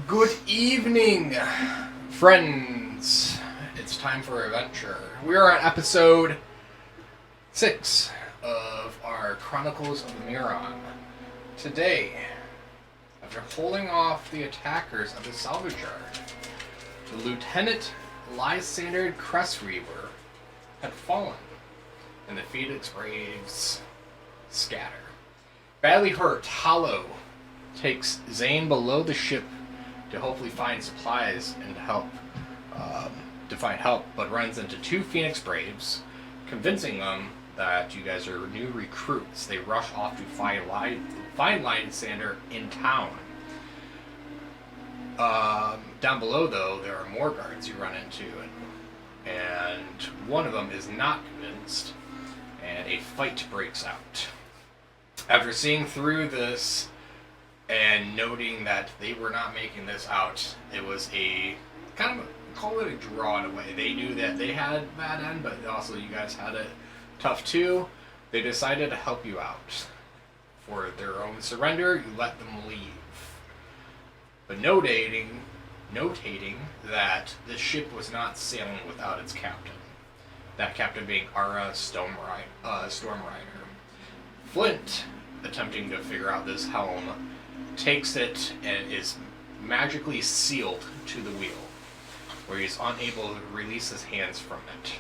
Good evening, friends. It's time for adventure. We are on episode 6 of our Chronicles of Imeron. Today, after holding off the attackers of the salvage yard, the Lieutenant Lysander Crestreaver had fallen, and the Phoenix Braves scatter. Badly hurt, Hollow takes Zane below the ship to hopefully find supplies and find help, but runs into two Phoenix Braves, convincing them that you guys are new recruits. They rush off to find Lysander in town. Down below, though, there are more guards you run into, and one of them is not convinced, and a fight breaks out. After seeing through this and noting that they were not making this out, it was a kind of call it a draw in a way. They knew that they had a bad end, but also you guys had it tough too. They decided to help you out. For their own surrender, you let them leave. But notating that the ship was not sailing without its captain. That captain being Ara Stormrider. Flint, attempting to figure out this helm, takes it and is magically sealed to the wheel, where he's unable to release his hands from it.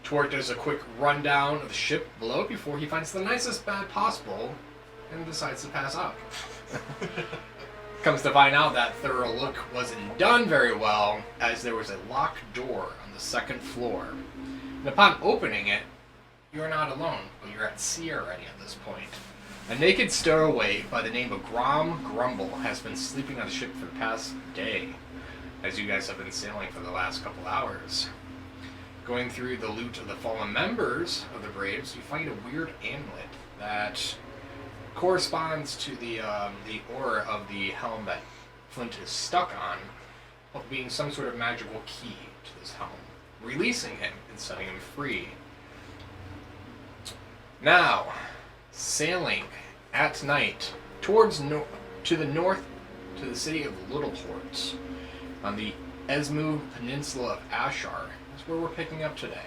Torque does a quick rundown of the ship below before he finds the nicest bed possible and decides to pass out. Comes to find out that thorough look wasn't done very well, as there was a locked door on the second floor. And upon opening it, you're not alone, but you're at sea already at this point. A naked stowaway by the name of Grom Grumble has been sleeping on the ship for the past day, as you guys have been sailing for the last couple hours. Going through the loot of the fallen members of the Braves, you find a weird amulet that corresponds to the aura of the helm that Flint is stuck on, being some sort of magical key to this helm, releasing him and setting him free. Now, sailing at night towards to the north to the city of Littleport on the Esmu Peninsula of Ashar is where we're picking up today.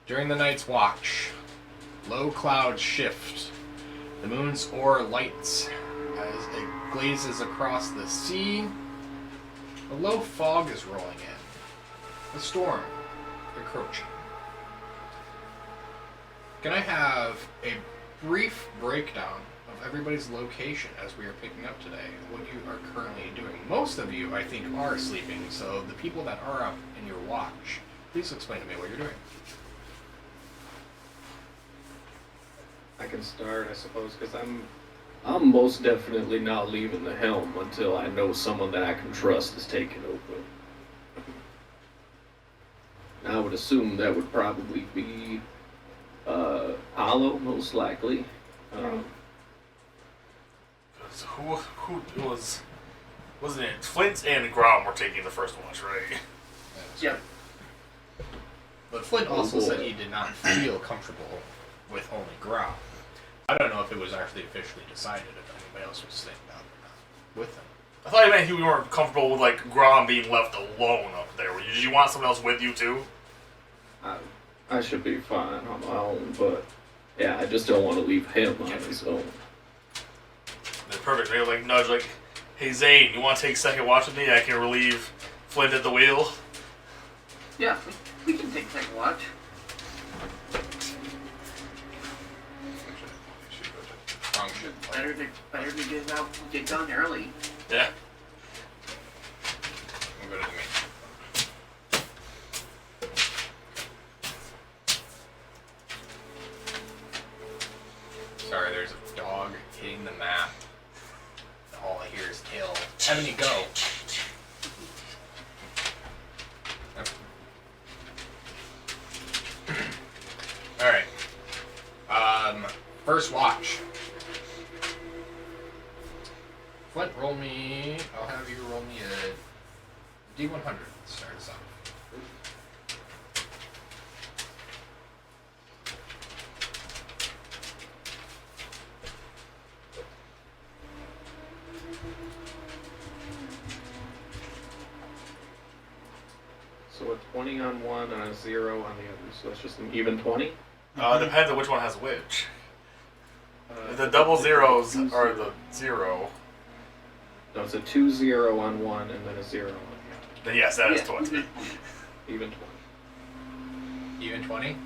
During the night's watch, low clouds shift. The moon's aura lights as it glazes across the sea. A low fog is rolling in. The storm approaching. Can I have a brief breakdown of everybody's location as we are picking up today? What you are currently doing. Most of you, I think, are sleeping, so the people that are up in your watch, please explain to me what you're doing. I can start, I suppose, because I'm most definitely not leaving the helm until I know someone that I can trust is taking over. I would assume that would probably be Hollow, most likely. So who wasn't it? Flint and Grom were taking the first watch, right? Yep. But Flint also said he did not feel comfortable with only Grom. I don't know if it was actually officially decided if anybody else was staying down or not with him. I thought you meant you weren't comfortable with like Grom being left alone up there. Did you want someone else with you too? I should be fine on my own, but yeah, I just don't want to leave him on his own. That's perfect. Maybe like nudge like, hey Zane, you want to take second watch with me? I can relieve Flint at the wheel. Yeah, we can take a second watch. Wrong ship. Better to get out, get done early. Yeah. We'll go to the main. Sorry, there's a dog hitting the map. All I hear is kill. Ebony, go. Alright. First watch. Flint, roll me. I'll have you roll me a D100 to start us off. So a 20 on one and a 0 on the other. So that's just an even 20? Depends on which one has which. The double zeros are the 0. No, it's a 2-0 on one and then a 0 on the other. Then yes, that is 20. Even 20. Even 20?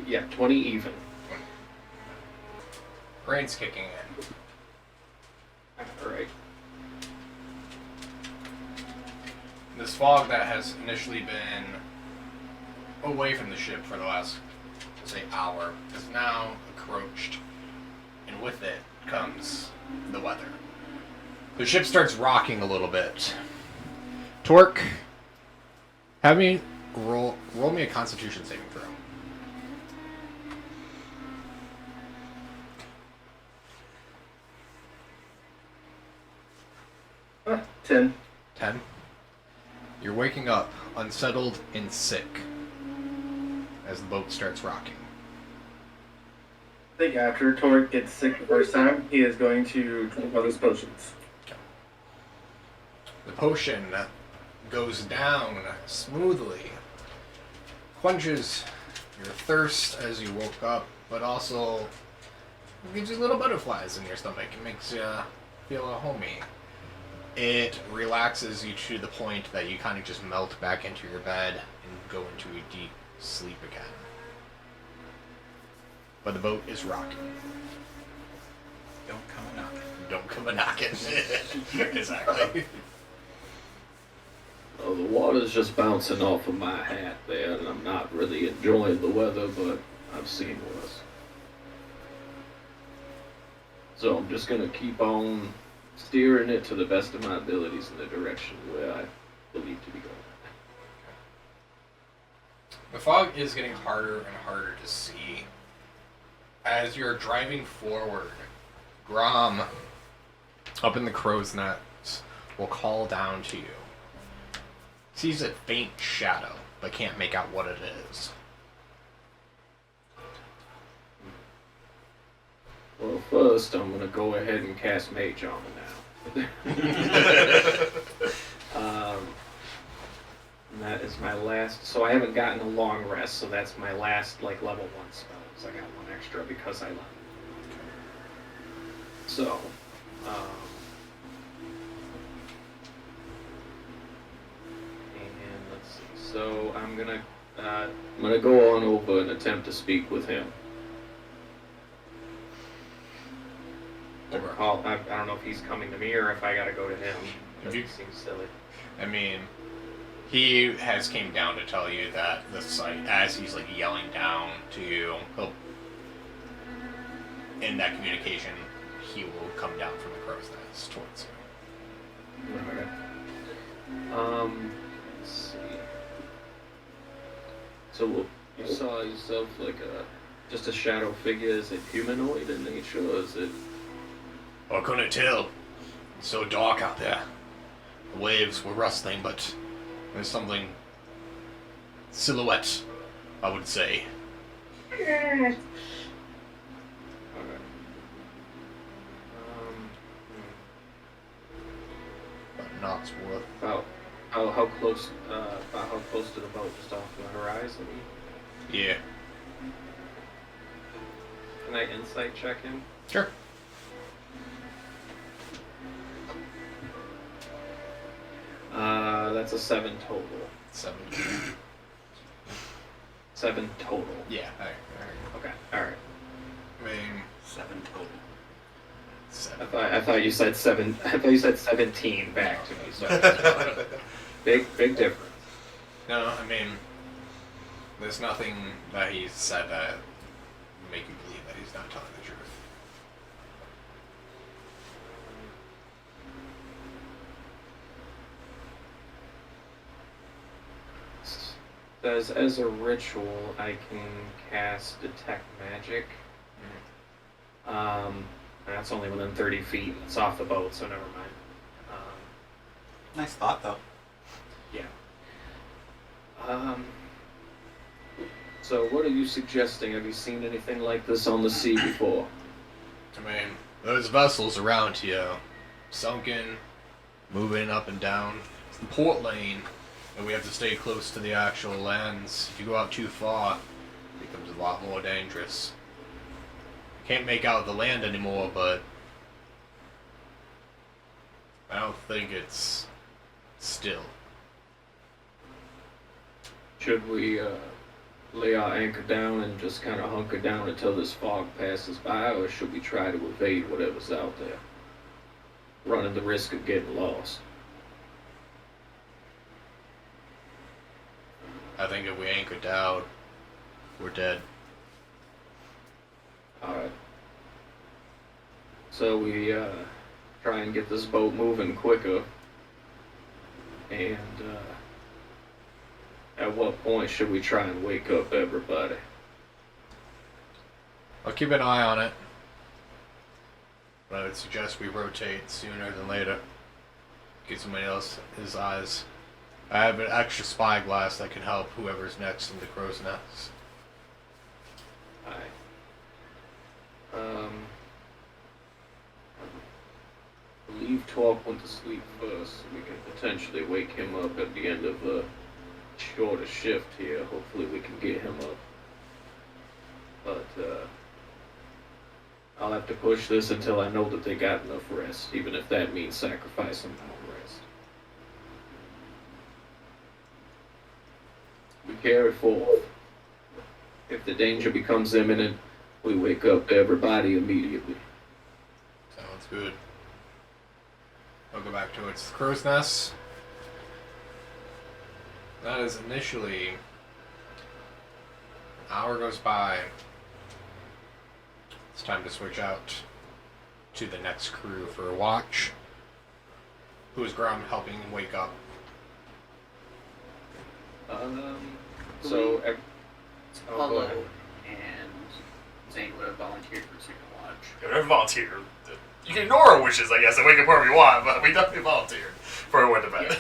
Yeah, 20 even. Brain's kicking in. Alright. This fog that has initially been away from the ship for the last, say, hour is now encroached, and with it comes the weather. The ship starts rocking a little bit. Torque, have me roll me a Constitution saving throw. Ah, 10. 10. You're waking up, unsettled and sick, as the boat starts rocking. I think after Torque gets sick the first time, he is going to drink one of his potions. The potion goes down smoothly, quenches your thirst as you woke up, but also gives you little butterflies in your stomach. It makes you feel homey. It relaxes you to the point that you kind of just melt back into your bed and go into a deep sleep again. But the boat is rocking. Don't come a knocking. Don't come a knocking. Exactly. Oh, the water's just bouncing off of my hat there, and I'm not really enjoying the weather, but I've seen worse. So I'm just gonna keep on steering it to the best of my abilities in the direction where I believe to be going. The fog is getting harder and harder to see. As you're driving forward, Grom, up in the crow's nest, will call down to you. Sees a faint shadow, but can't make out what it is. Well, first I'm gonna go ahead and cast Mage Armor now. And that is my last. So I haven't gotten a long rest, so that's my last level 1 spell. So I got one extra because I left. So, and let's see. So I'm gonna go on over and attempt to speak with him. Okay. I don't know if he's coming to me or if I gotta go to him. If you- It seems silly. I mean, he has came down to tell you that the site, as he's like yelling down to you, he'll, in that communication, he will come down from the crow's nest towards you. Alright. Let's see. So you saw yourself like just a shadow figure. Is it humanoid in nature, or is it? I couldn't tell. It's so dark out there. The waves were rustling, but there's something silhouette, I would say. Alright. But not worth. About how close? About how close to the boat? Just off the horizon? Yeah. Can I insight check him? Sure. That's a 7 total. 7. 7 total. Yeah, alright. Okay, alright. I mean, 7 total. 7. I thought you said 7. I thought you said 17 back to me. So big difference. No, I mean, there's nothing that he's said that make you believe that he's not telling the truth. Says as a ritual, I can cast detect magic. That's only within 30 feet. It's off the boat, so never mind. Nice thought, though. Yeah. So what are you suggesting? Have you seen anything like this on the sea before? I mean, those vessels around here, sunken, moving up and down. It's the port lane, and we have to stay close to the actual lands. If you go out too far, it becomes a lot more dangerous. Can't make out the land anymore, but I don't think it's still. Should we lay our anchor down and just kind of hunker down until this fog passes by, or should we try to evade whatever's out there, running the risk of getting lost? I think if we anchor down, we're dead. Alright. So we try and get this boat moving quicker. And at what point should we try and wake up everybody? I'll keep an eye on it. But I would suggest we rotate sooner than later. Get somebody else his eyes. I have an extra spyglass that can help whoever's next in the crow's nest. Aye. I believe 12 went to sleep first. We can potentially wake him up at the end of a shorter shift here. Hopefully we can get him up. But I'll have to push this until I know that they got enough rest, even if that means sacrificing more rest. We carry forth. If the danger becomes imminent, we wake up everybody immediately. Sounds good. I'll go back towards the crow's nest. That is initially an hour goes by. It's time to switch out to the next crew for a watch. Who is Grum helping wake up? So, go Paulo ahead. and Zane would have volunteered for second watch. Yeah, we don't volunteer. You can ignore our wishes, I guess, and wake up wherever you want, but we definitely volunteered for a win to bed.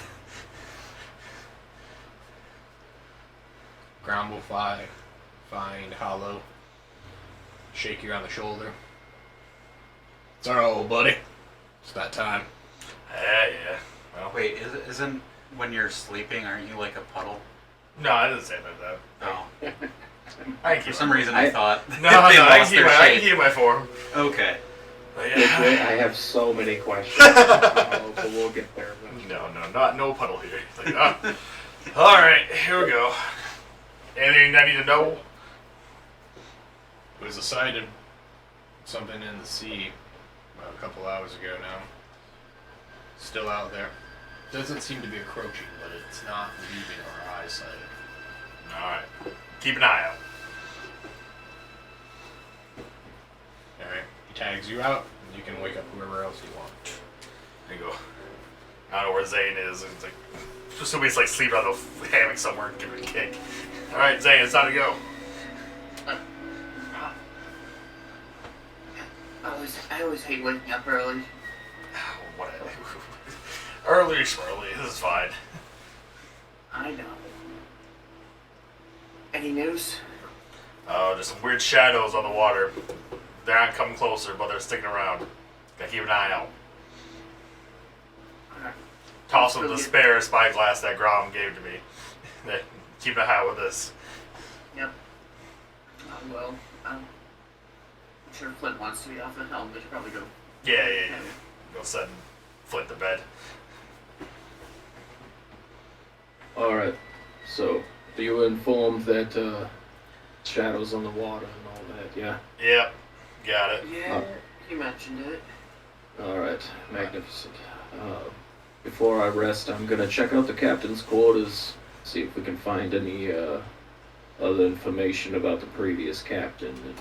Grum will find Hollow, shake you on the shoulder. It's alright, old buddy. It's that time. Yeah. Well, Wait, isn't when you're sleeping, aren't you like a puddle? no, I didn't say it like that. No. I can For keep some my- reason I thought No, they I lost can their keep shape. my form. Okay. But I yeah. have so many questions, but we'll get there. No puddle here. It's like, all right, here we go. Anything I need to know? It was a sight of something in the sea about a couple hours ago now. Still out there. Doesn't seem to be approaching, but it's not leaving our eyesight. All right, keep an eye out. Alright, he tags you out, and you can wake up whoever else you want. There you go. I don't know where Zane is. It's like, just so he's like sleeping on the hammock somewhere and give it a kick. All right, Zane, it's time to go. I always hate waking up early. Whatever. Early, this is fine. I know. Any news? Just some weird shadows on the water. They're not coming closer, but they're sticking around. Gotta keep an eye out. Alright. Toss them the Really? spare spyglass that Grom gave to me. Keep an eye out with this. Yep. Well, I'm sure Flint wants to be off the helm. They should probably go. Yeah. Go send Flint to bed. Alright, So, you were informed that shadows on the water and all that, yeah? Yep. Got it. Yeah, he mentioned it. Alright, magnificent. Before I rest, I'm gonna check out the captain's quarters, see if we can find any other information about the previous captain, and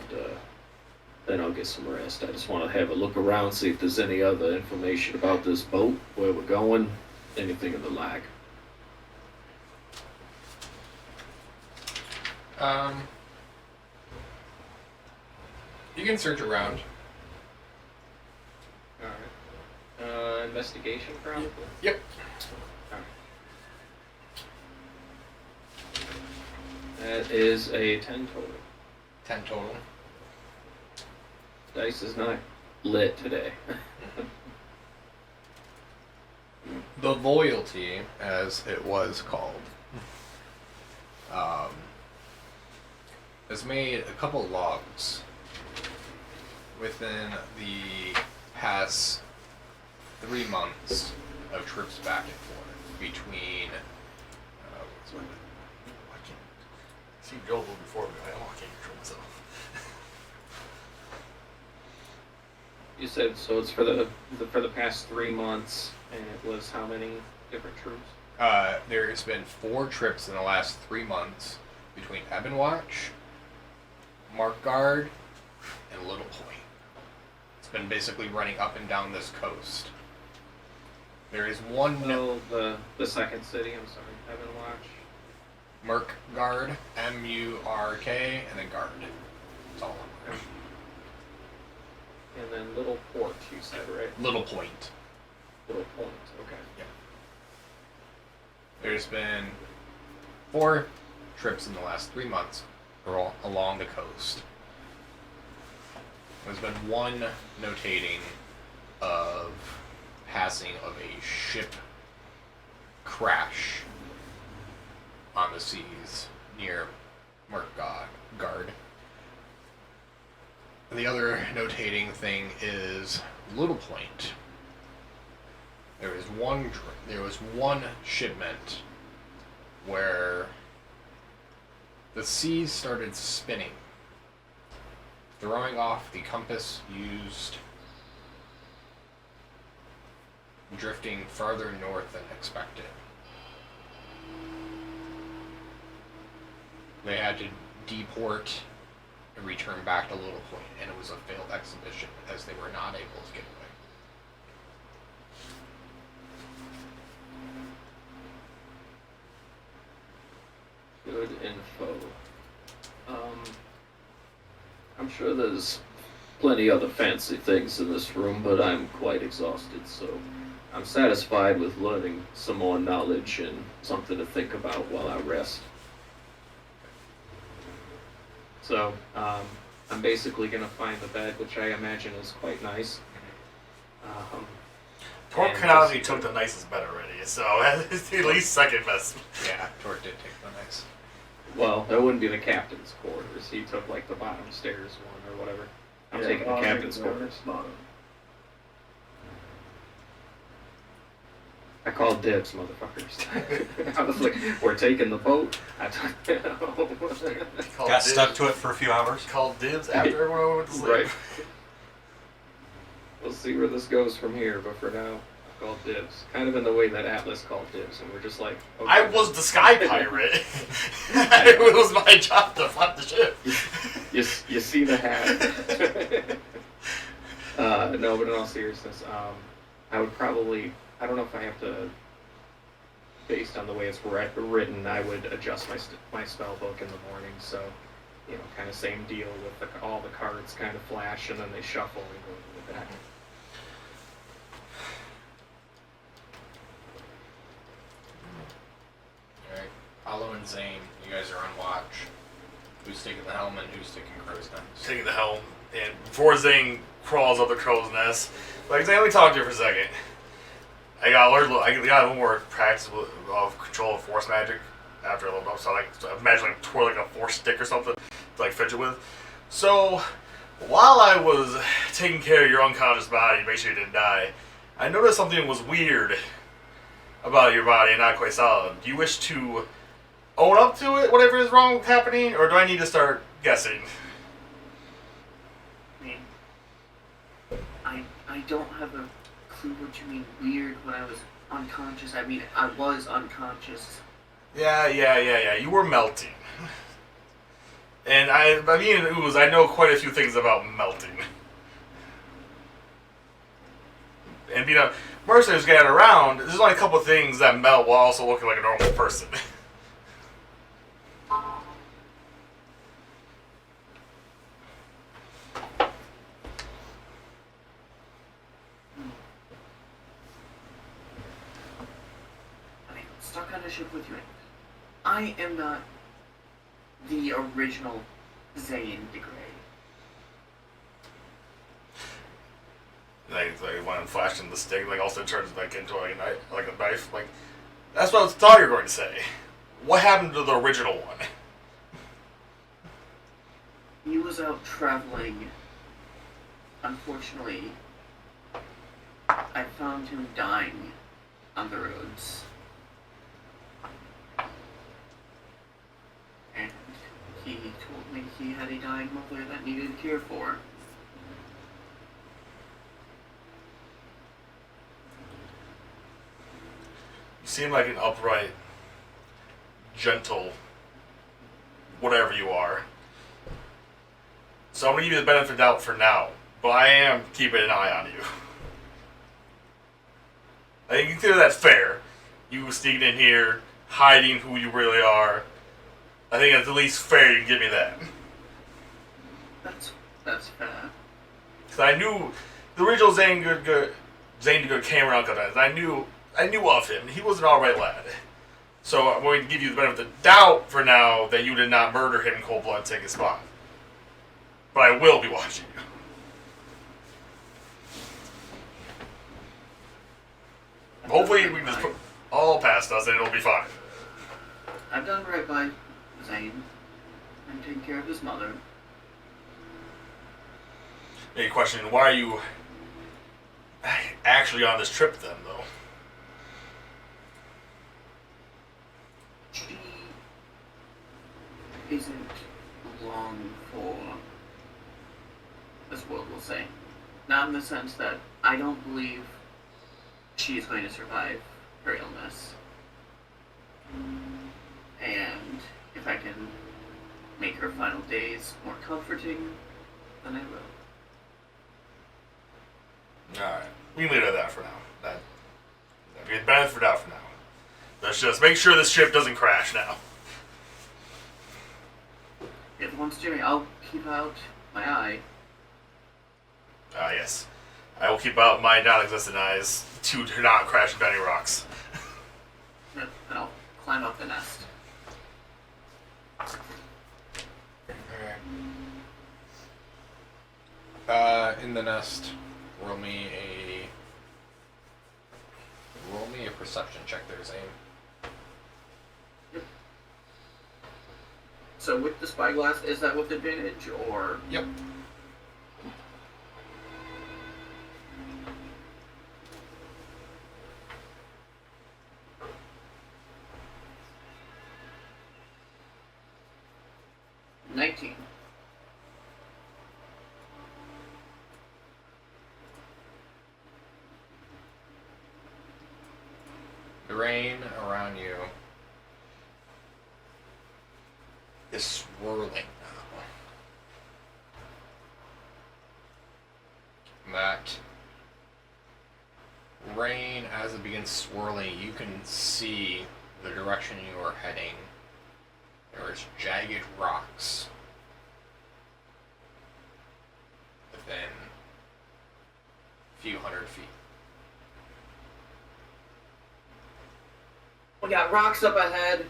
then I'll get some rest. I just want to have a look around, see if there's any other information about this boat, where we're going, anything of the like. You can search around. Alright. Investigation, probably? Yep. That is a 10 total. 10 total. Dice is not lit today. The Loyalty, as it was called, has made a couple logs within the past 3 months of trips back and forth between. What's my name? I can't see Joel before me. I can't control myself. You said so. It's for the past 3 months, and it was how many different troops? There's been 4 trips in the last 3 months between Ebonwatch, Markguard, and Little Point. It's been basically running up and down this coast. There is one No, the second city. I'm sorry, Ebonwatch. Markguard, M-U-R-K, and then Guard. It's all one word. And then Little Port, you said, right? Little Point. Little Point. Okay. There's been 4 trips in the last 3 months along the coast. There's been one notating of passing of a ship crash on the seas near Markguard. The other notating thing is Little Point. There was one shipment where the seas started spinning, throwing off the compass used, drifting farther north than expected. They had to deport and return back to Little Point, and it was a failed exhibition as they were not able to get away. Good info. I'm sure there's plenty other fancy things in this room, but I'm quite exhausted, so I'm satisfied with learning some more knowledge and something to think about while I rest. So, I'm basically gonna find the bed, which I imagine is quite nice. Torque And Canopy just- took the nicest bed already, so it's at least second best. Yeah, Torque did take the nice. Well, that wouldn't be the captain's quarters. He took like the bottom stairs one or whatever. I'm taking the captain's quarters. Bottom. I called dibs, motherfuckers. I was like, we're taking the boat. I took Got stuck to it for a few hours. Called dibs after everyone went to sleep. Right. We'll see where this goes from here, but for now, I called dibs. Kind of in the way that Atlas called dibs, and we're just like, okay. I was the sky pirate. It was my job to fly the ship. You see the hat. No, but in all seriousness, I would probably, I don't know if I have to, based on the way it's written, I would adjust my spell book in the morning, so, you know, kind of same deal with all the cards kind of flash and then they shuffle and go to the back. Alright, Hollow and Zane, you guys are on watch. Who's taking the helm and who's taking Crow's Nest? Taking the helm, and before Zane crawls up the crow's nest, like Zane, let me talk to you for a second. I got a little more practice of control of force magic after a little bit, so I imagine like twirling a force stick or something to like fidget with. So while I was taking care of your unconscious body, make sure you didn't die, I noticed something was weird about your body and not quite solid. Do you wish to own up to it, whatever is wrong happening, or do I need to start guessing? I mean, I don't have a clue what you mean weird when I was unconscious. I mean, I was unconscious. Yeah. You were melting. And by being an ooze, I know quite a few things about melting. And being a mercenary who's getting around, there's only a couple of things that melt while also looking like a normal person. Stuck on a ship with you. I am not the original Zane de Grey. Like when I'm flashing the stick, like also turns back into like a knife. Like that's what I thought you were going to say. What happened to the original one? He was out traveling. Unfortunately, I found him dying on the roads. And he told me he had a dying mother that needed care for. You seem like an upright, gentle, whatever you are. So I'm going to give you the benefit of the doubt for now, but I am keeping an eye on you. I think you consider that fair. You sneaking in here, hiding who you really are. I think it's at least fair you can give me that. That's fair. Because I knew the original Zane de Good came around a couple times. I knew of him. He was an alright lad. So I'm going to give you the benefit of the doubt for now that you did not murder him in cold blood and take his spot. But I will be watching you. Hopefully we can just put all past us and it'll be fine. I've done right by Zane and taken care of his mother. Any question, why are you actually on this trip then, though? She isn't long for this world, we'll say. Not in the sense that I don't believe she is going to survive her illness. And if I can make her final days more comforting, then I will. Alright, we can leave it at that for now. That'd be the benefit for now. Let's just make sure this ship doesn't crash now. If it wants to, I'll keep out my eye. Yes. I will keep out my non-existent eyes to not crash into any rocks. And I'll climb up the nest. In the nest, roll me a perception check there, Zane. Yep. So with the spyglass, is that with advantage, or? Yep. $19. The rain around you is swirling now. That rain, as it begins swirling, you can see the direction you are heading. There's jagged rocks within a few hundred feet. We got rocks up ahead.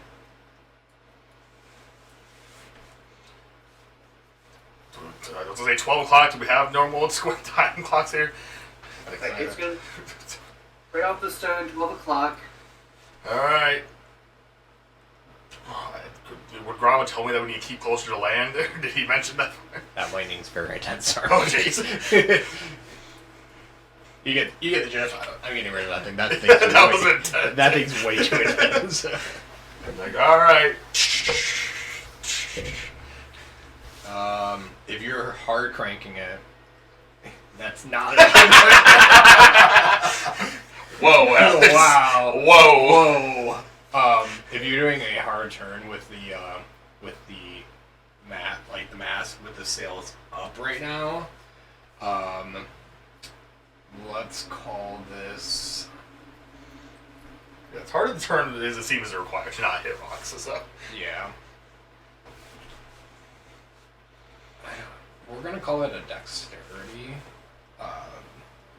I was going to say 12 o'clock. Do we have normal square time clocks here? Like it's gonna right off the stern, 12 o'clock. Alright. Would Grama tell me that we need to keep closer to land? Did he mention that? That lightning's very intense, sorry. Oh, jeez. You get the gist. I'm getting rid of that thing. That thing's That was intense. That thing's way too intense. I'm like, all right. If you're hard cranking it, that's not. Whoa! Alex. Wow! Whoa! Whoa! If you're doing a hard turn with the the mast with the sails up right now, let's call this. Yeah, it's harder to turn as it seems to require to not hit rocks. So Yeah. We're gonna call it a dexterity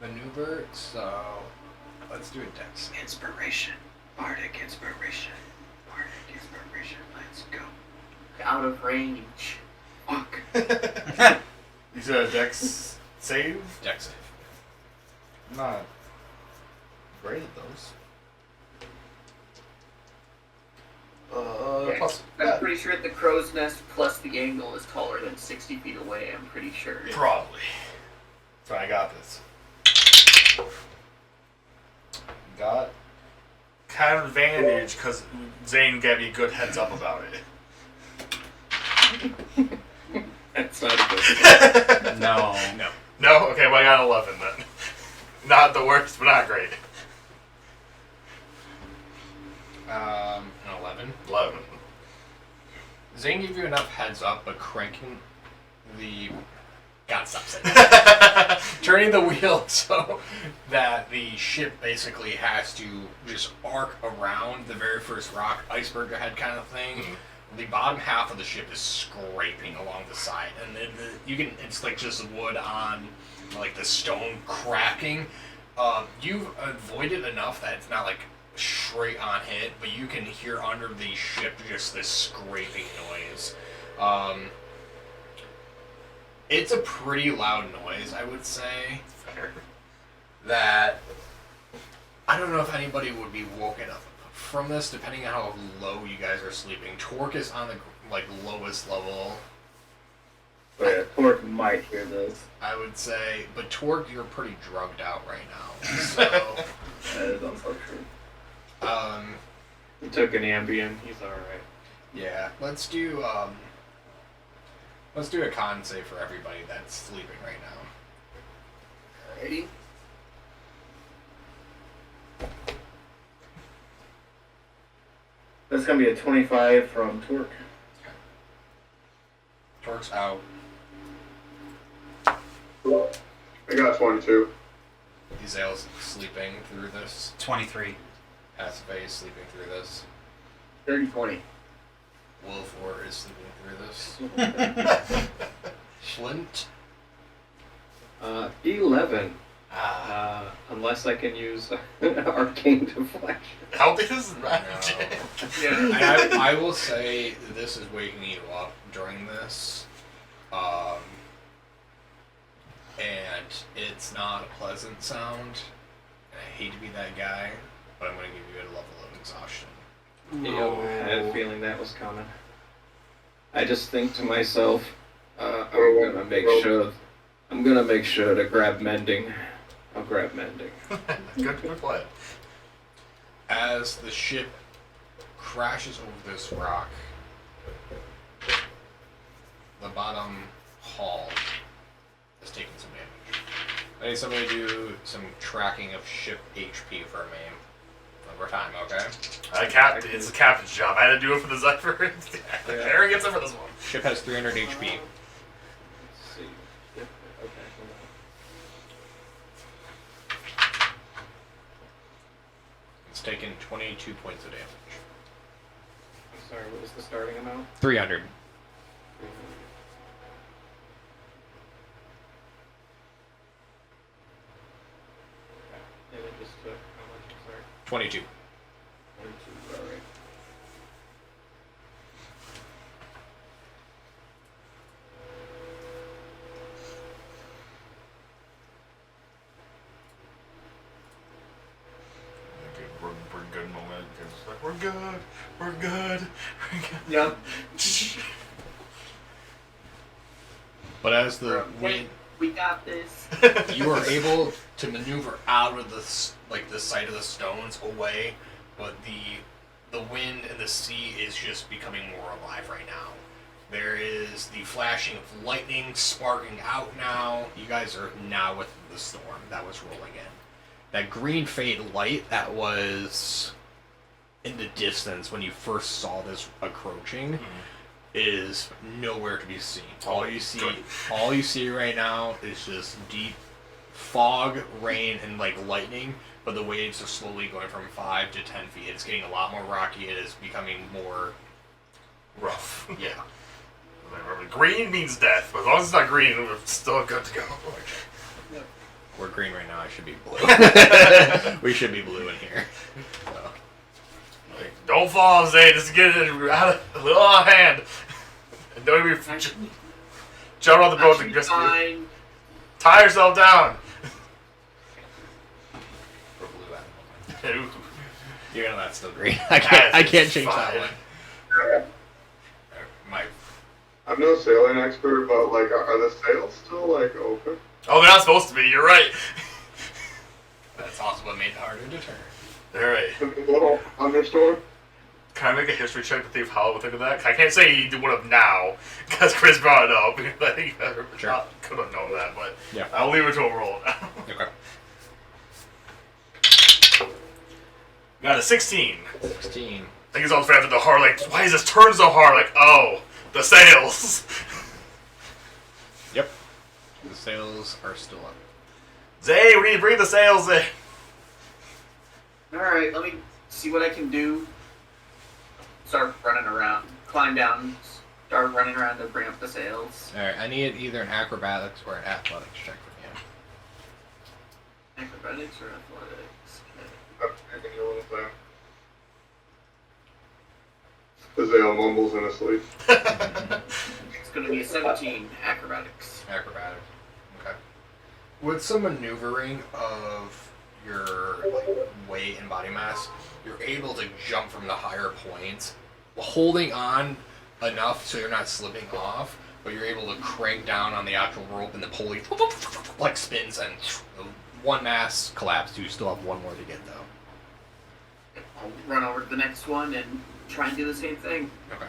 maneuver. So let's do a dex. Inspiration. Bardic inspiration. Bardic inspiration. Let's go. Out of range. Fuck. you said a dex save. Dex save. I'm not great at those. Yeah, Plus, I'm pretty sure the crow's nest plus the angle is taller than 60 feet away. I'm pretty sure. probably. So I got this. Got kind of advantage because Zane gave me a good heads up about it. That's not a good No. No. No? Okay, well I got 11 then. Not the worst, but not great. An 11. 11. Zane gave you enough heads up, but cranking the. God, stop saying that. Turning the wheel so that the ship basically has to just arc around the very first rock, iceberg head kind of thing. Mm-hmm. The bottom half of the ship is scraping along the side, and then it's like just wood on like the stone cracking. You've avoided enough that it's not like straight on hit, but you can hear under the ship just this scraping noise. It's a pretty loud noise, I would say. Fair. That I don't know if anybody would be woken up from this, depending on how low you guys are sleeping. Torque is on the lowest level, But yeah, Torque might hear this. I would say. But Torque, you're pretty drugged out right now. So, That is also true. He took an Ambien. He's all right. yeah. Let's do a con save for everybody that's sleeping right now. Alrighty. That's gonna be a 25 from Torque. Torque's out. I got 22. Hezilleon's sleeping through this. 23. Pacife is sleeping through this. 30-20. Wolfwar is sleeping through this. Flint. 11. Ah. Unless I can use arcane deflection. How big is magic? Yeah. I will say this is waking you up during this. And it's not a pleasant sound. I hate to be that guy, but I'm going to give you a level of exhaustion. I had a feeling that was coming. I just think to myself, I'm gonna make sure to grab mending. I'll grab mending. Good play. As the ship crashes over this rock, the bottom hull is taking some damage. I need somebody to do some tracking of ship HP for me. Over time, okay? It's the captain's job. I had to do it for the Zephyr. Aaron gets it for this one. Ship has 300 HP. Let's see. Okay, hold on. It's taken 22 points of damage. I'm sorry, what was the starting amount? 300. And it just took how much? I'm sorry. 22. 22, alright. We're good moment. It's like, we're good. We're good. Yep. But as the wind, We got this. you are able to maneuver out of the side of the stones away, but the the wind and the sea is just becoming more alive right now. There is the flashing of lightning sparking out now. You guys are now with the storm that was rolling in. That green fade light that was in the distance when you first saw this approaching is nowhere to be seen. All you see right now is just deep fog, rain, and like lightning. But the waves are slowly going from 5 to 10 feet. It's getting a lot more rocky. It is becoming more Rough. yeah. Remember, green means death, but as long as it's not green, we're still good to go. We're green right now. I should be blue. We should be blue in here. So. Like, don't fall, Zay. Just get it a little out of hand. And don't even jump on the boat and just fine. tie yourself down. We're blue at the moment. Ooh. You know that's still green. I can't change that one. My I'm no sailing expert, but like, are the sails still like open? Oh, they're not supposed to be. You're right. that's also what made it harder to turn. All right. A little thunderstorm. Can I make a history check to see if Hollow would think of that? I can't say he would have now, because Chris brought it up. I think he could have known that, but Yeah. I'll leave it to him roll now. Okay. Got a 16. 16. I think he's all after the hard, like, why is this turn so hard? Like, oh, the sails. Yep. The sails are still up. Zay, we need to bring the sails in. Alright, let me see what I can do. Start running around. Climb down. Start running around to bring up the sails. Alright, I need either an acrobatics or an athletics check from Acrobatics or athletics? Anything you want to say? Hezilleon mumbles in his sleep. It's gonna be a 17 acrobatics. you. Acrobatics. Okay. With some maneuvering of your weight and body mass, you're able to jump from the higher points, holding on enough so you're not slipping off, but you're able to crank down on the actual rope and the pulley like spins and one mass collapsed. You still have one more to get though. I'll run over to the next one and try and do the same thing. Okay.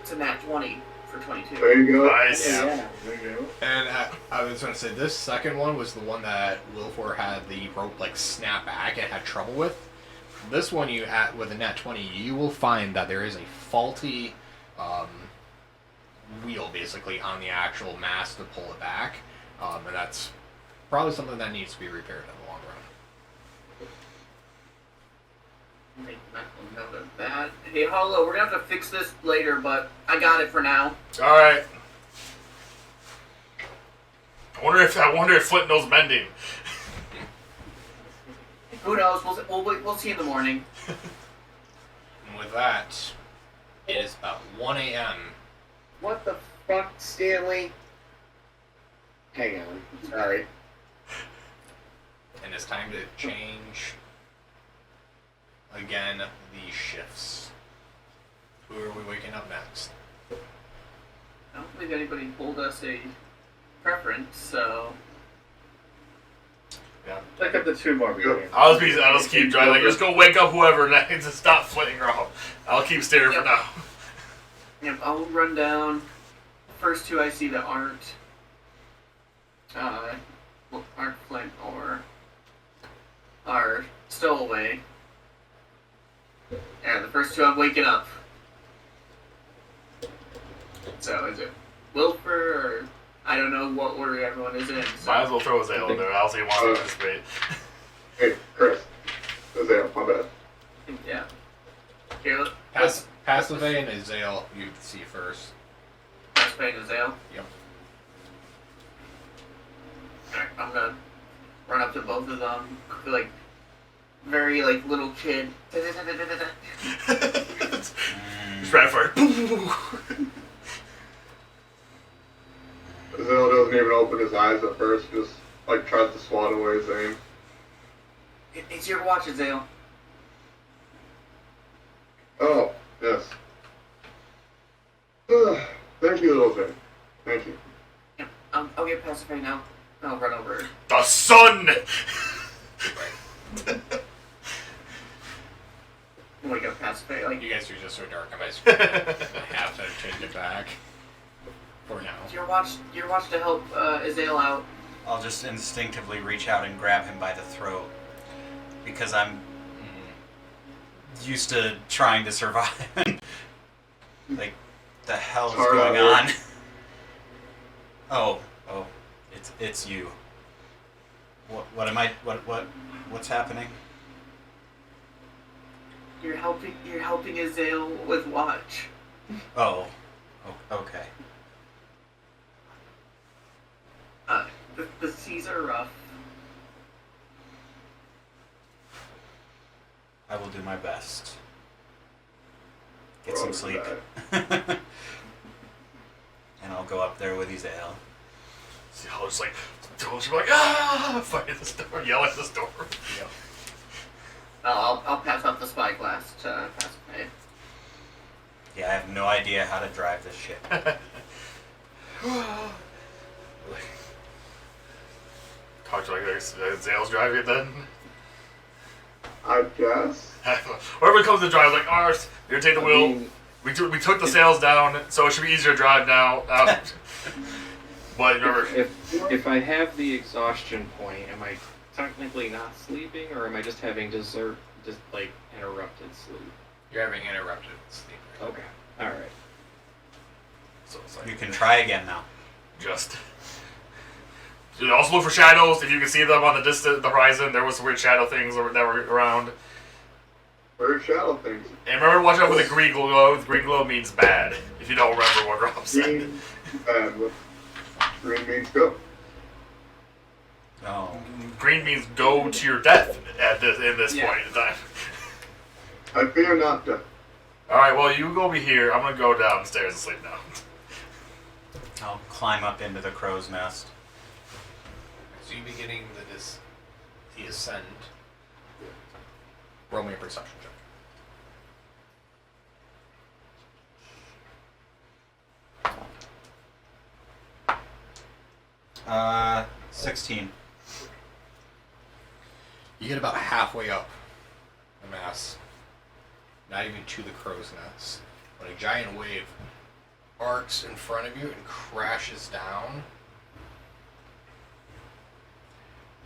It's a nat 20 for 22. There you go. Nice. Yeah. There you go. And I was going to say, this second one was the one that Wilfor had the rope like snap back and had trouble with. This one, with a nat 20, you will find that there is a faulty wheel basically on the actual mast to pull it back, and that's probably something that needs to be repaired in the long run. Make mental note of that. Hey, Hollow, we're gonna have to fix this later, but I got it for now. All right. I wonder if Flint knows mending. Who knows? We'll see in the morning. And with that, it is about 1 a.m. What the fuck, Stanley? Hang on. Sorry. and it's time to change again the shifts. Who are we waking up next? I don't believe anybody told us a preference, so Yeah. Look at the two more we got. I'll just keep driving. Like, just go wake up whoever needs to stop flitting around. I'll keep steering for now. yep, I'll run down the first two I see that aren't Flint or are stowaway. Yeah, the first two I'm waking up. So is it Wilfer or I don't know what order everyone is in. So. Might as well throw a Zale in there. I'll see why to participate. Hey, Chris. Hezilleon, my bad. Yeah. Here, Passive and Azale, you see first. let's play Azale. Yep. Alright, I'm gonna run up to both of them, like very like little kid. Just right for it. Hezilleon doesn't even open his eyes at first, just like tries to swat away his aim. It's your watch, Azale. Oh, yes. Thank you, little thing. Thank you. Yep, I'll get Pacific now. I'll run over. The sun! pacifier. Like, You guys are just so dark. I have to change it back for now. your watch to help Hezilleon out. I'll just instinctively reach out and grab him by the throat because I'm used to trying to survive. Like, the hell is Hard going on on? Oh, it's you. What am I? What's happening? You're helping Hezilleon with watch. Oh, okay. The seas are rough. I will do my best. Get We're some all sleep. bad. And I'll go up there with Hezilleon. See how it's like, she'll be like, ah, fight at the door, yell at the door. Yep. I'll pass off the spyglass to pacify. Yeah, I have no idea how to drive this ship. Talk to like Zale's driving it then. I guess. Wherever it comes to drive, like, ours, you take the wheel. We took the sails down, so it should be easier to drive now. But remember, If I have the exhaustion point, am I technically not sleeping, or am I just having interrupted sleep? You're having interrupted sleep. Okay. All right. so it's like You can try again now. just. You also look for shadows if you can see them on the horizon. There was some weird shadow things that were around. Weird shadow things. And remember, watch out for the green glow. The green glow means bad. If you don't remember what Rob said. Green, bad. Green means go. Oh. Green means go to your death in this Yeah. point in time. I fear not death. All right, well you go over here. I'm gonna go downstairs and sleep now. I'll climb up into the crow's nest. So you beginning the ascent. Roll me a perception check. 16. You get about halfway up the mast, not even to the crow's nest, when a giant wave arcs in front of you and crashes down.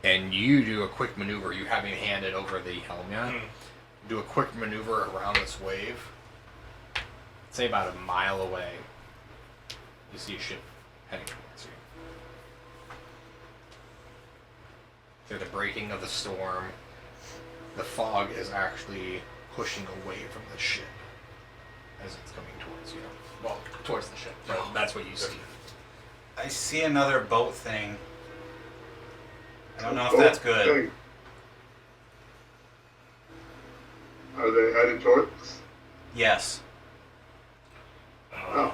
And you do a quick maneuver. You haven't handed over the helm yet. Do a quick maneuver around this wave. Say about a mile away. You see a ship heading towards you. Through the breaking of the storm, the fog is actually pushing away from the ship as it's coming towards you. Well, towards the ship. So that's what you see. I see another boat thing. I don't know if that's good. Thing. Are they headed towards us? Yes. Oh.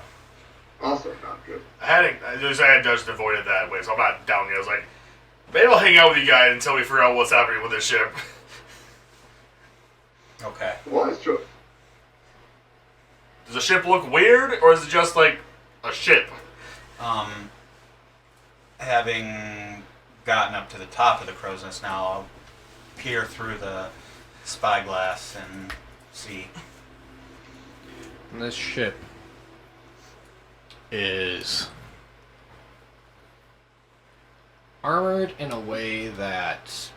Also not good. I had just avoided that way, so I'm not down here. I was like, maybe I'll hang out with you guys until we figure out what's happening with this ship. Okay. Wise choice. Does the ship look weird, or is it just like a ship? Having gotten up to the top of the crow's nest now, I'll peer through the spyglass and see. This ship is armored in a way that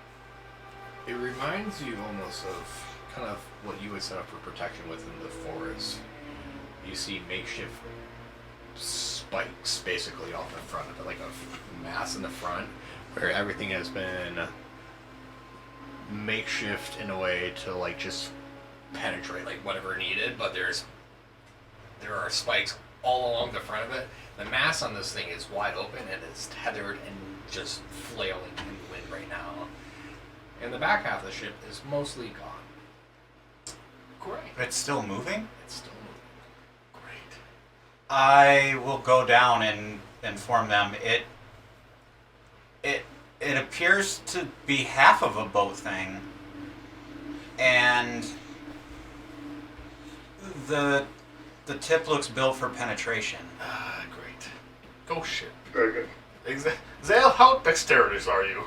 it reminds you almost of kind of what you would set up for protection within the forest. You see makeshift spikes basically off the front of it, like a mass in the front, where everything has been makeshift in a way to like just penetrate like whatever needed, but there are spikes all along the front of it. The mass on this thing is wide open and it's tethered and just flailing in the wind right now. And the back half of the ship is mostly gone. Great. It's still moving? It's still moving. Great. I will go down and inform them. It appears to be half of a boat thing, and the tip looks built for penetration. Ah, great. Go ship. Very good. Zale, how dexterous are you?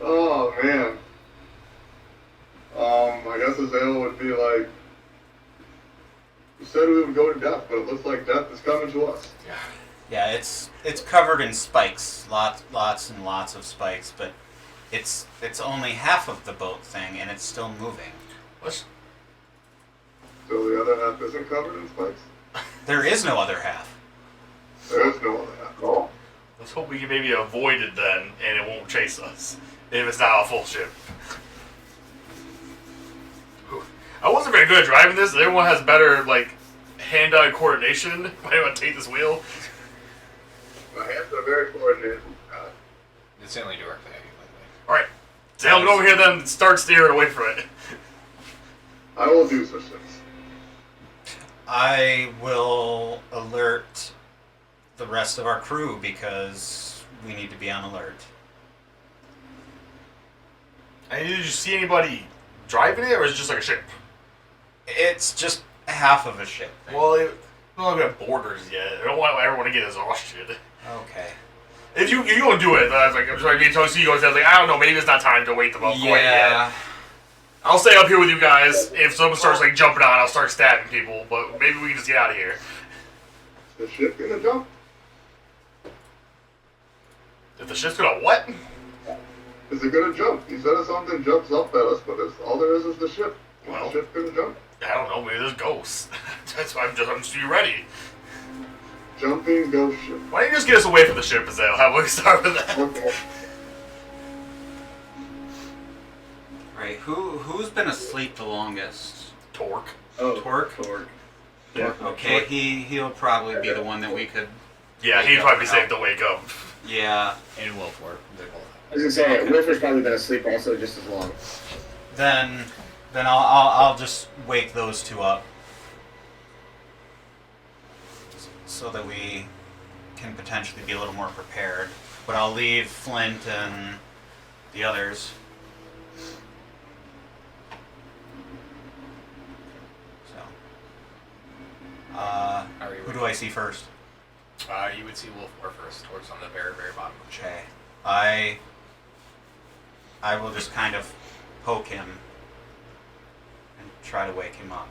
Oh man. guess Hezilleon would be like, we said we would go to death, but it looks like death is coming to us. Yeah, it's covered in spikes, lots and lots of spikes, but it's only half of the boat thing, and it's still moving. Let's So the other half isn't covered in spikes? There is no other half. There is no other half. Oh. let's hope we can maybe avoid it then, and it won't chase us if it's not a full ship. I wasn't very good at driving this. Everyone has better like hand-eye coordination. Why do I take this wheel? My hands are very coordinated. It's only directly at you, by the way. All right, Dale, get over here then. And start steering away from it. I will do such things. I will alert the rest of our crew because we need to be on alert. And did you see anybody driving it, or is it just like a ship? It's just half of a ship. Well, we don't have borders yet. I don't want everyone to get exhausted. Okay. If you don't do it, I was like, I'm sorry, being told you guys, I was like, I don't know, maybe it's not time to wake them up quite yet. I'll stay up here with you guys. If someone starts like jumping on, I'll start stabbing people. But maybe we can just get out of here. Is the ship gonna jump? If the ship's gonna what? Is it gonna jump? He said if something jumps up at us, but it's, all there is the ship. Is Well. the ship gonna jump? I don't know. Maybe there's ghosts. That's why I'm just be ready. Jumping ghost ship. Why don't you just get us away from the ship, Azale? How about we start with that? Okay. Right. Who's been asleep the longest? Torque. Oh, Torque? Torque. Yeah. Okay, he'll probably be the one that we could. Yeah, Wake he'd up probably be now. safe to wake up. Yeah. And Wolfwork. They both I was gonna say, Wilfer's probably been asleep also just as long. Then I'll just wake those two up so that we can potentially be a little more prepared. But I'll leave Flint and the others. So, who do I see first? You would see Wolfwork first, towards on the very, very bottom of the ship. Okay. I will just kind of poke him and try to wake him up.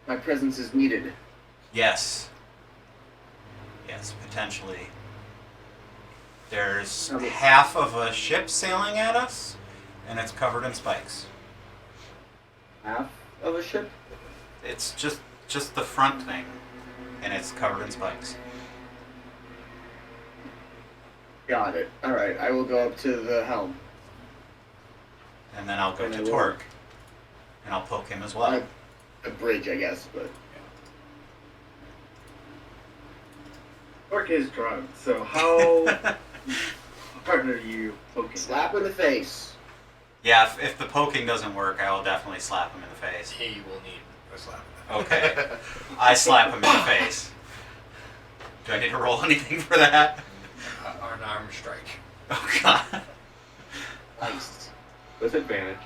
My presence is needed. Yes. Yes, potentially. There's Okay. half of a ship sailing at us, and it's covered in spikes. Half of a ship? It's just the front thing, and it's covered in spikes. Got it. Alright, I will go up to the helm. And then I'll go And I to will- Torque, and I'll poke him as well. A bridge, I guess, but... Torque is drunk, so how hard are you poking? Slap in the face. Yeah, if the poking doesn't work, I will definitely slap him in the face. He will need a slap. Okay. I slap him in the face. Do I need to roll anything for that? An arm strike. Oh god. Nice. With advantage.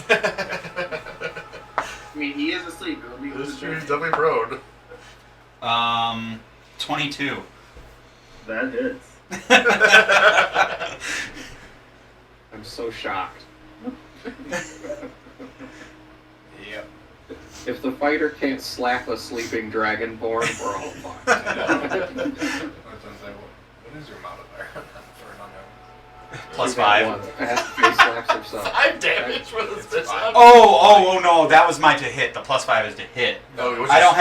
I mean, he is asleep. It'll be This dude's definitely prone. 22. That is. I'm so shocked. Yep. If the fighter can't slap a sleeping dragonborn, we're all fucked. What is your modifier for an unknown? Plus She's got 5. one. Past face slaps herself. 5 damage for this bitch. Oh no, that was my to hit. The plus 5 is to hit. No, I don't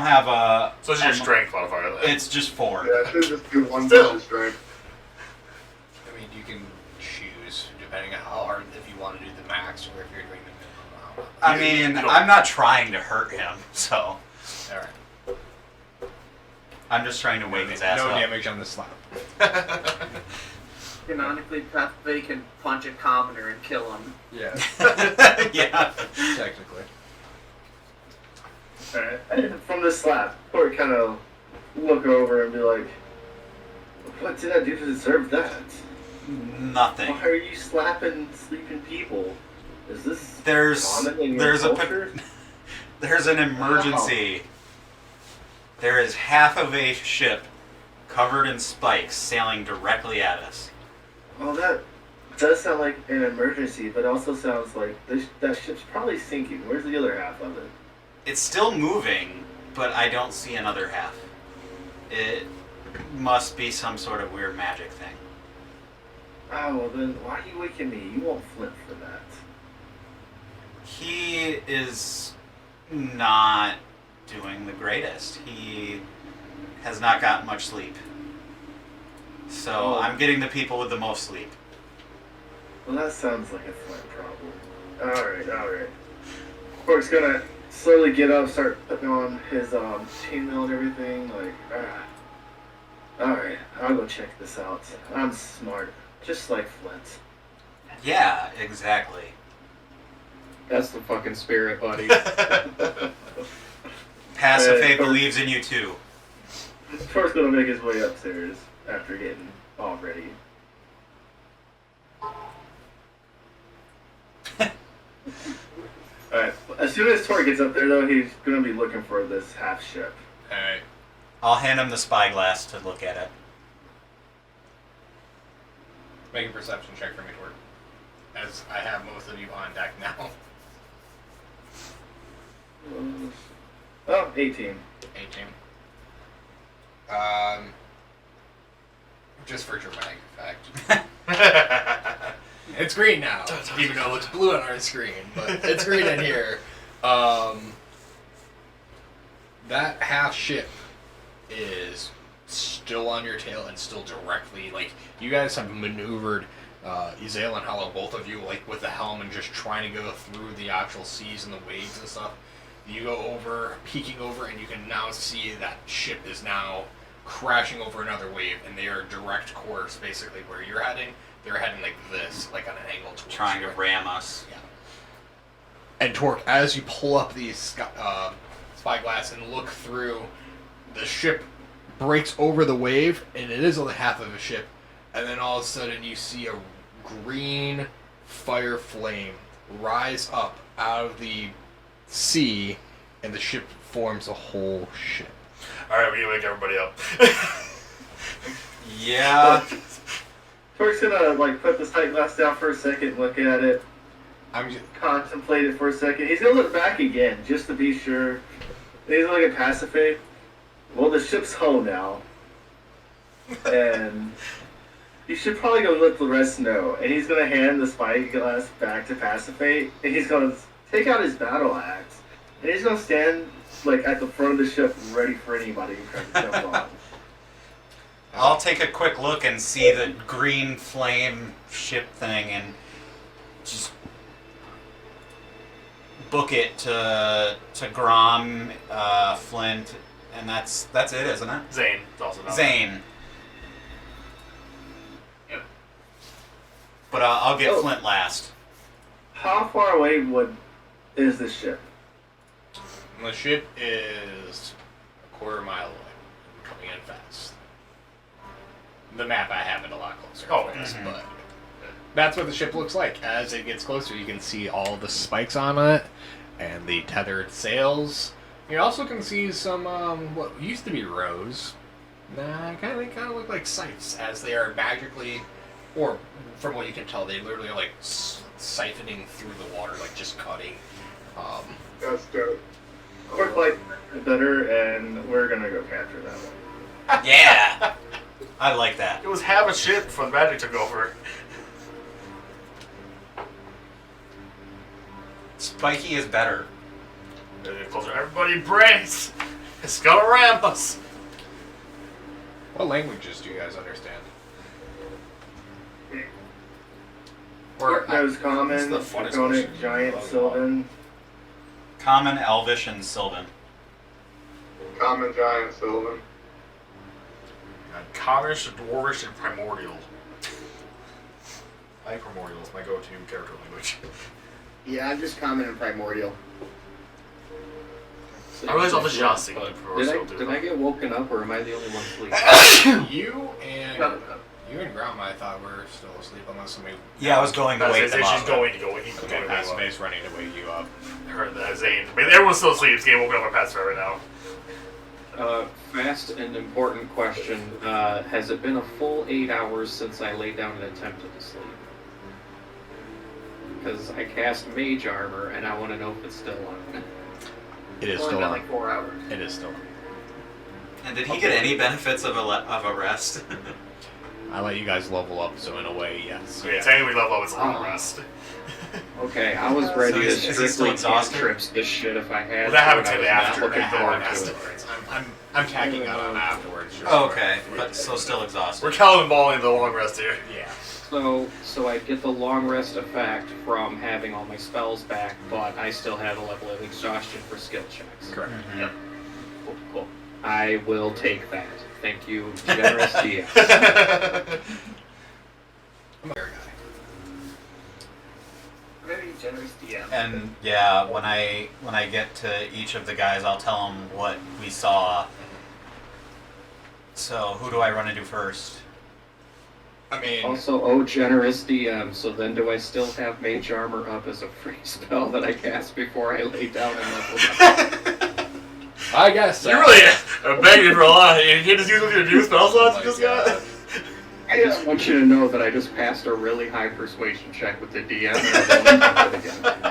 have a. So it's your strength modifier then. It's just 4. Yeah, I should just do one Still. punch strength. I mean, you can choose depending on how hard, if you want to do the max or if you're doing the minimum. I mean, I'm not trying to hurt him, so Alright. I'm just trying to wake his ass No up. damage on the slap. Canonically, Pathway can punch a commoner and kill him. Yeah. Yeah. Technically. Alright. From the slap, Torque kind of look over and be like, what did I do to deserve that? Nothing. Why are you slapping sleeping people? Is this There's common in your there's culture? there's an emergency. There is half of a ship covered in spikes sailing directly at us. Well, that It does sound like an emergency, but it also sounds like that ship's probably sinking. Where's the other half of it? It's still moving, but I don't see another half. It must be some sort of weird magic thing. Oh, well then, why are you waking me? You won't flip for that. He is not doing the greatest. He has not got much sleep. So I'm getting the people with the most sleep. Well, that sounds like a Flint problem. Alright. Cork's gonna slowly get up, start putting on his chainmail and everything. Alright, I'll go check this out. I'm smart, just like Flint. Yeah, exactly. That's the fucking spirit, buddy. Pasiphae believes in you too. Cork's gonna make his way upstairs after getting all ready. Alright, as soon as Tor gets up there though, he's gonna be looking for this half ship. Alright. I'll hand him the spyglass to look at it. Make a perception check for me, Torque. As I have most of you on deck now. 18. 18. Just for dramatic effect. It's green now, even though it looks blue on our screen, but it's green in here. That half ship is still on your tail and still directly, like, you guys have maneuvered Hezilleon and Hollow, both of you, like, with the helm and just trying to go through the actual seas and the waves and stuff. You go over, peeking over, and you can now see that ship is now crashing over another wave, and they are direct course, basically, where you're heading. They're heading like this, like on an angle towards Trying to you. ram us. Yeah. And Torque, as you pull up these spyglass and look through, the ship breaks over the wave, and it is only half of a ship. And then all of a sudden, you see a green fire flame rise up out of the sea, and the ship forms a whole ship. Alright, we need to wake everybody up. Yeah. Torque's gonna like put the sight glass down for a second, look at it, I'm just, contemplate it for a second. He's gonna look back again, just to be sure. And he's gonna look at Pasiphae. Well, the ship's home now. And you should probably go let the rest know. And he's gonna hand the spyglass back to Pasiphae, and he's gonna take out his battle axe. And he's gonna stand like at the front of the ship ready for anybody who tries to jump on. I'll take a quick look and see the green flame ship thing and just book it to Grom, Flint, and that's it, isn't it? Zane is also down. Zane. Yep. But I'll get Flint last. How far away is this ship? the ship is a quarter mile away, coming in fast. The map I have it a lot closer. Oh, for us, mhm. but that's what the ship looks like. As it gets closer, you can see all the spikes on it and the tethered sails. You also can see some what used to be rows. They kind of look like scythes, as they are magically, or from what you can tell, they literally are like siphoning through the water, like just cutting. That's dope. Quick light better, and we're gonna go capture that one. Yeah! I like that. It was half a ship before the magic took over. Spiky is better. They're getting closer. Everybody brace! It's gonna ram us! What languages do you guys understand? Or knows Common, That's the funniest Draconic, question. Giant, Sylvan. Common, Elvish, and Sylvan. Common, Giant, Sylvan. Commish, Dwarvish, and Primordial. I like Primordial. It's my go-to character language. Yeah, I'm just Common and Primordial. I realize all the jousting But in Primordial did I get woken up, or am I the only one asleep? You and Grandma, I thought were still asleep, unless somebody. Yeah, I was going to wake them She's up. going to go. He's Okay, going to pass wake space running to wake you up. Heard that, Zane. I mean, everyone's still asleep. He's getting woken up by Pacifier right now. Fast and important question. Has it been a full 8 hours since I laid down and attempted to sleep? because I cast Mage Armor, and I want to know if it's still on. It is Only still been on. like 4 hours. It is still on. And did he get any benefits of a rest? I let you guys level up, so in a way, yes. So yeah, technically we level up, it's a long rest. Okay, I was ready So to is he still strictly exhausted? trips this shit if I had Well, that to, happened and to I the was after- not looking after- forward to it. Afterwards. I'm tacking out on afterwards. just Oh, for- okay, but so still exhausted. We're Calvin balling the long rest here. Yeah. So I get the long rest effect from having all my spells back, but I still have a level of exhaustion for skill checks. Correct. Mhm. Cool. I will take that. Thank you, generous DM. I'm a fair guy. Very generous DM. And yeah, when I get to each of the guys, I'll tell them what we saw. So who do I run into first? I mean, Also, generous DM, so then do I still have Mage Armor up as a free spell that I cast before I lay down and level up? I guess so. You really begging for a lot. You can't just use with your new spell slots Oh you my just got? God. I just want you to know that I just passed a really high persuasion check with the DM and I won't do it again.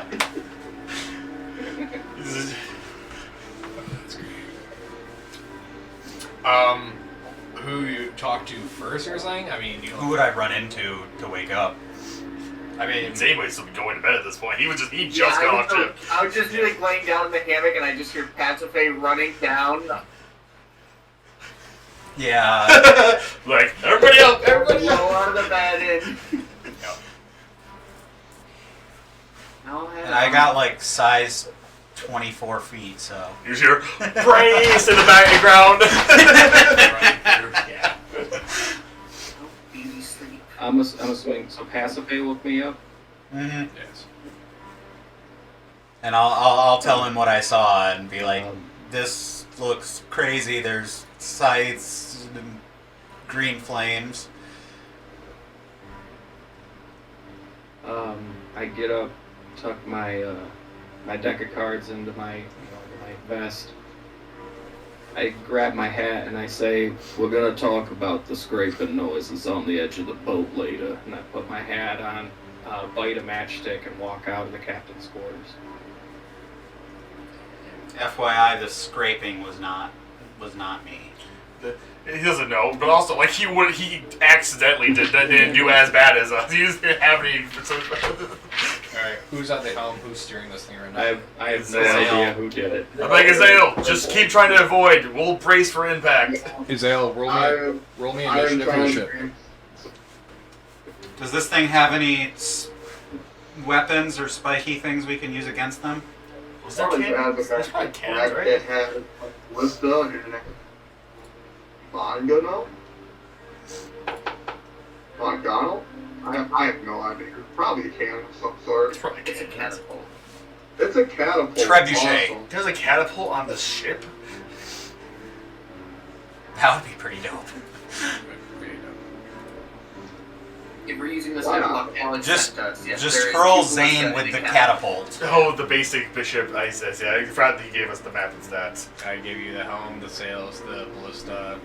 That's great. Who you talk to first or something? I mean, you Who would I run into to wake up? I mean, Zane would still be going to bed at this point. He just Yeah, got off ship. I would just be like laying down in the hammock and I just hear Pasiphae running down. Yeah. Like, everybody up, everybody Roll up. out of the bed and. And I got like size 24 feet, so. You just hear brace in the background. yeah. Easy sleep. I'm assuming, so Pasiphae woke me up? Mm-hmm. Yes. And I'll tell him what I saw and be like, Um, this looks crazy. There's scythes and green flames. I get up, tuck my my deck of cards into my my vest. I grab my hat and I say, "We're gonna talk about the scraping noises on the edge of the boat later." And I put my hat on, bite a matchstick, and walk out of the captain's quarters. FYI, the scraping was not me. He doesn't know, but also like he accidentally didn't do as bad as us. He just didn't have any. All right. Who's at the helm? Who's steering this thing right now? I have no Zale. idea who did it. I'm like Hezilleon, just keep trying to avoid. We'll brace for impact. Izale, roll me initiative for the ship. Does this thing have any weapons or spiky things we can use against them? Was that cannons? That's probably cannons, It right? has Lista and Von Gunno? Von Gunno? I have no idea. Probably a cannon of some sort. It's probably It's a cannons. catapult. It's a catapult. Trebuchet. Also. There's a catapult on the ship. That would be pretty dope. If we're using this Why level not? of challenge, Just- that does, yes, Just there is hurl two Zane bullets with in the a catapult. Oh, the basic bishop I says, yeah. I forgot that he gave us the map and stats. I gave you the helm, the sails, the ballista,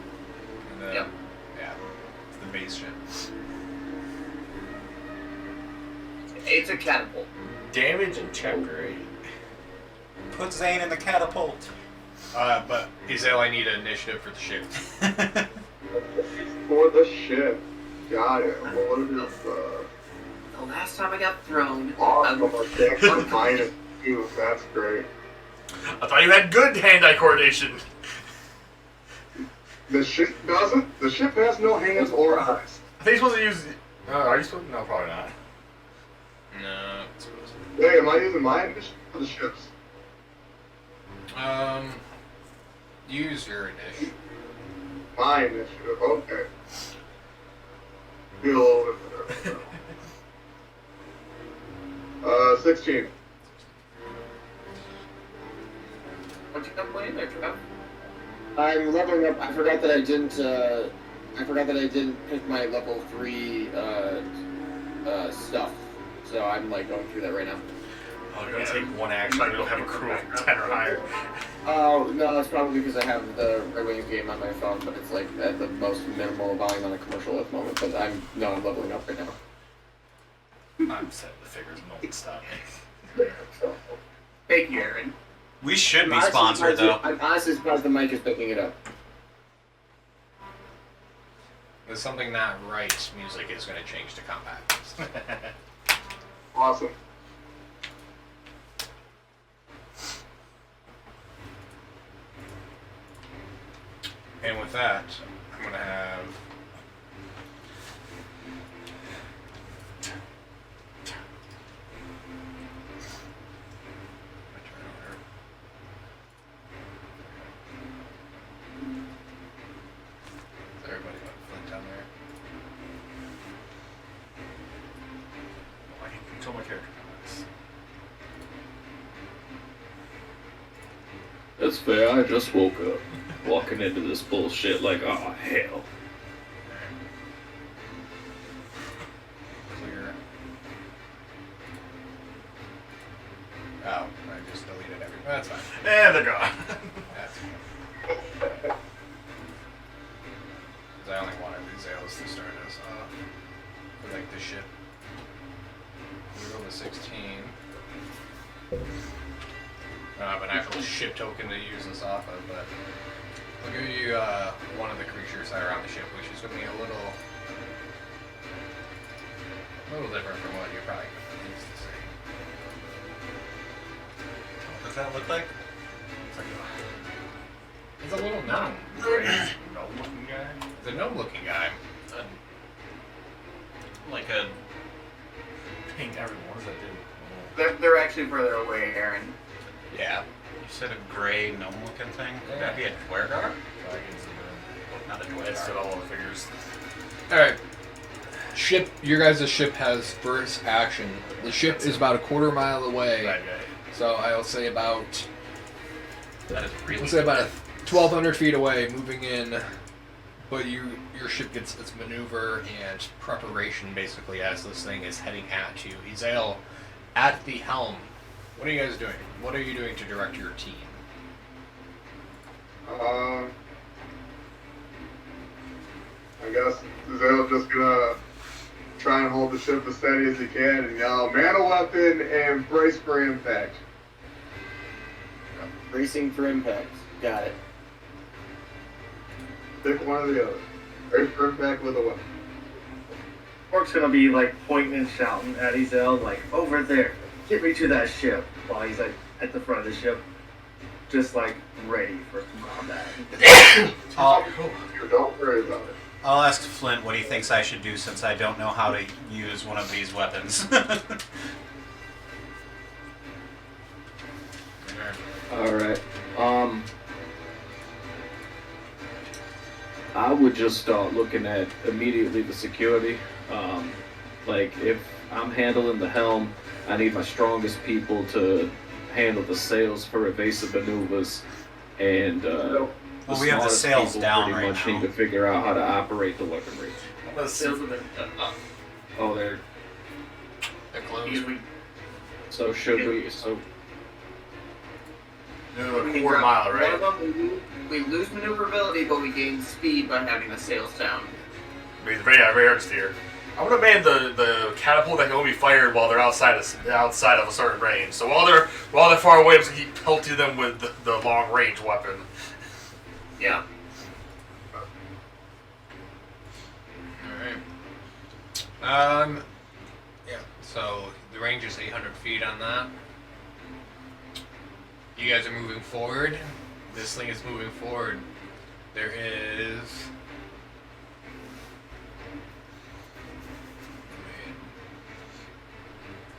and the Yep. yeah, the base ship. It's a catapult. Damage in chapter 8. Put Zane in the catapult. But Izale, I need an initiative for the ship. For the ship. Got it. What is The last time I got thrown, awesome. Okay, -2. That's great. I thought you had good hand-eye coordination. The ship doesn't. The ship has no hands or eyes. I think you're supposed to use. Are you supposed? No, probably not. No, it's supposed Hey, am I using my initiative for the ships? to. Use your initiative. My initiative. Okay. Get a little bit better. 16. what'd you come playing there, Trev? I'm leveling up. I forgot that I didn't. I forgot that I didn't pick my level 3 stuff. So I'm like going through that right now. Oh, you're gonna take one action. You don't have a crew of 10 or higher. Oh no, that's probably because I have the Red Wings game on my phone, but it's like at the most minimal volume on a commercial at the moment. But I'm leveling up right now. I'm setting the figures. No one stop me. Thank you, Aaron. We should be Honestly, sponsored though. I'm honestly surprised the mic is picking it up. There's something not right. Music is going to change to combat. Awesome. And with that, I'm going to have... my turn order. Is everybody got Flint down there? I can control my character comments. That's fair. I just woke up, walking into this bullshit like, oh hell. Clear. Oh, I just deleted everything. That's fine. And they're gone. That's fine. 'Cause I only wanted these ales to start us off. For like the ship. We rolled a 16. I don't have an actual ship token to use this off of, but I'll give you one of the creatures that are on the ship, which is going to be a little different from what you're probably used to see. What does that look like? It's a little gnome. Gnome looking guy. It's a gnome looking guy. Like a Ping everyone. What does that do? They're actually further away, Aaron. Yeah. you said a gray gnome looking thing? Would that be a Drouillard? Not a That's Drouillard. all the figures. Alright. Ship, your guys' ship has first action. The ship is about a quarter mile away. Bad guy. So I'll say about That is really. Let's say about 1,200 feet away, moving in, but your ship gets its maneuver and preparation basically as this thing is heading at you. Hezilleon, at the helm, what are you guys doing? What are you doing to direct your team? I guess Hezilleon's just gonna try and hold the ship as steady as he can and yell, man a weapon and brace for impact. Bracing for impact. Got it. Pick one or the other. Brace for impact with a weapon. Orc's gonna be like pointing and shouting at Hezilleon, like, over there, get me to that ship, while he's like at the front of the ship, just like ready for some combat. Don't worry about it. I'll ask Flint what he thinks I should do since I don't know how to use one of these weapons. Alright. I would just start looking at immediately the security. Like, if I'm handling the helm, I need my strongest people to handle the sails for evasive maneuvers. And, Well, we have the smartest sails people down pretty right much now. need to figure out how to operate the weaponry. Let's see. Sales have been up. Oh, they're... They're closed. Usually, So should we... So... A quarter mile, right? One of them, we lose maneuverability, but we gain speed by having the sails down. Very hard to steer. I would have made the catapult that can only be fired while they're outside of a certain range. So while they're far away, I'm just gonna keep pelting them with the long range weapon. Yeah. Alright. Yeah, so the range is 800 feet on that. You guys are moving forward. This thing is moving forward. There is...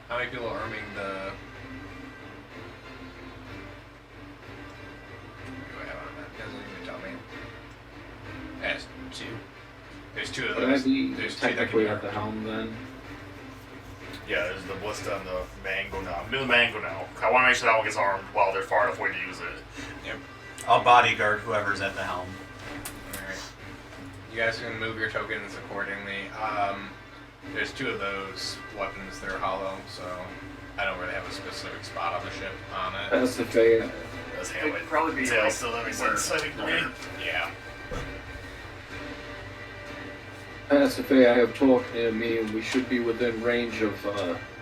How many people are arming the... What do I have on that? Doesn't even tell me. That's two. There's two of Would I those. be There's two that can technically be at the armed. helm then? Yeah, there's the ballista and the mango now. I'm doing the mango now. I want to make sure that one gets armed while they're far enough away to use it. Yep. I'll bodyguard whoever's at the helm. Alright. You guys can move your tokens accordingly. There's two of those weapons that are hollow, so I don't really have a specific spot on the ship on it. That's the fair. That's It handle would it. probably be Tail like still that makes where- sense. I think to me. Yeah. Pasiphae, I have talk near me, and we should be within range of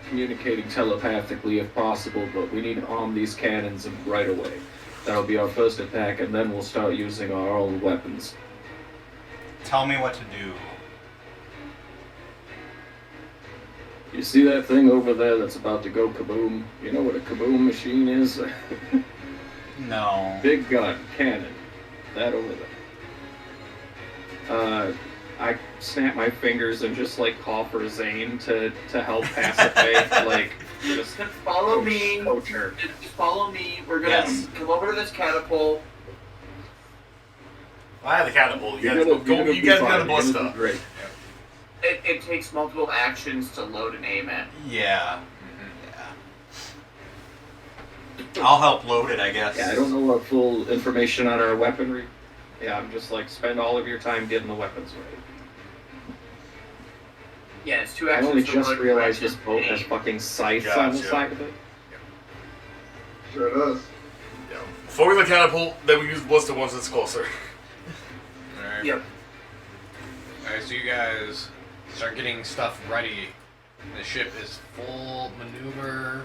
communicating telepathically if possible, but we need to arm these cannons right away. That'll be our first attack, and then we'll start using our own weapons. Tell me what to do. You see that thing over there that's about to go kaboom? You know what a kaboom machine is? No. Big gun, cannon. That over there. I snap my fingers and just like call for Zane to help Pasiphae. Like, just Follow me. coach her. Just follow me. We're gonna Yes. come over to this catapult. I have the catapult. You You're guys gonna you guys got the be fine. You're gonna ballista. be great. It takes multiple actions to load and aim it. Yeah. Yeah. I'll help load it, I guess. Yeah, I don't know what full information on our weaponry. Yeah, I'm just like, spend all of your time getting the weapons right. Yeah, it's 2 I actions. only to just load, realized 2 this actions boat to has aim. fucking scythes on the Gotcha. side of it. Sure does. Yeah. Before we the catapult, then we use the ballista once it's closer. Alright. Yep. Alright, so you guys start getting stuff ready. The ship is full maneuver,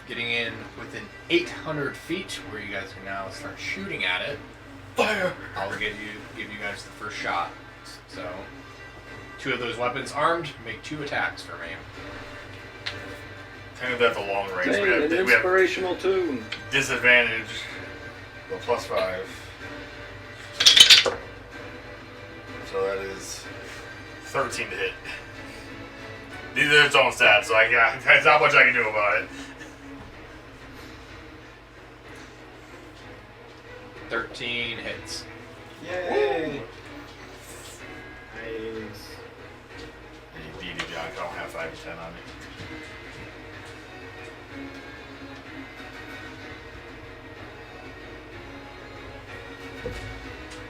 getting in within 800 feet, where you guys can now start shooting at it. Fire! I'll give you guys the first shot. So, 2 of those weapons armed, make 2 attacks for me. Technically that's a long range. Dang, We an have inspirational tune. disadvantage. Well, +5. So that is 13 to hit. These are its own stats, so there's not much I can do about it. 13 hits. Yay! Nice. DD Jack, I don't have 5 to 10 on me.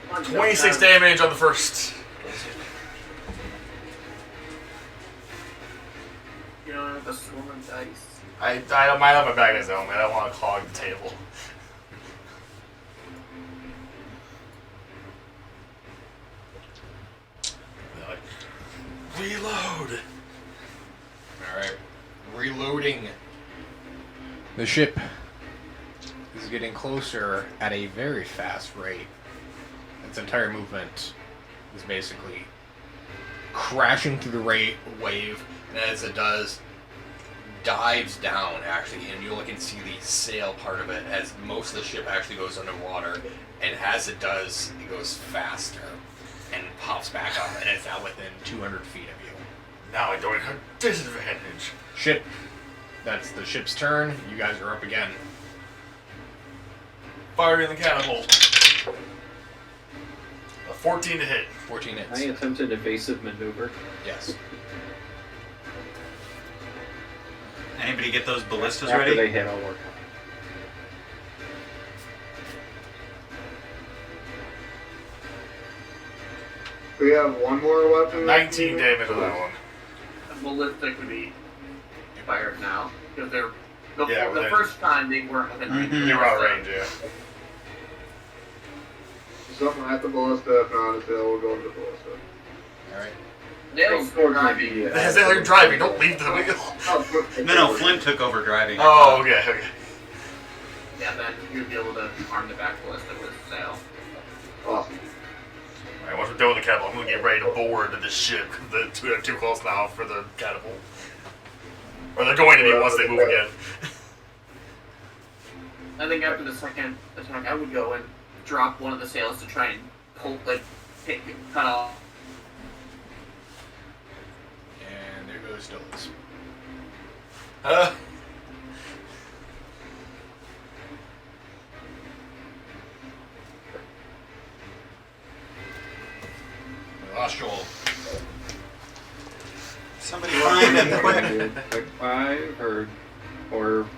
Come on, 26 jump down. damage on the first. You don't have a swarm of dice. I might have my bag as helmet. I don't want to clog the table. They're like, reload. Alright. Reloading. The ship is getting closer at a very fast rate. Its entire movement is basically crashing through the wave, and as it does, dives down actually, and you can see the sail part of it as most of the ship actually goes underwater, and as it does, it goes faster and pops back up, and it's now within 200 feet of you. Now I don't have disadvantage. Ship. That's the ship's turn. You guys are up again. Firing the catapult. A 14 to hit. 14 hits. I attempted evasive maneuver. Yes. Anybody get those ballistas After ready? they hit, I'll work on We have one more weapon. 19 damage on that one. A ballista could be fired now because they're the, Yeah, the they- first time they weren't within range. Mhm. They were out of range, yeah. Something at the ballista. If not, it's we'll go to the ballista. Alright. Nails Towards driving. the, As they're driving, don't leave the wheel. No, Flint took over driving. Oh, okay, okay. Yeah, then you'd be able to arm the back ballista with sail. Awesome. Alright, once we're done with the catapult, I'm gonna get ready to board this ship. The two are too close now for the catapult. Or they're going to be once they move again. I think after the second attack, I would go and drop one of the sails to try and pull, cut off. And there goes Dylan. We lost Joel. Somebody find him quick. it. Quick 5, or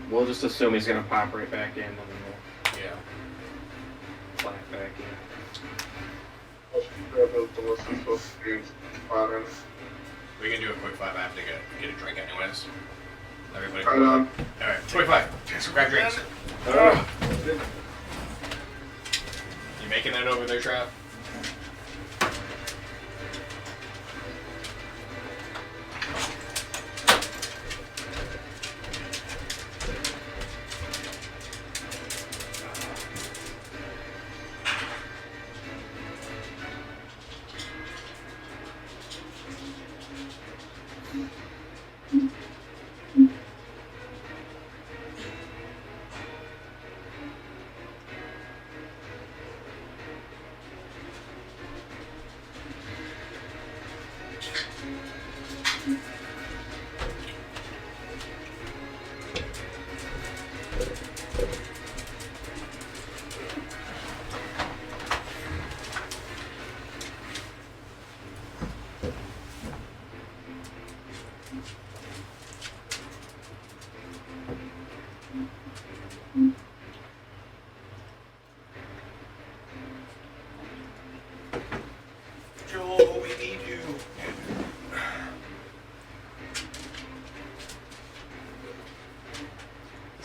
we'll just assume he's gonna pop right back in, and then we'll Yeah. flat back in. Grab those ballistas, supposed to be firing. We can do a quick 5. I have to get a drink anyways. Everybody. Right on. Alright, quick 5. Grab drinks. You making that over there, Trav?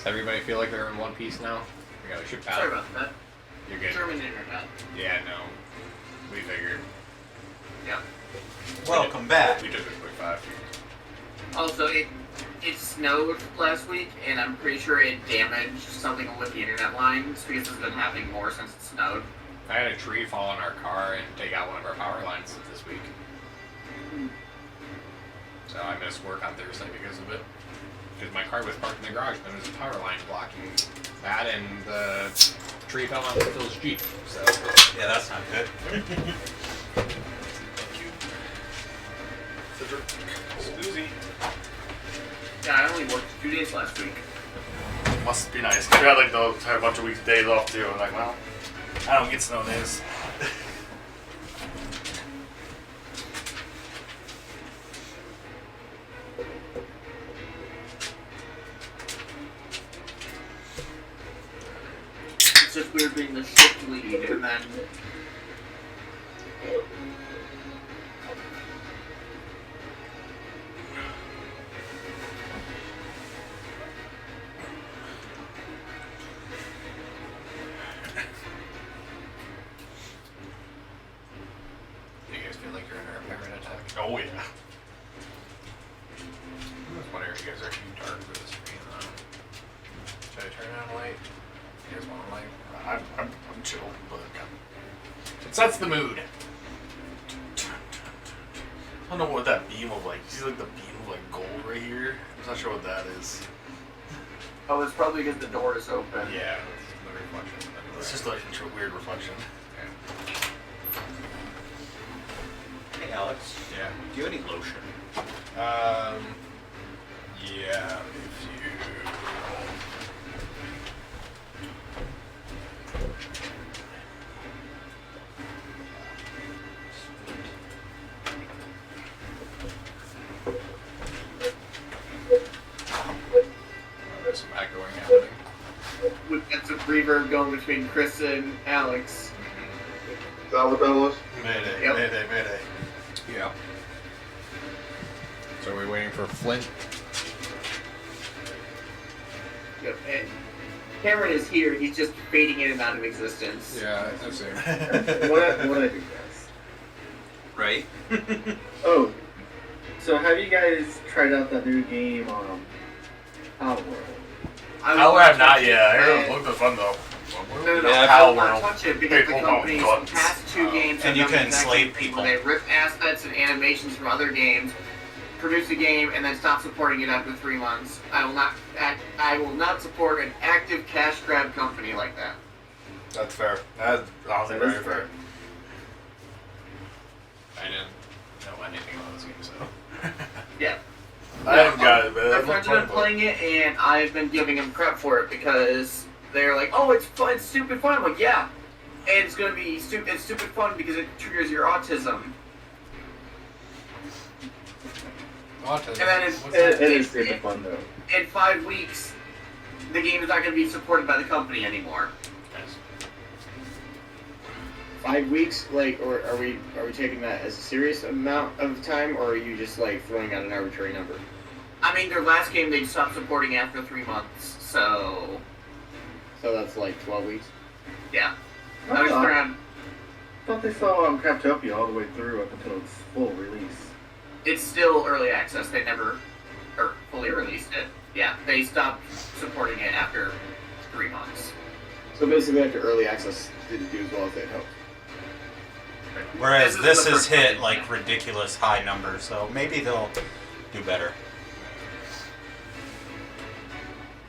Does everybody feel like they're in one piece now? We should pass. Sorry about that. You're good. German internet. Yeah, no. We figured. Yeah. Welcome back. We took a quick 5. Also, it snowed last week, and I'm pretty sure it damaged something with the internet lines because it's been happening more since it snowed. I had a tree fall on our car and take out one of our power lines this week. So I missed work on Thursday because of it. Because my car was parked in the garage, but there was a power line blocking that, and the tree fell on Phil's Jeep. So Yeah, that's not good. thank you. Susie. Yeah, I only worked 2 days last week. Must be nice. We had like had a bunch of weeks days off too. I'm like, well, I don't get snow days. It's just weird being the shift lead, and then Do you guys feel like you're under a pirate attack? Oh yeah. I was wondering if you guys are too dark for this screen. Should I turn on a light? You guys want a light? I'm chill, but It sets the mood. I don't know what that beam of like. You see like the beam of like gold right here? I'm not sure what that is. oh, it's probably because the door is open. Yeah, it's the reflection. It's just like a weird reflection. Hey, Alex. Yeah. Do you have any lotion? Yeah, if you... There's some echoing happening. We've got some reverb going between Chris and Alex. Is that what that was? Mayday, Yep. mayday. Yeah. So we're waiting for Flint. Yep, and Cameron is here. He's just fading in and out of existence. Yeah, that's it. What I do, guys? Right? Oh, so have you guys tried out that new game, Power World? I have not yet. I heard it looked fun though. No, Yeah, I will Power not World. touch it because the Wait, hold on, company's guns. past 2 games And have you done can the exact enslave same thing, people. where they rip assets and animations from other games, produce a game, and then stop supporting it after 3 months. I will not support an active cash grab company like that. That's fair. That's honestly That is very fair. I didn't know anything about this game, so... Yeah. I haven't got it, but My that's friends have been playing it, and I've been giving them crap for it because they're like, "Oh, it's fun, it's stupid fun." I'm like, "Yeah," and it's gonna be stupid. It's stupid fun because it triggers your autism. Autism. And then it's, What's It that? is super fun though. in 5 weeks, the game is not going to be supported by the company anymore. Nice. 5 weeks, like, or are we taking that as a serious amount of time, or are you just like throwing out an arbitrary number? I mean, their last game they stopped supporting after 3 months, so So that's like 12 weeks. yeah. Oh, I was I around. thought they saw Craftopia all the way through up until its full release. It's still early access. They never fully released it. Yeah, they stopped supporting it after 3 months. So basically, after early access, didn't do as well as they'd hoped. Whereas This is this the has first hit one. like ridiculous high numbers, so maybe they'll do better.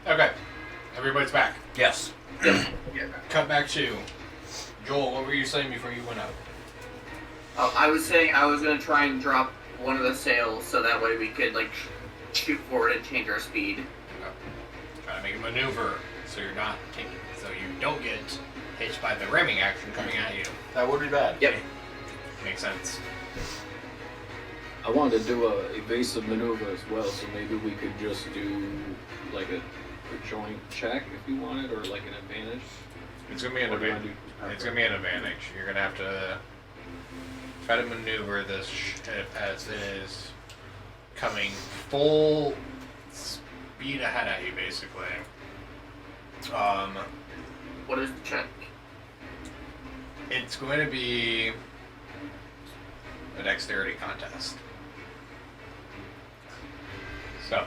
Okay. Everybody's back. Yes. Cut back to... Joel, what were you saying before you went out? I was saying I was going to try and drop one of the sails so that way we could like shoot forward and change our speed. Try to make a maneuver so you're not taking... So you don't get hit by the ramming action coming at you. That would be bad. Yep. Makes sense. I wanted to do a evasive maneuver as well, so maybe we could just do like a joint check if you wanted, or like an advantage. It's gonna be an Or do you advantage. wanna do- It's gonna be an advantage. You're gonna have to try to maneuver this ship as it is coming full speed ahead at you, basically. What is the check? It's going to be a dexterity contest. So,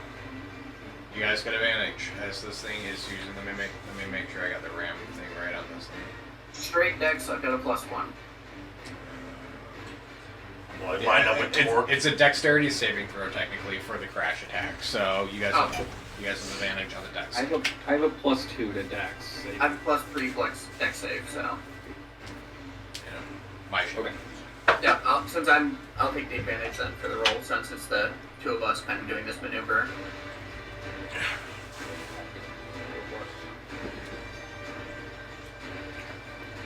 you guys get advantage as this thing is using. Let me make sure I got the RAM thing right on this thing. Straight dex, I've got a +1. Well, I lined up with torque. It's a dexterity saving throw technically for the crash attack. So you guys have advantage on the dex. I have a +2 to Dex. I have a +3 flex dex save, so. My shit. Okay. Yeah, I'll take the advantage then for the roll since it's the two of us kind of doing this maneuver.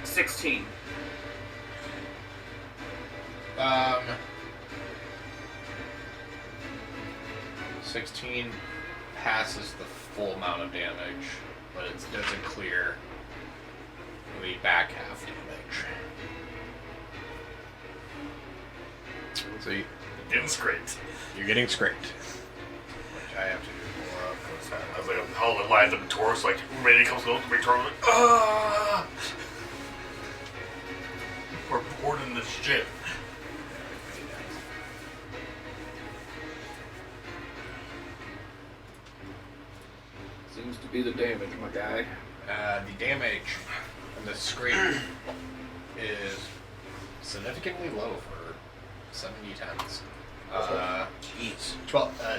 $16. 16 passes the full amount of damage, but it doesn't clear the back half damage. So Getting scraped. you're getting scraped. Which I have to do more of. I was like, how it lines up in Taurus, like, maybe comes close to me, Taurus, like, ah! We're boarding this ship. Seems to be the damage, my guy. The damage and the scrape is significantly low for 70 times. Jeez.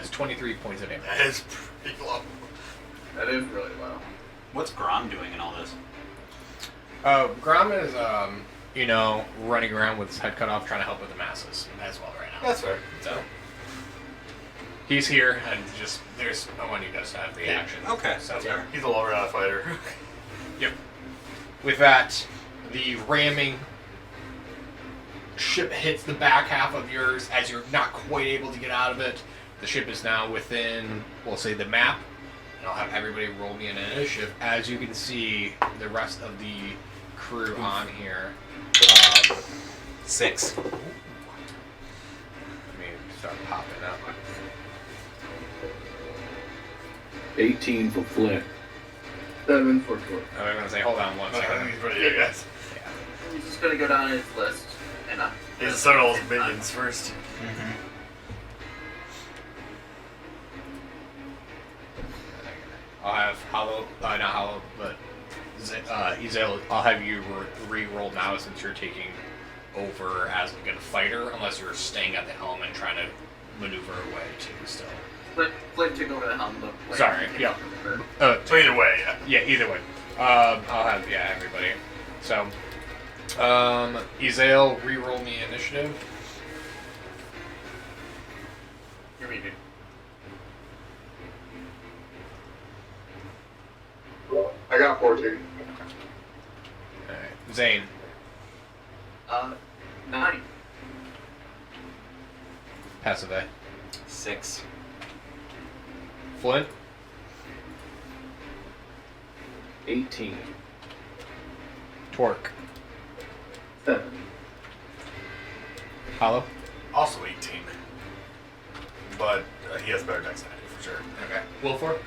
It's 23 points of damage. That is pretty low. That is really low. What's Grom doing in all this? Grom is, running around with his head cut off, trying to help with the masses as well right now. That's fair. So he's here, and there's no one who does have the action. Okay. So That's fair. He's a low-round fighter. Yep. With that, the ramming ship hits the back half of yours as you're not quite able to get out of it. The ship is now within, we'll say, the map. And I'll have everybody roll me an initiative. As you can see, the rest of the crew on here. 6. Let me start popping up. 18 for Flint. 7 for Torque. I'm going to say, hold on one second. He's pretty good, guys. He's just gonna go down his list and He's starting all his minions first. Mm-hmm. I'll have not Hollow, but Hezilleon, I'll have you re-roll now since you're taking over as a good fighter, unless you're staying at the helm and trying to maneuver away too still. Flint took over the helm. Sorry, yeah. So either way, yeah. Yeah, either way. I'll have, everybody. So, Hezilleon, re-roll me initiative. You're muted. I got 14. Alright. Zane. 9. Passive. 6. Flint. 18. Torque. 7. Hollow. Also 18. But he has better dexterity for sure. Okay. Wilfor.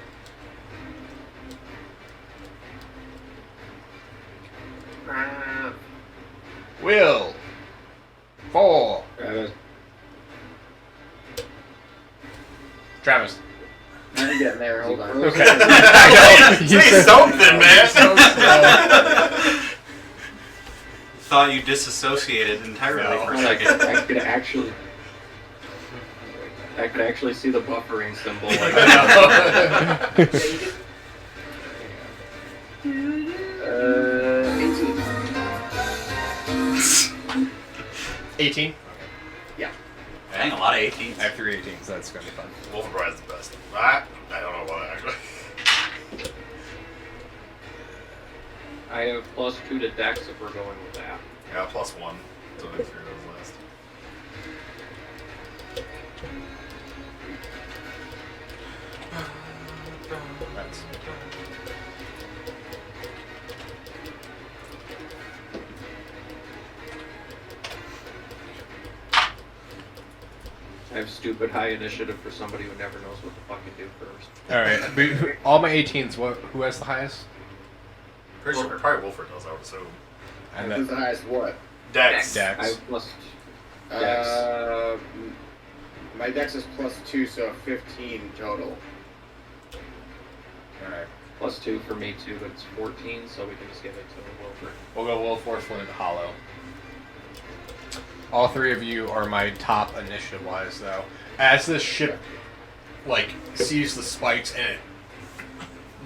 Will. 4. Travis. I'm getting there. Hold on. Okay. I know. Say something, man. Thought you disassociated entirely for a second. I could actually see the buffering symbol. Uh, 18. Dang, a lot of 18s. I have 3 18s, so that's gonna be fun. Wolfenbride's the best. I don't know about that, actually. I have +2 to Dex if we're going with that. Yeah, +1. So I figured it was last. That's I have stupid high initiative for somebody who never knows what to fucking do first. Alright. All my 18s, who has the highest? Pretty sure probably Wolford does, I would assume. And Who's the then highest what? Dex. Dex. I plus Dex. My dex is +2, so 15 total. Alright. Plus 2 for me too, but it's 14, so we can just give it to Wilford. We'll go Wolford, Flint, Hollow. All three of you are my top initiative-wise, though. As this ship, sees the spikes and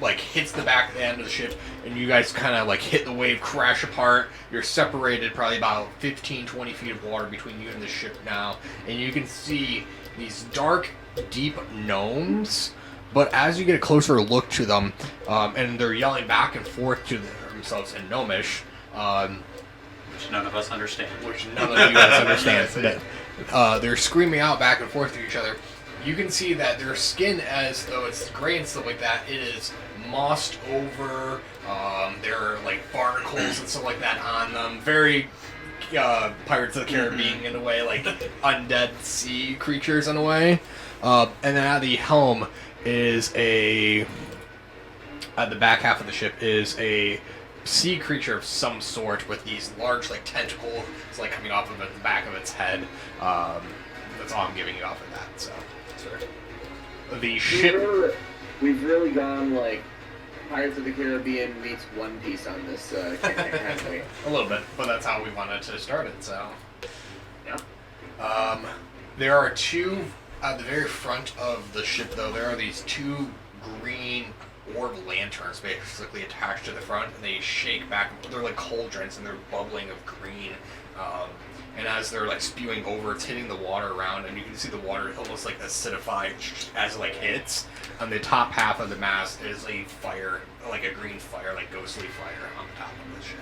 it, hits the back end of the ship, and you guys kind of, hit the wave, crash apart. You're separated probably about 15, 20 feet of water between you and the ship now, and you can see these dark, deep gnomes. But as you get a closer look to them, and they're yelling back and forth to themselves in Gnomish, Which none of us understand. which none of you guys understand. They're screaming out back and forth to each other. You can see that their skin, as though it's gray and stuff like that, it is mossed over. There are barnacles and stuff like that on them. Very Pirates of the Caribbean in a way, undead sea creatures in a way. And then at the helm is at the back half of the ship is a sea creature of some sort with these large tentacles coming off of the back of its head. That's all I'm giving you off of that. So the ship. We've really gone Pirates of the Caribbean meets One Piece on this kind of thing. A little bit, but that's how we wanted to start it. So Yeah. there are two at the very front of the ship, though. There are these two green orb lanterns basically attached to the front, and they shake back. They're like cauldrons, and they're bubbling of green. And as they're spewing over, it's hitting the water around, and you can see the water almost acidified as it hits. On the top half of the mast is a fire, a green fire, ghostly fire on the top of the ship.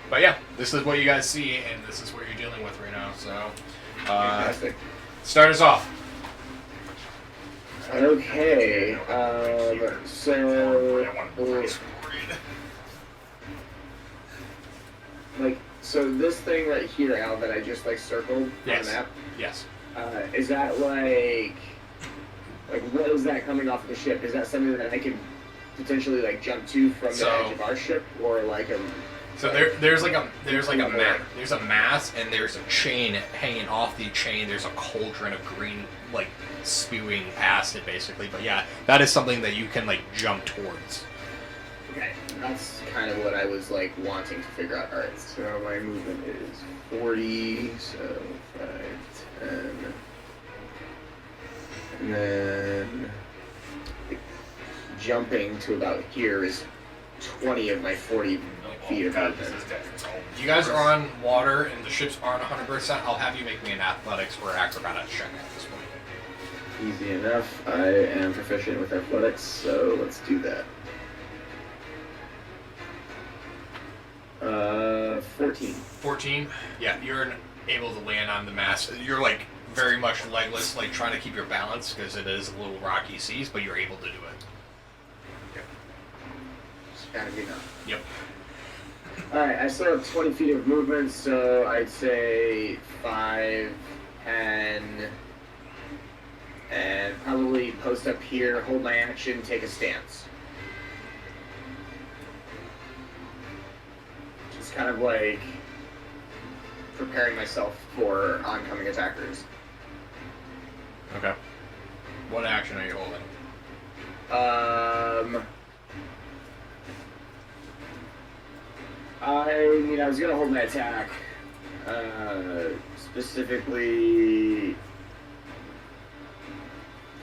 But yeah, this is what you guys see, and this is what you're dealing with right now. So, Fantastic. start us off. Okay, so this thing right here, Al, that I just circled Yes. on the map, Yes. is that what is that coming off of the ship? Is that something that I could potentially jump to from the edge of our ship, or a? So there's a mast, and there's a chain hanging off the chain. There's a cauldron of green spewing acid basically. But yeah, that is something that you can jump towards. Okay, that's kind of what I was wanting to figure out. All right, so my movement is 40, so 5, 10, and then jumping to about here is 20 of my 40 feet of movement. You guys are on water, and the ships aren't 100%. I'll have you make me an athletics or acrobatics check at this point. Easy enough. I am proficient with athletics, so let's do that. 14. 14. Yeah, you're able to land on the mast. You're very much legless, trying to keep your balance because it is a little rocky seas, but you're able to do it. It's gotta be enough. Yep. Alright, I still have 20 feet of movement, so I'd say 5, 10, and probably post up here, hold my action, take a stance. Just kind of preparing myself for oncoming attackers. Okay. What action are you holding? I was gonna hold my attack. Specifically,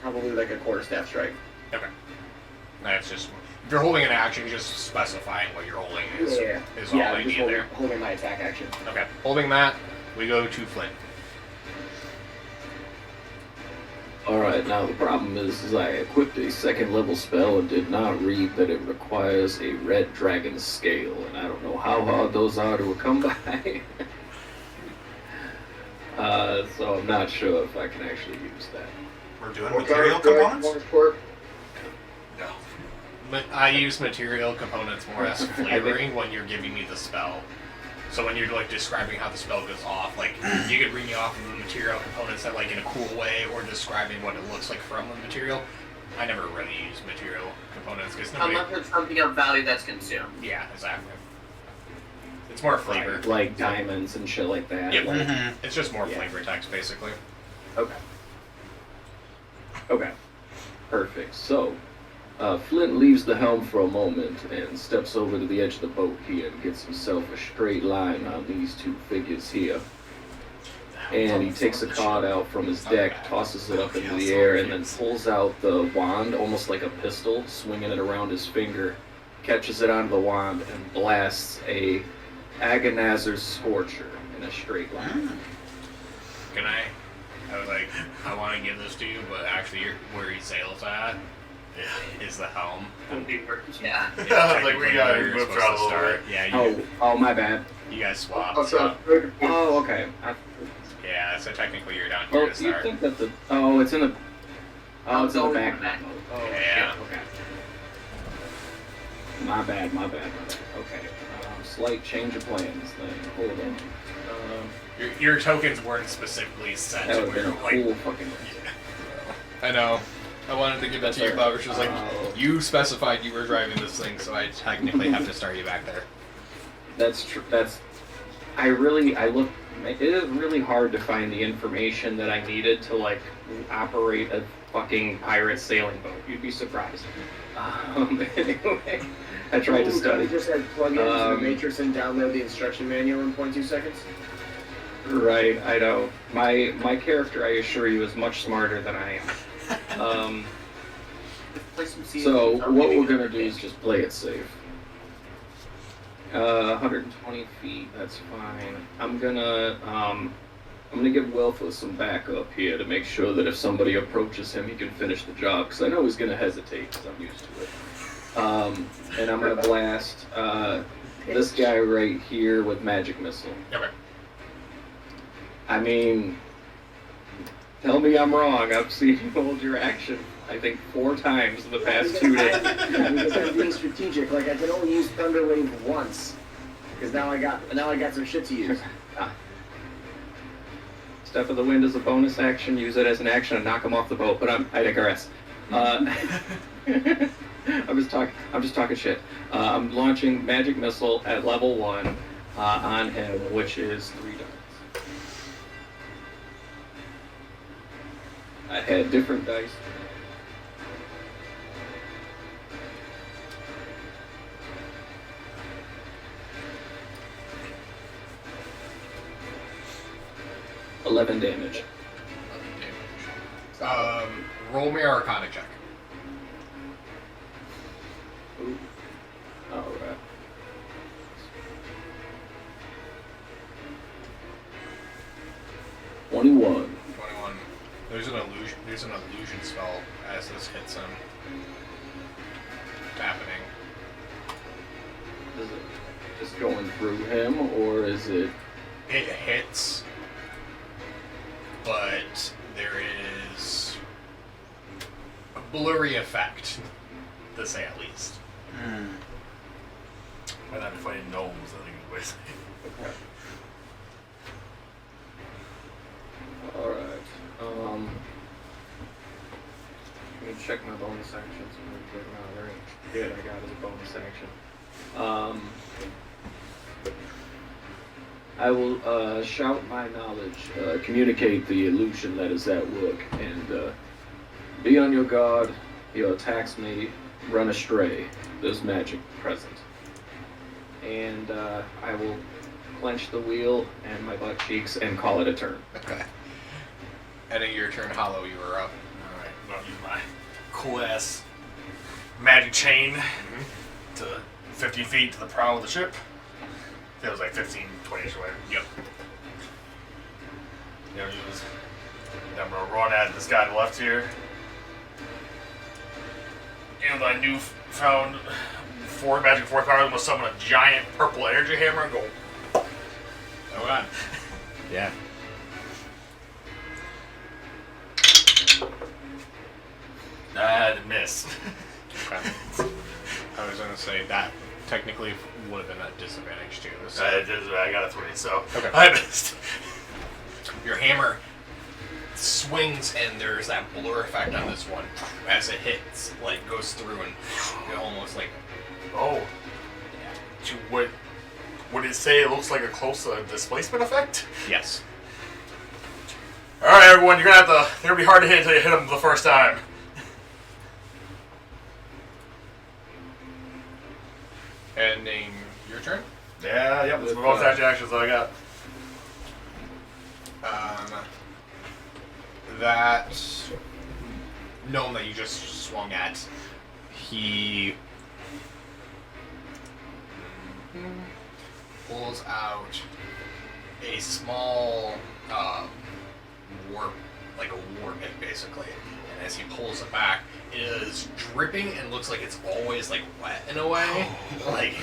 probably a quarterstaff strike. Okay. That's just if you're holding an action, just specifying what you're holding is all I I'm need just there. holding my attack action. Okay. Holding that, we go to Flint. Alright, now the problem is I equipped a second level spell and did not read that it requires a red dragon scale, and I don't know how hard those are to come by. So I'm not sure if I can actually use that. We're doing What material kind of components? for? No. But I use material components more as flavoring when you're giving me the spell. So when you're describing how the spell goes off, you could read me off of the material components that in a cool way, or describing what it looks like from the material. I never really use material components because nobody. Unless it's something of value that's consumed. Yeah, exactly. It's more flavor. like diamonds and shit like that. Yep. Like, It's just more Yeah. flavor text, basically. okay. Okay. Perfect. So, Flint leaves the helm for a moment and steps over to the edge of the boat here and gets himself a straight line on these two figures here. And he takes a card out from his deck, tosses it up into the air, and then pulls out the wand, almost like a pistol, swinging it around his finger, catches it onto the wand, and blasts a Agonizer's Scorcher in a straight line. Can I? I was like, I want to give this to you, but actually, where he sails at is the helm. Yeah. It's Like, we technically gotta where you're move supposed around to a little start. bit. Yeah, Oh, my bad. you guys swap. What's So, up? Oh, okay. yeah, so technically you're down here Well, to you start. think that the... Oh, it's in the... Oh, it's in the back. back. Oh, Yeah. shit, okay. My bad. Okay. Slight change of plans then. Hold on. Your tokens weren't specifically set That to would have been where, a like, cool fucking... I know. I wanted to give it to you, but it was just like, Oh. you specified you were driving this thing, so I technically have to start you back there. That's true. I looked. It is really hard to find the information that I needed to like operate a fucking pirate sailing boat. You'd be surprised. Anyway, I tried to study. You just had plug it into the Matrix and download the instruction manual in 0.2 seconds. Right, I know. My character, I assure you, is much smarter than I am. Play some seasons So without what giving we're gonna up do is just play it safe. 120 feet, that's fine. I'm gonna give Wilfless some backup here to make sure that if somebody approaches him, he can finish the job. Because I know he's gonna hesitate, because I'm used to it. And I'm gonna blast this guy right here with magic missile. Okay. I mean, tell me I'm wrong. I've seen you hold your action, I think, 4 times in the past 2 days. Because I'm being strategic. Like I can only use Thunder Wave once, because now I got some shit to use. Step of the Wind is a bonus action. Use it as an action and knock him off the boat. But I digress. I'm just talking shit. I'm launching magic missile at level 1 on him, which is 3 darts. I had different dice. $11 damage. Roll me Arcana check. Ooh. All right. $21. 21. There's an illusion spell as this hits him. It's happening. Is it just going through him, or is it? It hits, but there is a blurry effect, to say at least. Might not be fighting gnomes, I think is basically. Okay. All right. Let me check my bonus actions really quick now. There ain't good. I got it as a bonus action. I will shout my knowledge, communicate the illusion that is at work, and be on your guard. He attacks me, run astray. There's magic present. And I will clench the wheel and my butt cheeks and call it a turn. Okay. Ending your turn, Hollow, you are up. Alright, I'm gonna use my cool ass magic chain to 50 feet to the prow of the ship. It was like 15, 20 away. Yep. You know, I'm gonna run at this guy on the left here. And with my newfound magic 4 card, I'm gonna summon a giant purple energy hammer and go. Oh god. Yeah. I miss. Okay. I was gonna say that technically would have been a disadvantage too. So I got a 3, so Okay. I missed. your hammer swings and there's that blur effect on this one as it hits, like goes through and it almost like Oh. To what? Would it say it looks like a close displacement effect? Yes. Alright, everyone, you're gonna be hard to hit until you hit him the first time. Ending your turn. Yeah, yep, that's the most actions I got. That gnome that you just swung at, he pulls out a small warp, like a war pick basically, and as he pulls it back, it is dripping and looks like it's always like wet in a way, like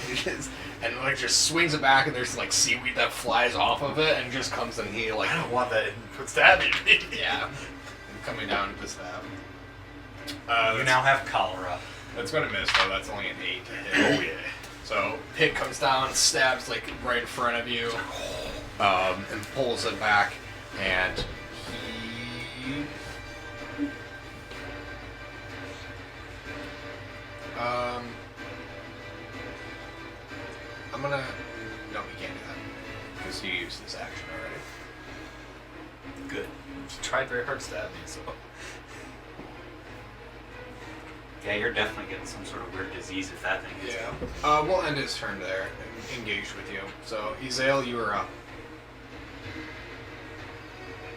and like just swings it back and there's like seaweed that flies off of it and just comes and he like I don't want that. Put stabbing me. yeah, coming down to stab. You now have cholera. That's gonna miss though. That's only an 8 to hit. Oh yeah. So Pig comes down, stabs like right in front of you, and pulls it back, and he. I'm gonna. No, he can't do that because he used this action already. Good. She tried very hard to stab me, so. Yeah, you're definitely getting some sort of weird disease if that thing is. Yeah. We'll end his turn there and engage with you. So, Hezilleon, you are up.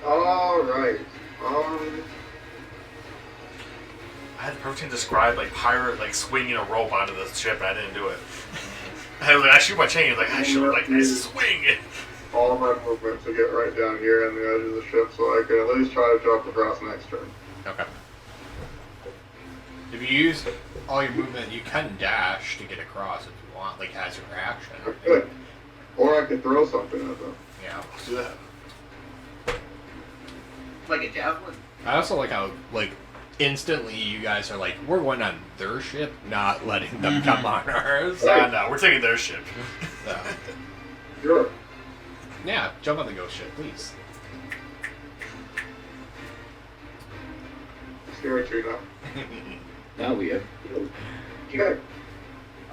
Alright. I had the perfect described like pirate like swinging a rope onto the ship and I didn't do it. I was like, I shoot my chain, like I shoot like this swing. All of my movement to get right down here on the edge of the ship so I can at least try to jump across next turn. Okay. If you use all your movement, you can dash to get across if you want, like as your action. I could. Or I could throw something at them. Yeah. Let's do that. Like a javelin. I also like how, like, instantly you guys are like, we're going on their ship, not letting them come on ours. No, we're taking their ship. So, Sure. yeah, jump on the ghost ship, please. Scary tree now. Now we have. Okay.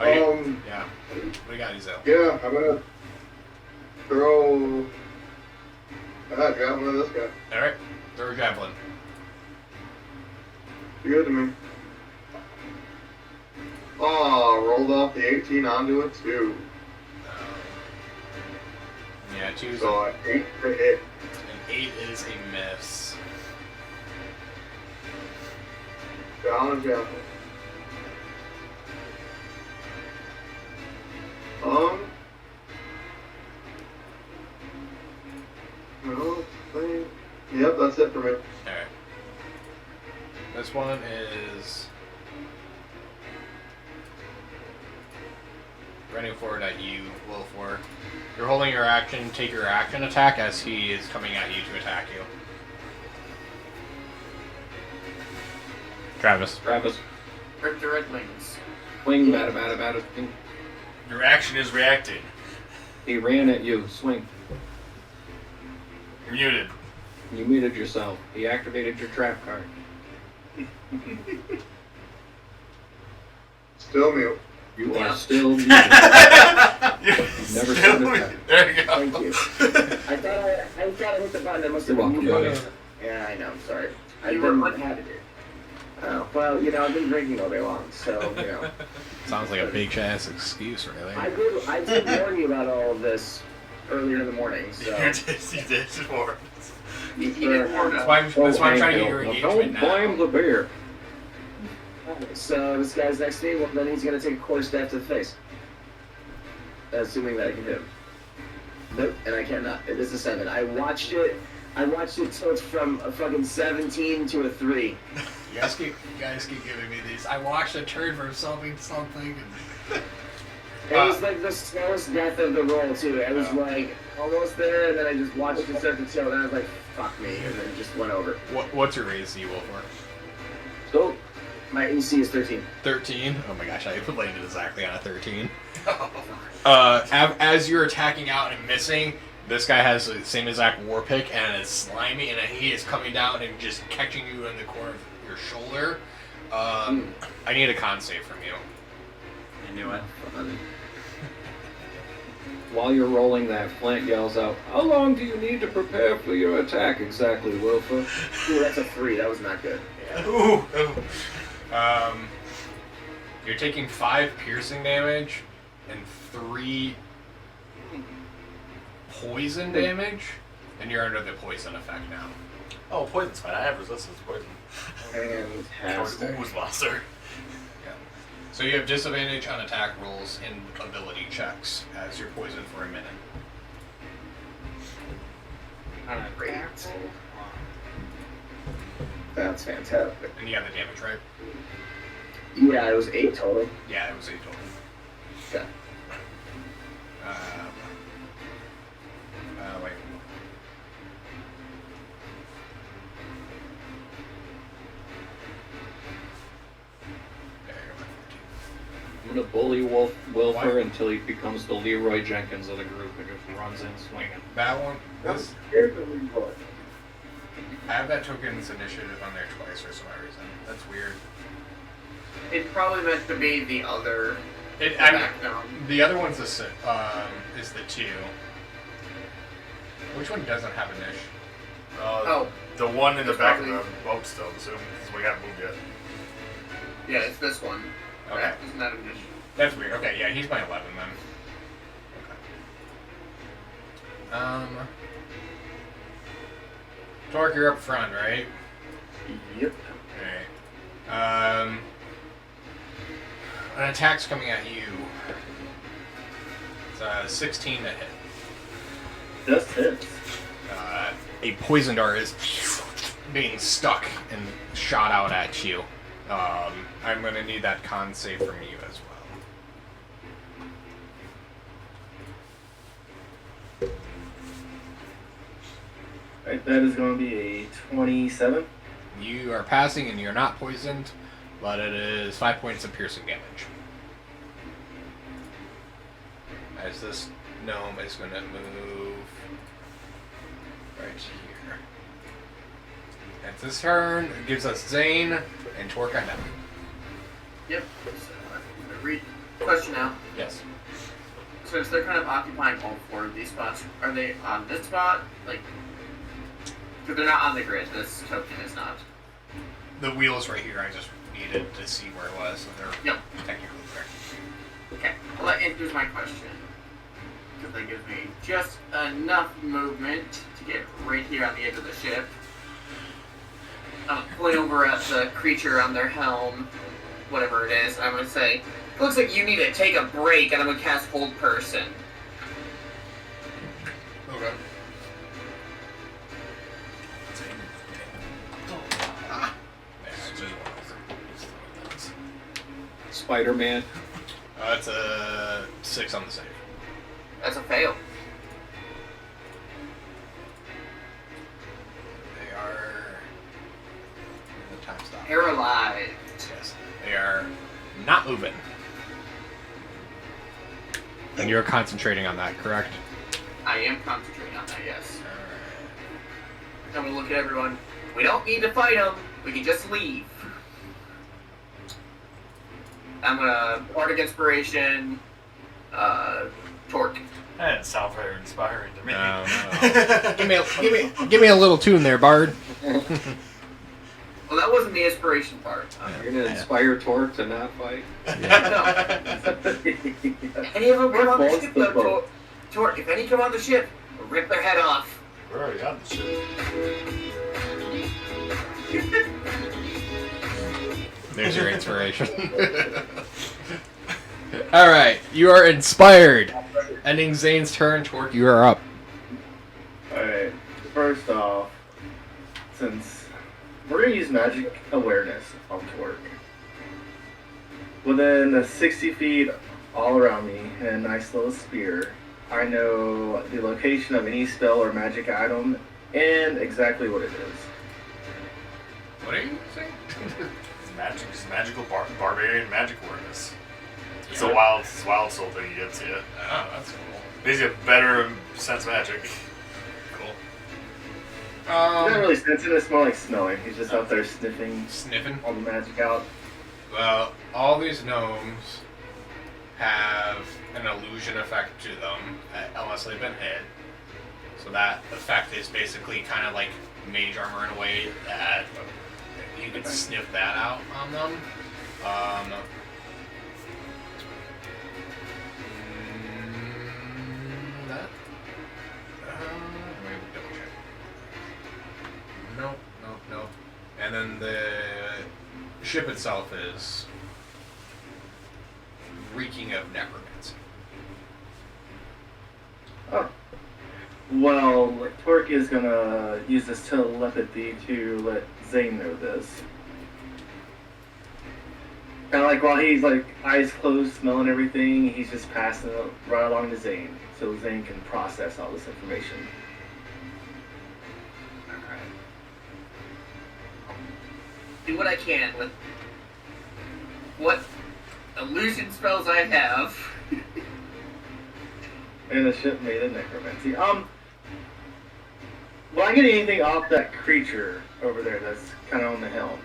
Yeah. What do you got, Hezilleon? Yeah, I'm gonna throw a javelin at this guy. Alright, throw a javelin. Be good to me. Oh, rolled off the 18 onto a 2. Yeah, 2 is So an 8 to hit. an 8 is a miss. Down a javelin. No, yep, that's it for me. Alright. This one is running forward at you, Wilfor. You're holding your action, take your action attack as he is coming at you to attack you. Travis. Rip the red wings. Swing, bada. Your action is reacting. He ran at you. Swing. You're muted. You muted yourself. He activated your trap card. Still mute. You Yeah. are still muted. Never Still said muted. that. There you go. Thank you. I thought I hit the button. I must have You're been welcome, muted. buddy. Yeah, I know. I'm sorry. I You were didn't lucky. have it. Oh, well, I've been drinking all day long, so, Sounds like a big ass excuse, really. I did warn you about all of this earlier in the morning, so. You did more. He did warn That's us. why I'm trying to get your Now, engagement don't blame now. the beer. So this guy's next to me, well, then he's gonna take a quarter staff to the face. Assuming that I can hit him. Nope, and I cannot. It is a 7. I watched it tilt from a fucking 17 to a 3. You guys keep giving me these. I watched a turn from something. And It was like the slowest death of the roll, too. I was like almost there, and then I just watched it start to tilt, and I was like, fuck me, and then just went over. what's your AC, Wilfor? So, my AC is 13. 13? Oh my gosh, I landed exactly on a 13. As you're attacking out and missing, this guy has the same exact war pick and is slimy, and he is coming down and just catching you in the corner of your shoulder. I need a con save from you. I knew it. While you're rolling that, Flint yells out, "How long do you need to prepare for your attack exactly, Wilfer?" Ooh, that's a 3. That was not good. Ooh. You're taking 5 piercing damage and 3 poison damage, and you're under the poison effect now. Oh, poison's fine. I have resistance to poison. Fantastic. Ooze monster. Yeah. So you have disadvantage on attack rolls and ability checks as you're poisoned for a minute. On a great. That's fantastic. And you have the damage, right? Yeah, it was 8 total. Yeah, it was 8 total. Okay. Wait. There you go. I'm gonna bully Wilfer Why? until he becomes the Leroy Jenkins of the group and just runs in swinging. That one. I'm This, scared of the boy. I have that token's initiative on there twice for some reason. That's weird. It's probably meant to be the other It. background. The other one's is the 2. Which one doesn't have an ish? Oh, The one in the It's back of probably- the boat still, assuming, because we haven't moved yet. yeah, it's this one. Okay. That is not an issue. That's weird. Okay, yeah, he's my 11 then. Okay. Torque, you're up front, right? Yep. Alright. An attack's coming at you. It's 16 to hit. Just hits. A poison dart is being stuck and shot out at you. I'm gonna need that con save from you as well. Right, that is going to be a 27. You are passing and you're not poisoned, but it is 5 points of piercing damage. As this gnome is going to move right here. It's his turn. It gives us Zane and Torque on them. Yep. So I'm gonna read the question now. Yes. So if they're kind of occupying all 4 of these spots, are they on this spot? Like, because they're not on the grid. This token is not. The wheel is right here. I just needed to see where it was. So they're Yep. technically there. Okay. Well, here's my question. Because that gives me just enough movement to get right here on the edge of the ship. I'm pulling over at the creature on their helm, whatever it is. I'm gonna say, "It looks like you need to take a break," and I'm gonna cast Hold Person. Okay. Spider-Man. That's a 6 on the save. That's a fail. They are. The time stop. Paralyzed. Yes. They are not moving. And you're concentrating on that, correct? I am concentrating on that, yes. I'm gonna look at everyone. We don't need to fight them. We can just leave. I'm gonna Bardic Inspiration, Torque. That didn't sound very inspiring to me. No. give me a little tune there, Bard. Well, that wasn't the inspiration part. You're gonna inspire Torque to not fight. No. Any of them come on the ship, though, Torque. If any come on the ship, we'll rip their head off. We're already on the ship. There's your inspiration. Alright, you are inspired. Ending Zane's turn, Torque, you are up. Alright, first off, since we're going to use magic awareness on Torque. Within 60 feet all around me, and a nice little spear, I know the location of any spell or magic item and exactly what it is. What are you saying? It's magical barbarian magic awareness. It's a Yeah. wild soul thing he gets you. Oh, that's cool. Gives you better sense magic. Cool. He's not really sensing, it's more like smelling. He's just out there sniffing Sniffing. all the magic out. Well, all these gnomes have an illusion effect to them unless they've been hit. So that effect is basically kind of like mage armor in a way that you can sniff that out on them. Let me double check. Nope. And then the ship itself is reeking of necromancy. Oh. Well, Torque is gonna use this telepathy to let Zane know this. Kind of like while he's like eyes closed, smelling everything, he's just passing it right along to Zane, so Zane can process all this information. Alright. Do what I can with what illusion spells I have. And the ship made of necromancy. Will I get anything off that creature over there that's kind of on the helm?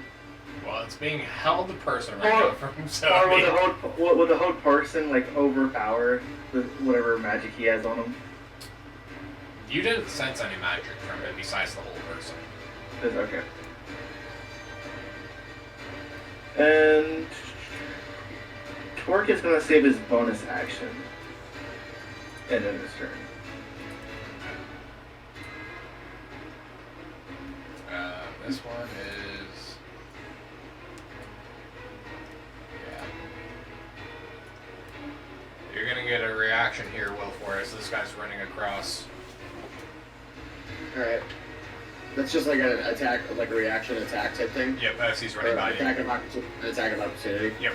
Well, it's being held the person right now from himself. Or would the whole person like overpower the, whatever magic he has on him? You didn't sense any magic from it besides the whole person. Okay. And Torque is going to save his bonus action. And then his turn. This one is... Yeah. You're gonna get a reaction here, Will Forrest. This guy's running across. Alright. That's just like an attack, like a reaction attack type thing? Yep, as he's running by you. An attack of opportunity. Yep.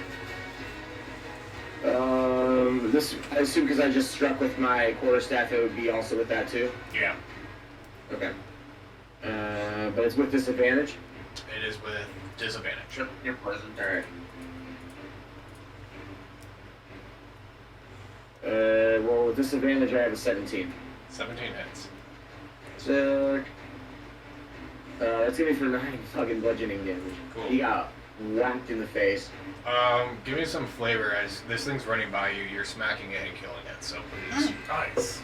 This, I assume because I just struck with my quarterstaff, it would be also with that too? Yeah. Okay. But it's with disadvantage? It is with disadvantage. Yep, you're poisoned. Alright. Well, with disadvantage, I have a 17. 17 hits. So, that's gonna be for 9 fucking bludgeoning damage. Cool. He got whacked in the face. Give me some flavor as this thing's running by you. You're smacking it and killing it, so please. Nice.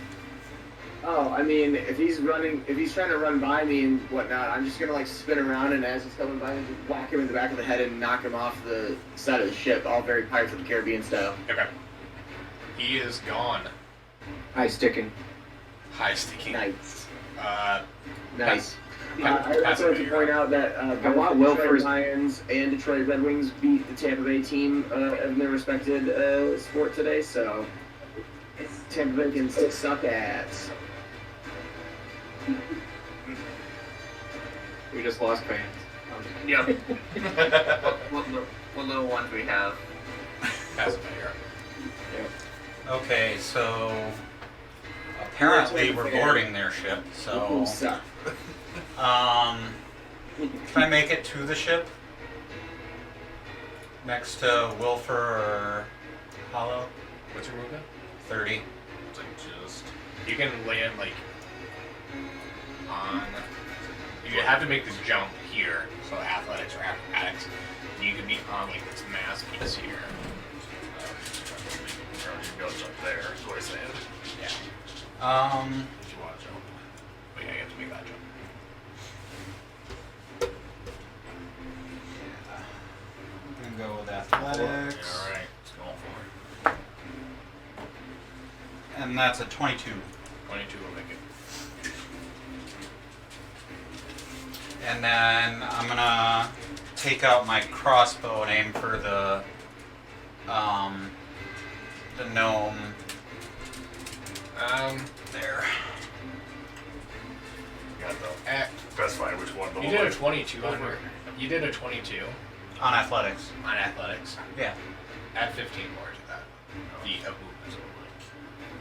Oh, I mean, if he's trying to run by me and whatnot, I'm just gonna like spin around and as he's coming by, just whack him in the back of the head and knock him off the side of the ship, all very Pirates of the Caribbean style. Okay. He is gone. High sticking. High sticking. Nice. Pass Nice. I also like to point out that both want the Will Detroit first. Lions and Detroit Red Wings beat the Tampa Bay team in their respected sport today, so Tampa Bay can suck ass. We just lost fans. Yep. what little ones we have. Pass it by here. Okay, so apparently we're boarding their ship. So, Suck. can I make it to the ship next to Wilfer or Hollow? What's your movement? 30. It's like just... You can land like on... You have to make this jump here, so athletics or acrobatics. You could be on like this mass piece here. Goes up there, is what he's saying. Yeah. Um, If you want to jump. But yeah, you have to make that jump. I'm gonna go with athletics. Alright, let's go for it. And that's a 22. 22 will make it. And then I'm gonna take out my crossbow and aim for the gnome. There. You got to At, specify which one. you did a 22 under. You did a 22 On athletics. on athletics. Yeah. Add 15 more to that. The of movement.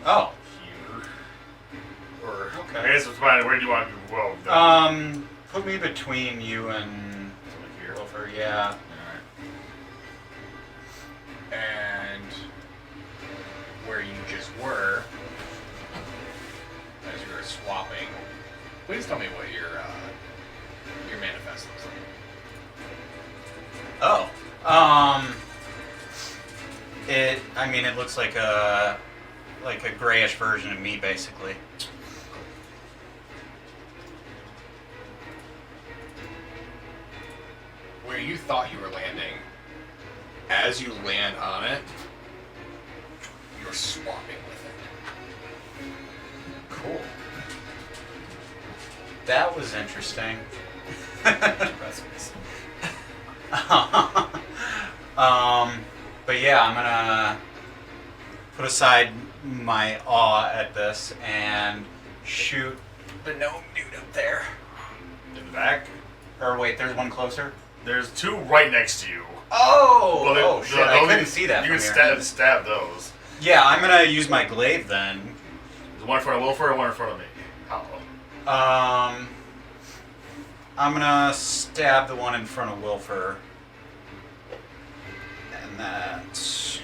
Oh. Here. Or, Okay. I guess it's fine. Where do you want to go? Put me between you and Here. Wilfer, yeah. And where you just were, as you were swapping, please tell me what your manifest looks like. Oh. It looks like a grayish version of me, basically. Where you thought you were landing, as you land on it, you're swapping with it. Cool. That was interesting. But yeah, I'm gonna put aside my awe at this and shoot the gnome dude up there. In the back. Or wait, there's one closer? There's two right next to you. Oh shit, I couldn't see that You from can here. stab those. Yeah, I'm gonna use my glaive then. There's one in front of Wilford and one in front of me. Hollow. I'm gonna stab the one in front of Wilfer. And that's...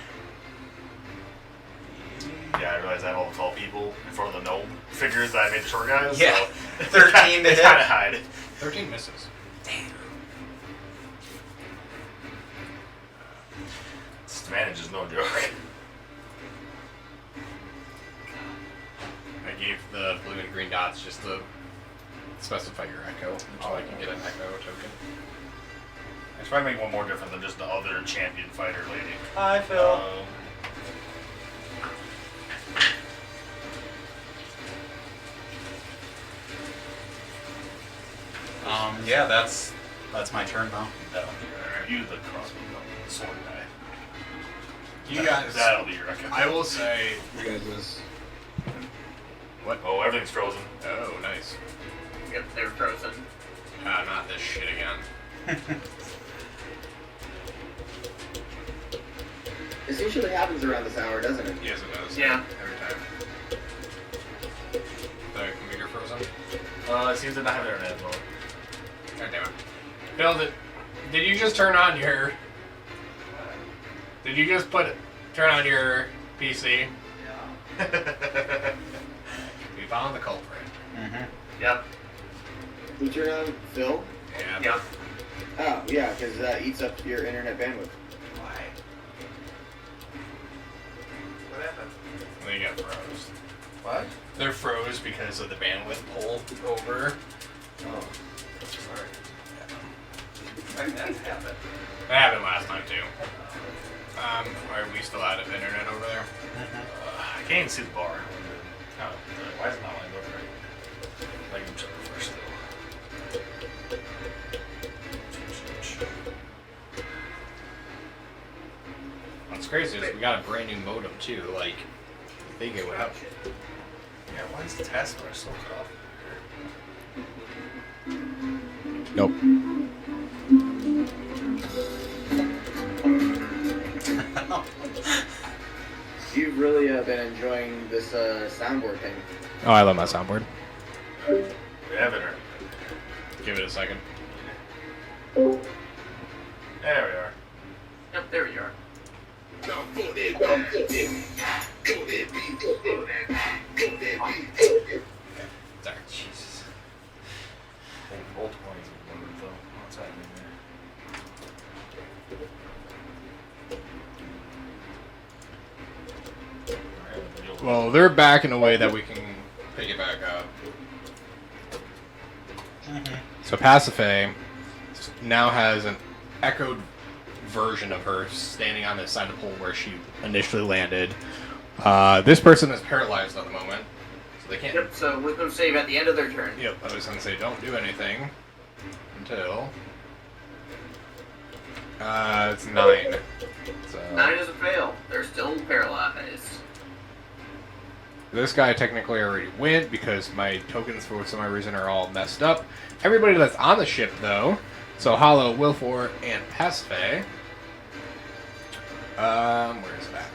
Yeah, I realize I have all the tall people in front of the gnome figures that I made the short guys. Yeah. So 13 to hit. Kind of hide. 13 misses. Advantage is no joke. I gave the blue and green dots just to specify your echo, until I can get an echo token. I should probably make one more different than just the other champion fighter lady. Hi, Phil. Yeah, that's my turn now. That'll be your, you the crossbow gun, the sword guy. You guys, That'll be your echo. I will say, You guys was what? Oh, everything's frozen. Oh, nice. Yep, they're frozen. Not this shit again. This usually happens around this hour, doesn't it? Yes, it does. Yeah. Every time. The computer frozen? It seems to not have internet at the moment. God damn it. Bill, did you just turn on your... Did you just turn on your PC? Yeah. We found the culprit. Mm-hmm. Yep. Who turned on? Phil? Yeah. Yep. Oh, yeah, because that eats up your internet bandwidth. Why? What happened? They got froze. What? They're froze because of the bandwidth pull over. Oh. Sorry. When that happened? That happened last time too. Are we still out of internet over there? I can't even see the bar. Oh, why is it not letting go right? Like I'm checking first though. What's crazy is we got a brand new modem too. Like, I think it would help. Yeah, why is the taskbar still cut off? Nope. You've really been enjoying this soundboard thing. Oh, I love my soundboard. We have internet. Give it a second. There we are. Yep, there you are. Sorry. Jesus. Bolt points are loaded though. What's happening there? Well, they're back in a way that we can pick it back up. So Pasiphae now has an echoed version of her standing on this side of the pole where she initially landed. This person is paralyzed at the moment, so they can't. Yep, so wisdom save at the end of their turn. Yep, I was going to say don't do anything until... it's 9. So 9 is a fail. They're still paralyzed. this guy technically already went because my tokens for some reason are all messed up. Everybody that's on the ship though, so Hollow, Wilfor, and Pasiphae. Where is it at?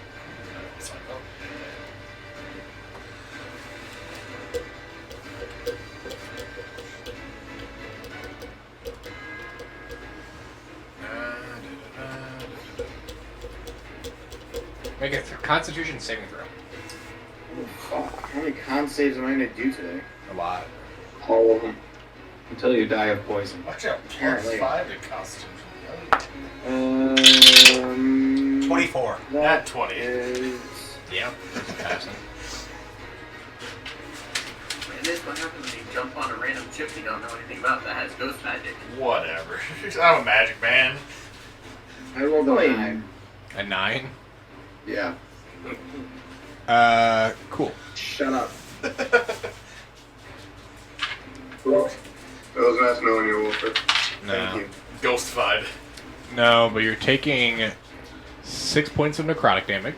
Make a Constitution saving throw. Oh, fuck. How many con saves am I going to do today? A lot. all of them until you die of poison. Watch out, Apparently. +5 to Constitution. 24. Nat 20. Is Yeah, that's passing. It is what happens when you jump on a random chip you don't know anything about that has ghost magic. Whatever. I'm a magic man. I rolled a 9. A 9? Yeah. Cool. Shut up. Well, it was nice knowing you, Wolford. No. Thank you. Ghostified. No, but you're taking 6 points of necrotic damage,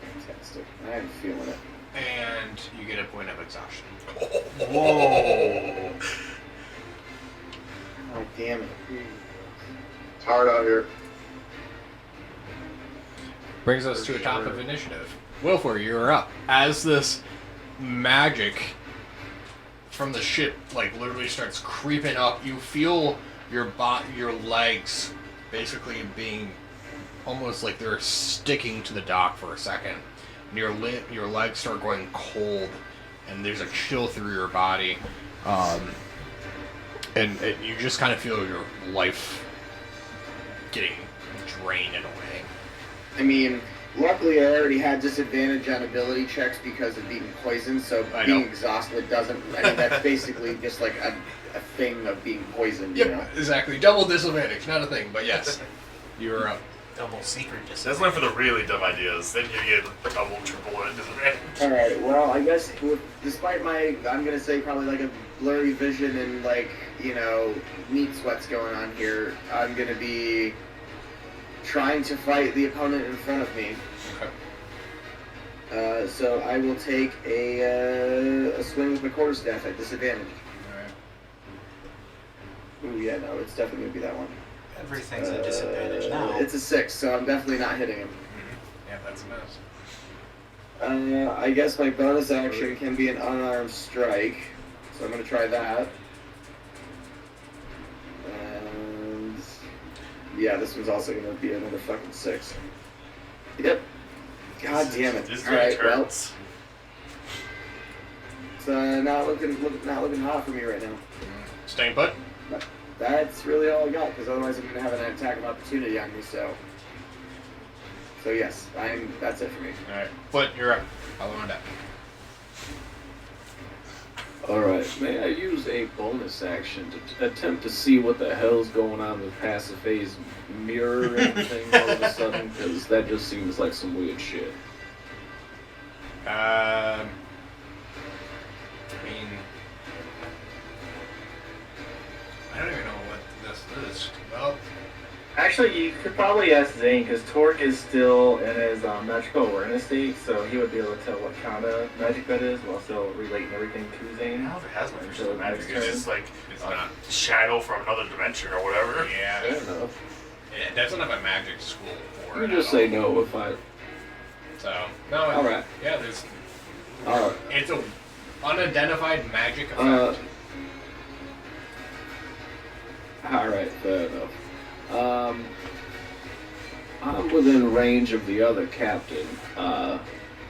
Fantastic. I am feeling it. and you get a point of exhaustion. Whoa. Oh, damn it. It's hard out here. Brings us to the top of initiative. Wilfor, you're up. As this magic from the ship, like, literally starts creeping up, you feel your legs basically being almost like they're sticking to the dock for a second. And your legs start going cold, and there's a chill through your body. You just kind of feel your life getting drained in a way. I mean, luckily I already had disadvantage on ability checks because of being poisoned, so I being know. exhausted doesn't... I mean, that's basically just like a thing of being poisoned, you know? Yep, exactly. Double disadvantage, not a thing, but yes. You're up. Double secret That's disadvantage. only for the really dumb ideas. Then you get double, triple disadvantage. Alright, well, I guess despite my, I'm gonna say probably like a blurry vision and like, you know, meat sweats going on here, I'm gonna be trying to fight the opponent in front of me. Okay. So I will take a swing with my quarterstaff at disadvantage. Ooh, yeah, no, it's definitely gonna be that one. Everything's a disadvantage now. It's a 6, so I'm definitely not hitting him. Yeah, that's a miss. I guess my bonus action can be an unarmed strike, so I'm gonna try that. And yeah, this one's also gonna be another fucking 6. Yep. God damn it. This Alright, well, hurts. it's not looking hot for me right now. Staying put? That's really all I got, because otherwise I'm gonna have an attack of opportunity on me. So yes, that's it for me. Alright. Foot, you're up. Follow on deck. Alright, may I use a bonus action to attempt to see what the hell's going on with Pasiphae's mirror and everything all of a sudden? Because that just seems like some weird shit. I mean, I don't even know what this is. Well, Actually, you could probably ask Zane, because Torque is still in his magical awareness state, so he would be able to tell what kind of magic that is, while still relating everything to I Zane. don't know if it has much So magic. next It's turn. just like it's a not. shadow from another dimension or whatever. Yeah. Fair enough. It doesn't have a magic school for it. You just at say all. no if I... So, no. Alright. Yeah, there's. Alright. It's a unidentified magic effect. Alright, fair enough. I'm within range of the other captain. I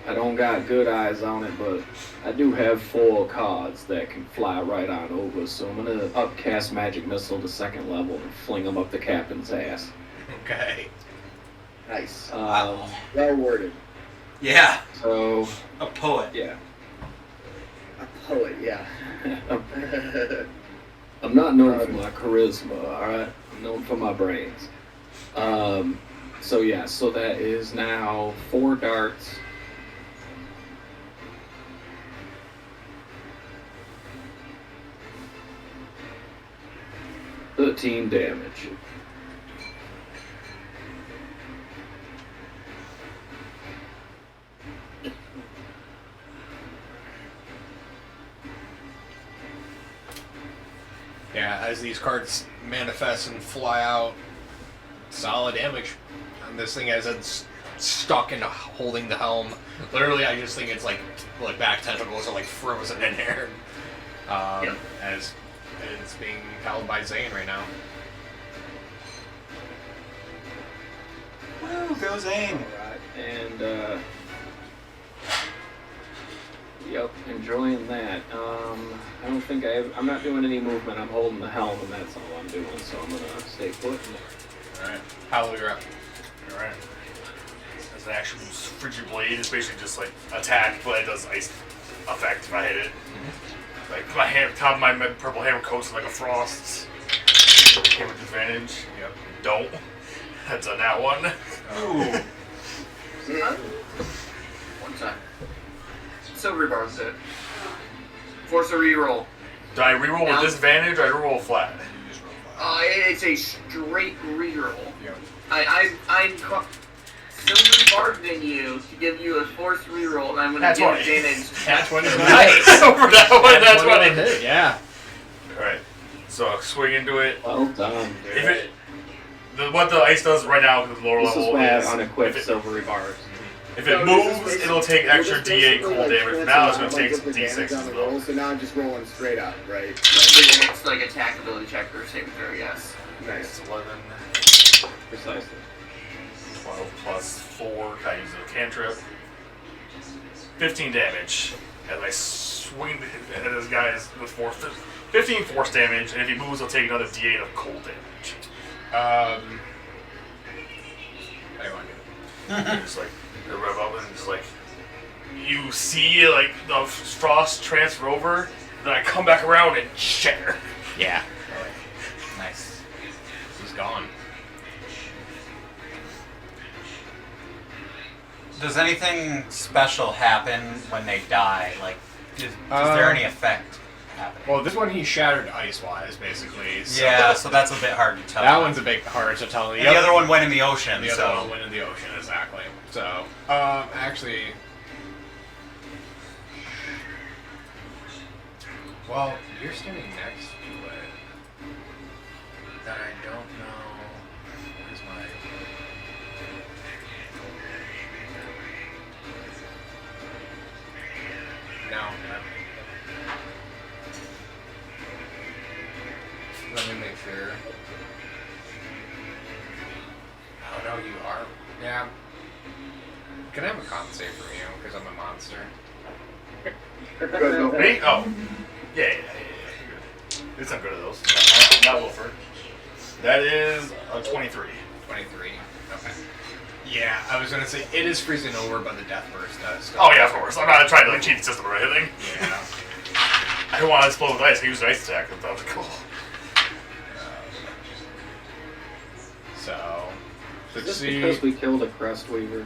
don't got good eyes on it, but I do have 4 cards that can fly right on over, so I'm gonna upcast Magic Missile to 2nd level and fling them up the captain's ass. Okay. Nice. Wow. Well worded. Yeah, So, a poet. yeah. A poet, yeah. I'm not known for my charisma, alright? I'm known for my brains. So yeah, so that is now 4 darts. $13 damage. Yeah, as these cards manifest and fly out, solid damage. And this thing, as it's stuck and holding the helm, literally, I just think it's like back tentacles are like frozen in there. Yep. As it's being held by Zane right now. Woo, go Zane. Alright, and yep, enjoying that. I don't think I'm not doing any movement. I'm holding the helm, and that's all I'm doing. So I'm gonna stay put. Alright. Hollow, you're up. Alright. an actual frigid blade. It's basically just like attack, but it does ice effect if I hit it. Like my top of my purple hammer coats like a frost. Hit with advantage. Yep. Don't. That's a nat one. Ooh. One time. Silver bars it. Force a reroll. Do I reroll with disadvantage or I reroll flat? It's a straight reroll. Yep. I'm silver barbing you to give you a force reroll, and I'm going to give advantage. That's 20. Nice. For that one, that's what I hit. Yeah. Alright. So I'll swing into it. Well done. If what the ice does right now with the lower This is level why I have is unequipped silvery bars. if it moves, it'll take extra D8 cold damage. Now it's going to take some D6 as well. So now I'm just rolling straight up, right? It's like attack ability check or saving throw, yes. Nice. 11, Precisely. 12 plus 4. I use a cantrip. 15 damage. As I swing at this guy with 15 force damage, and if he moves, he'll take another D8 of cold damage. How do you want to do it? Just like rev up and just like you see like the frost transfer over, then I come back around and shatter. Yeah. Nice. He's gone. Does anything special happen when they die? Like, is there any effect happening? Well, this one he shattered ice-wise, basically. So Yeah, so that's a bit hard to tell. that one's a bit hard to tell. And the other one went in the ocean, The so... other one went in the ocean, exactly. So, actually... Well, you're standing next to it. That I don't know... Where's my... No. Let me make sure. Oh no, you are. Yeah. Can I have a con save for you? Because I'm a monster. Me? Oh. Yeah. It's not good at those. Not Wilford. That is a 23. 23. Okay. Yeah, I was gonna say it is freezing over, but the death burst does. Still. Oh yeah, of course. I'm not trying to like cheat the system or anything. Yeah. I don't want to explode with ice. I use an ice attack. That was cool. So, let's Just see. because we killed a crest weaver.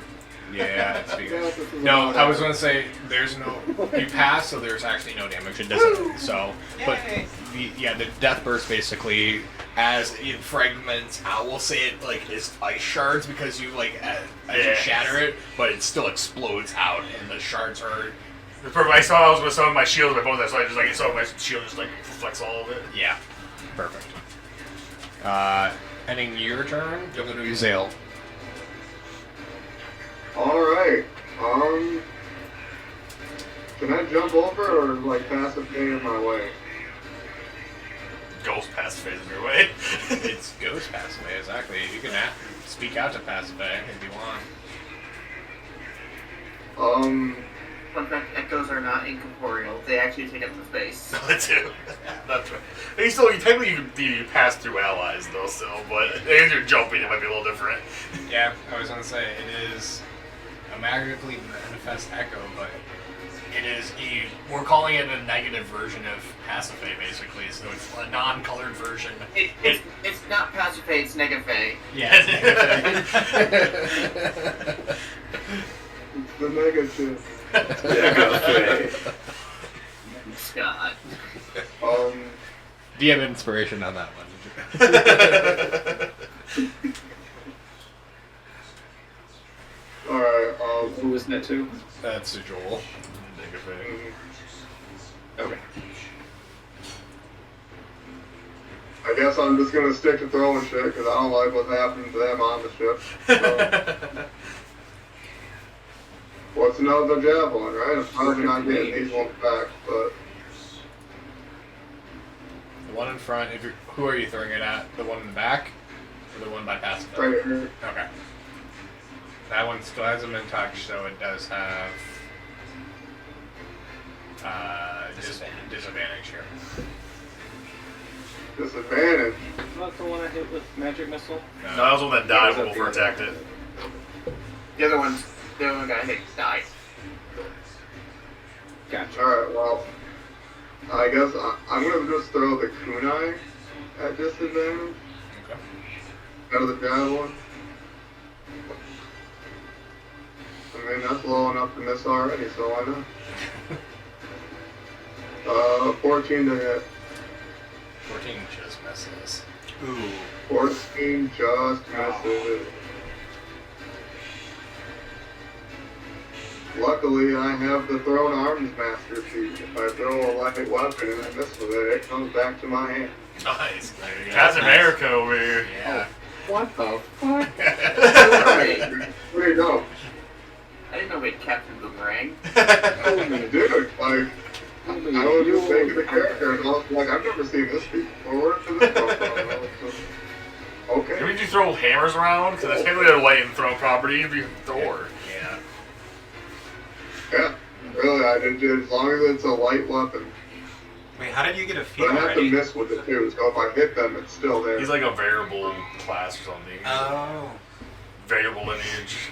Yeah, it's because no, I was gonna say there's no. You pass, so there's actually no damage. It doesn't. So, but the death burst basically, as it fragments out, we'll say it like is ice shards because you like as you shatter it, but it still explodes out, and the shards are. The perfect. I saw I was with some of my shield, my both. So I just like saw my shield just like reflects all of it. Yeah, perfect. Ending your turn, you'll go to Hezilleon. Alright. Can I jump over or like pass a thing in my way? Ghost pass phase in your way. It's ghost passive, exactly. You can speak out to passive if you want. Fun fact, echoes are not incorporeal. They actually take up the space. No, they do. That's right. And you still, technically, you pass through allies though, still. But if you're jumping, it might be a little different. Yeah, I was gonna say it is a magically manifest echo, but it is we're calling it a negative version of Pacife, basically. So it's a non-colored version. It's not Pacife, it's Negafe. Yeah, it's negative. The negative. Scott. Do you have inspiration on that one? Alright, Who was that too? That's a Joel. Okay. I guess I'm just gonna stick to throwing shit because I don't like what's happening to them on the ship. So. What's another javelin, right? I'm probably not getting these ones back, but The one in front. Who are you throwing it at? The one in the back, or the one by passive? right here. Okay. That one still hasn't been touched, so it does have disadvantage here. Disadvantage. Not the one I hit with magic missile. No, that was the one that died when Wolfer attacked it. The other one got hit, died. Gotcha. Alright, well, I guess I'm gonna just throw the kunai at disadvantage Okay. out of the javelin. I mean, that's low enough to miss already, so why not? 14 to hit. 14 just misses. Ooh. 14 just misses. Luckily, I have the thrown arms master feat. If I throw a light weapon and I miss with it, it comes back to my hand. Nice. There you go. Captain America over here. Yeah. What the fuck? Pretty dope. I didn't know we had Captain Boomerang. Dude, like, I was just thinking the character, and I was like, I've never seen this before. Where did this come from? And I was just, okay. Can we do throw hammers around? Because that's technically a light and throw property. It'd be Thor. Yeah. Yeah, really, I did it as long as it's a light weapon. Wait, how did you get a feat But I have to already? miss with it too, so if I hit them, it's still there. He's like a variable class or something. Oh. Variable lineage.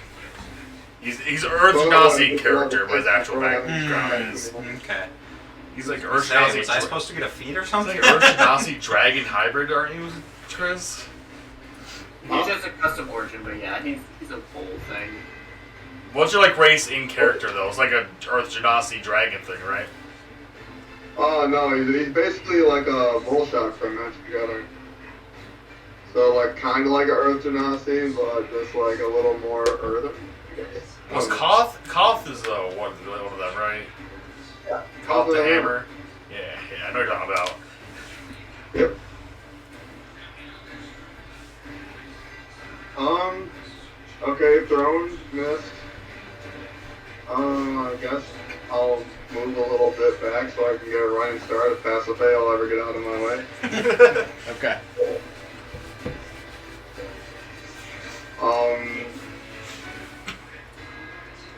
He's Earth Genasi character, but his actual background is. Okay. He's like Earth Say, Genasi. was I supposed to get a feat or He's something? like Earth Genasi dragon hybrid, aren't you, Chris? He's just a custom origin, but yeah, he's a full thing. What's your like race in character though? It's like a Earth Genasi dragon thing, right? Oh, no, he's basically like a Bullshock from Magic the Gathering. So, like, kind of like an Earth Genasi, but just like a little more earthen. Was Koth? Koth is one of them, right? Yeah. Koth the hammer. Yeah, I know what you're talking about. Yep. Okay, thrown, missed. I guess I'll move a little bit back so I can get a running start if Pacife will ever get out of my way. Okay.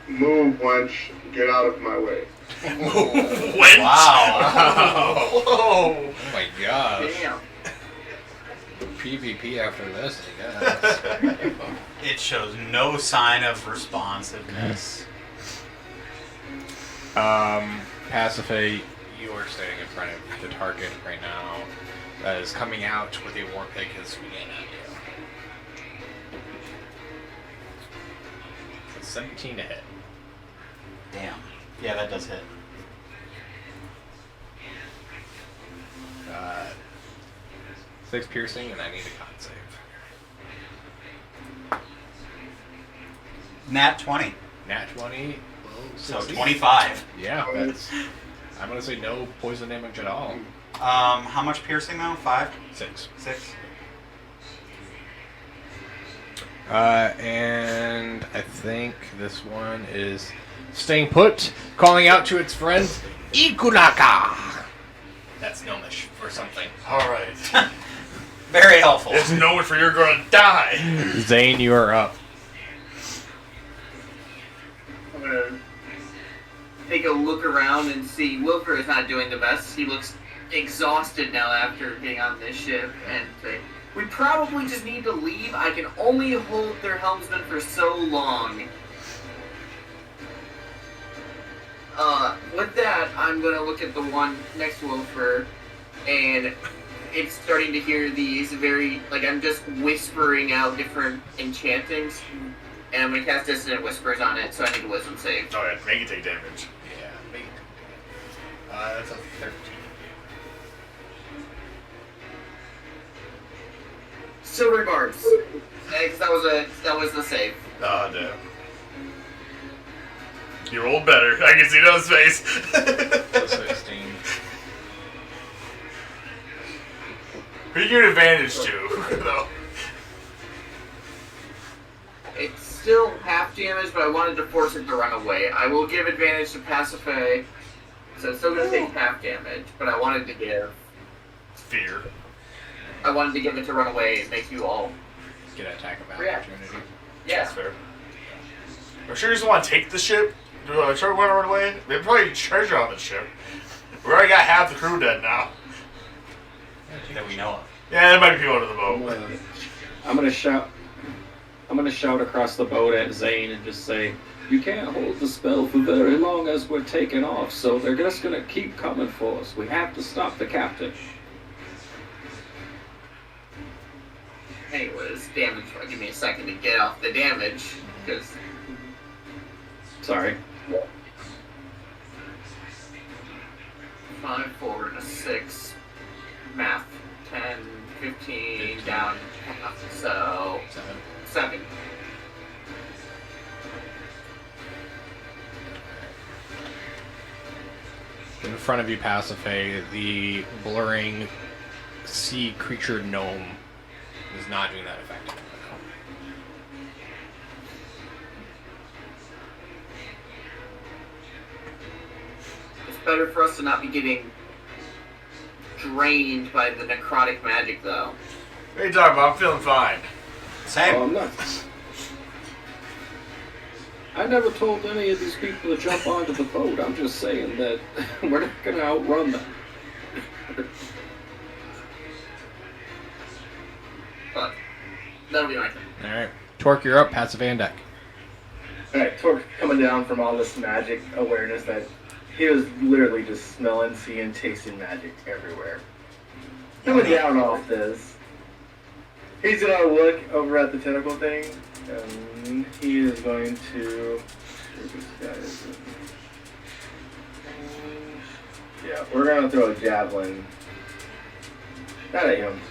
Move, wench, get out of my way. Wench! Wow. Whoa! Oh my gosh. Damn. PvP after this, I guess. It shows no sign of responsiveness. Pacife, you are standing in front of the target right now that is coming out with a war pick and swinging at you. It's 17 to hit. Damn. Yeah, that does hit. 6 piercing, and I need a con save. Nat 20. Nat 20 will So succeed. 25. Yeah, that's. I'm gonna say no poison damage at all. How much piercing though? 5? 6. 6? And I think this one is staying put, calling out to its friend, Ikunaka! That's Gnomish for something. Alright. Very helpful. It's known for you're gonna die! Zane, you are up. I'm gonna take a look around and see Wilfer is not doing the best. He looks exhausted now after getting on this ship, and say, we probably just need to leave. I can only hold their helmsman for so long. With that, I'm gonna look at the one next to Wilfer, and it's starting to hear these very, like, I'm just whispering out different enchantings, and I'm gonna cast Dissonant Whispers on it, so I need a Wisdom save. Alright, make it take damage. Yeah, make that's a 13. Silver Barbs. Because that was the save. Oh, damn. You rolled better. I can see it on his face. So 16. Who you give advantage to, though? It's still half damage, but I wanted to force it to run away. I will give advantage to Pacify, so it's still going to take half damage, but I wanted to give Fear. it to run away and make you all. Get an attack of React. opportunity. Yeah. That's fair. I'm sure you just want to take the ship. Do I try to run away? There's probably treasure on the ship. We already got half the crew dead now. That we know of. Yeah, there might be people under the boat. I'm gonna shout. I'm gonna shout across the boat at Zane and just say, "You can't hold the spell for very long as we're taking off, so they're just gonna keep coming for us. We have to stop the captain." Anyways, damage. Give me a second to get off the damage, because Sorry. 5, 4, and a 6. Math. 10, 15, down half. So 7. In front of you, Pasiphae, the blurring sea creature gnome is not doing that effect. It's better for us to not be getting drained by the necrotic magic, though. What are you talking about? I'm feeling fine. Same. I'm not. I never told any of these people to jump onto the boat. I'm just saying that we're not gonna outrun them. But that'll be my thing. Alright. Torque, you're up. Pasiphae on deck. Alright, Torque coming down from all this magic awareness that he was literally just smelling, seeing, tasting magic everywhere. Coming down off this, he's gonna look over at the tentacle thing, and he is going to. Where this guy is. Yeah, we're gonna throw a javelin. Not at him.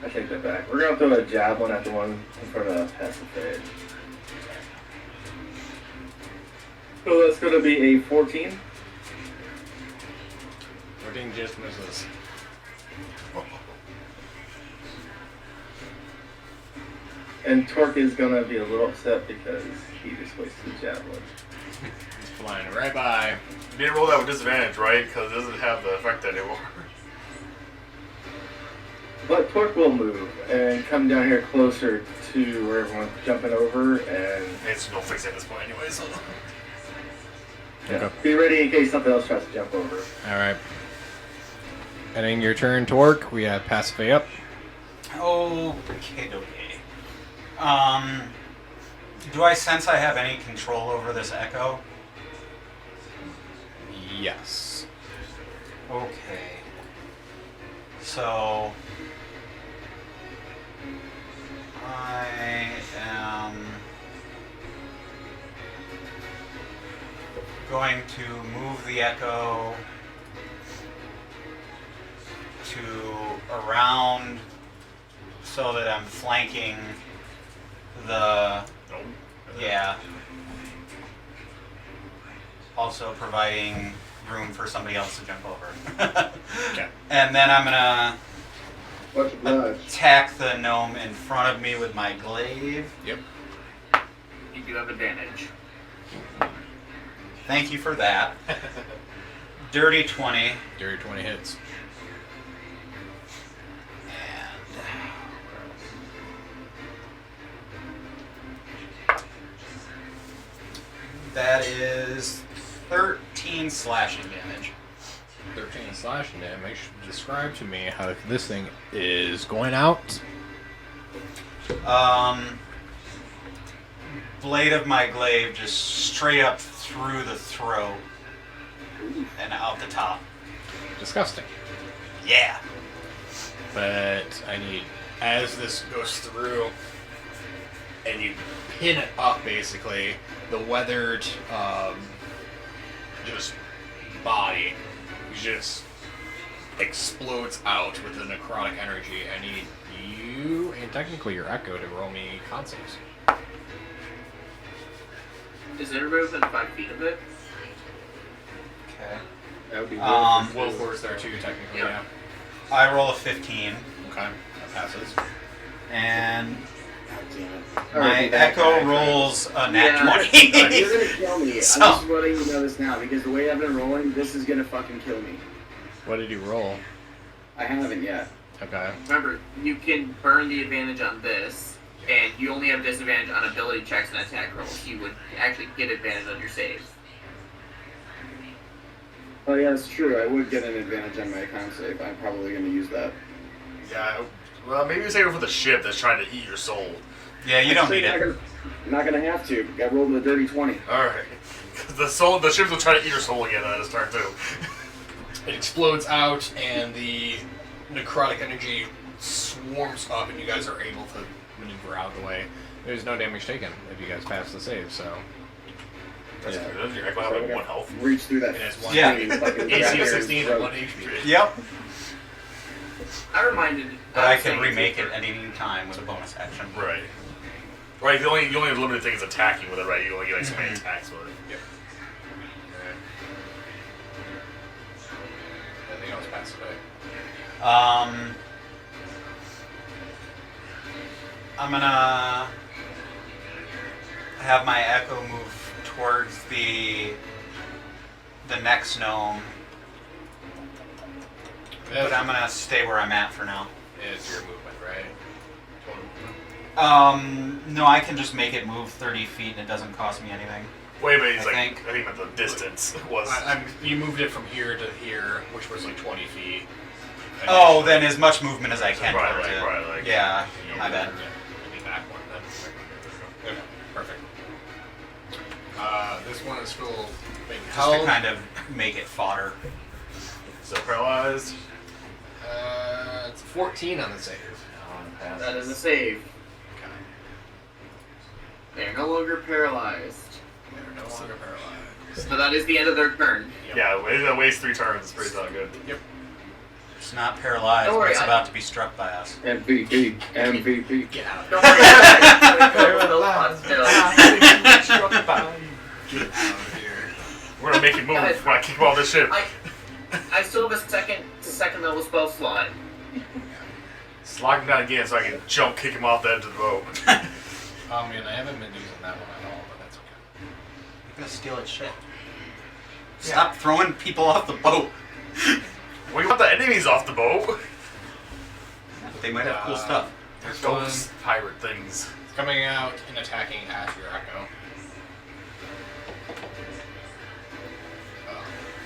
I take that back. We're gonna throw a javelin at the one in front of Pasiphae. So that's gonna be a 14. 14 just misses. And Torque is gonna be a little upset because he just wasted the javelin. It's flying right by. You didn't roll that with disadvantage, right? Because it doesn't have the effect anymore. But Torque will move and come down here closer to where everyone's jumping over and It's no fix at this point anyway, so. yeah, be ready in case something else tries to jump over. Alright. Ending your turn, Torque. We have Pasiphae up. Okay. Do I sense I have any control over this echo? Yes. Okay. So I am going to move the echo to around so that I'm flanking the also providing room for somebody else to jump over. Okay. And then I'm gonna Much obliged. attack the gnome in front of me with my glaive. Yep. You do have advantage. Thank you for that. Dirty 20. Dirty 20 hits. That is 13 slashing damage. 13 slashing damage. Describe to me how this thing is going out. Blade of my glaive just straight up through the throat and out the top. Disgusting. Yeah. But I need, as this goes through, and you pin it up basically, the weathered just body just explodes out with the necrotic energy. I need you, and technically your echo, to roll me con saves. Is everybody within 5 feet of it? Okay. That would be Wolfor's there too, technically, yeah. I roll a 15, Okay, that passes. and Or my be that echo guy, rolls a nat Yeah. 20. You're gonna kill me. So- I'm just letting you know this now because the way I've been rolling, this is gonna fucking kill me. What did you roll? I haven't yet. Okay. Remember, you can burn the advantage on this, and you only have disadvantage on ability checks and attack rolls. You would actually get advantage on your saves. Oh yeah, it's true. I would get an advantage on my con save. I'm probably gonna use that. Yeah, well, maybe you save it for the ship that's trying to eat your soul. Yeah, you don't need Actually, it. I'm not gonna have to. I rolled a dirty 20. Alright. The ships will try to eat your soul again at this turn too. It explodes out, and the necrotic energy swarms up, and you guys are able to maneuver out of the way. There's no damage taken if you guys pass the save, so... That's Yeah. good. You're actually having 1 health. Reach through that. It has one Yeah. AC of 16 and 1 HP. Yep. I reminded. But I was can saying remake for- it any time with a bonus action. Right. Right, the only limited thing is attacking with it, right? You only get like so many attacks with it. Yep. Anything else pass away? I'm gonna have my echo move towards the next gnome, but I'm gonna stay where I'm at for now. It's your movement, right? Total movement? No, I can just make it move 30 feet and it doesn't cost me anything. Wait, but he's I like, think- I think that the distance was. You moved it from here to here, which was like 20 feet. Oh, then as much movement as I can Right, towards like, it. right, like- Yeah, my bad. Maybe back one then. Okay, perfect. This one is still being Just held. to kind of make it fodder. So paralyzed. It's 14 on the save. That is a save. Okay. They're no longer paralyzed. They're no longer paralyzed. So that is the end of their turn. Yep. Yeah, it wastes 3 turns. It's pretty not good. Yep. It's not paralyzed, Don't but worry, it's I- about to be struck by us. MVP. MVP. Get out of Don't here. worry, those odds fail. Get out of here. We're gonna make it move Guys, when I kick him off this ship. I still have a second level spell slot. Slide him down again so I can jump kick him off the edge of the boat. Oh man, I haven't been using that one at all, but that's okay. You're gonna steal its shit. Stop throwing people off the boat. We want the enemies off the boat. They might have cool stuff. This one Those pirate things. is coming out and attacking at your echo.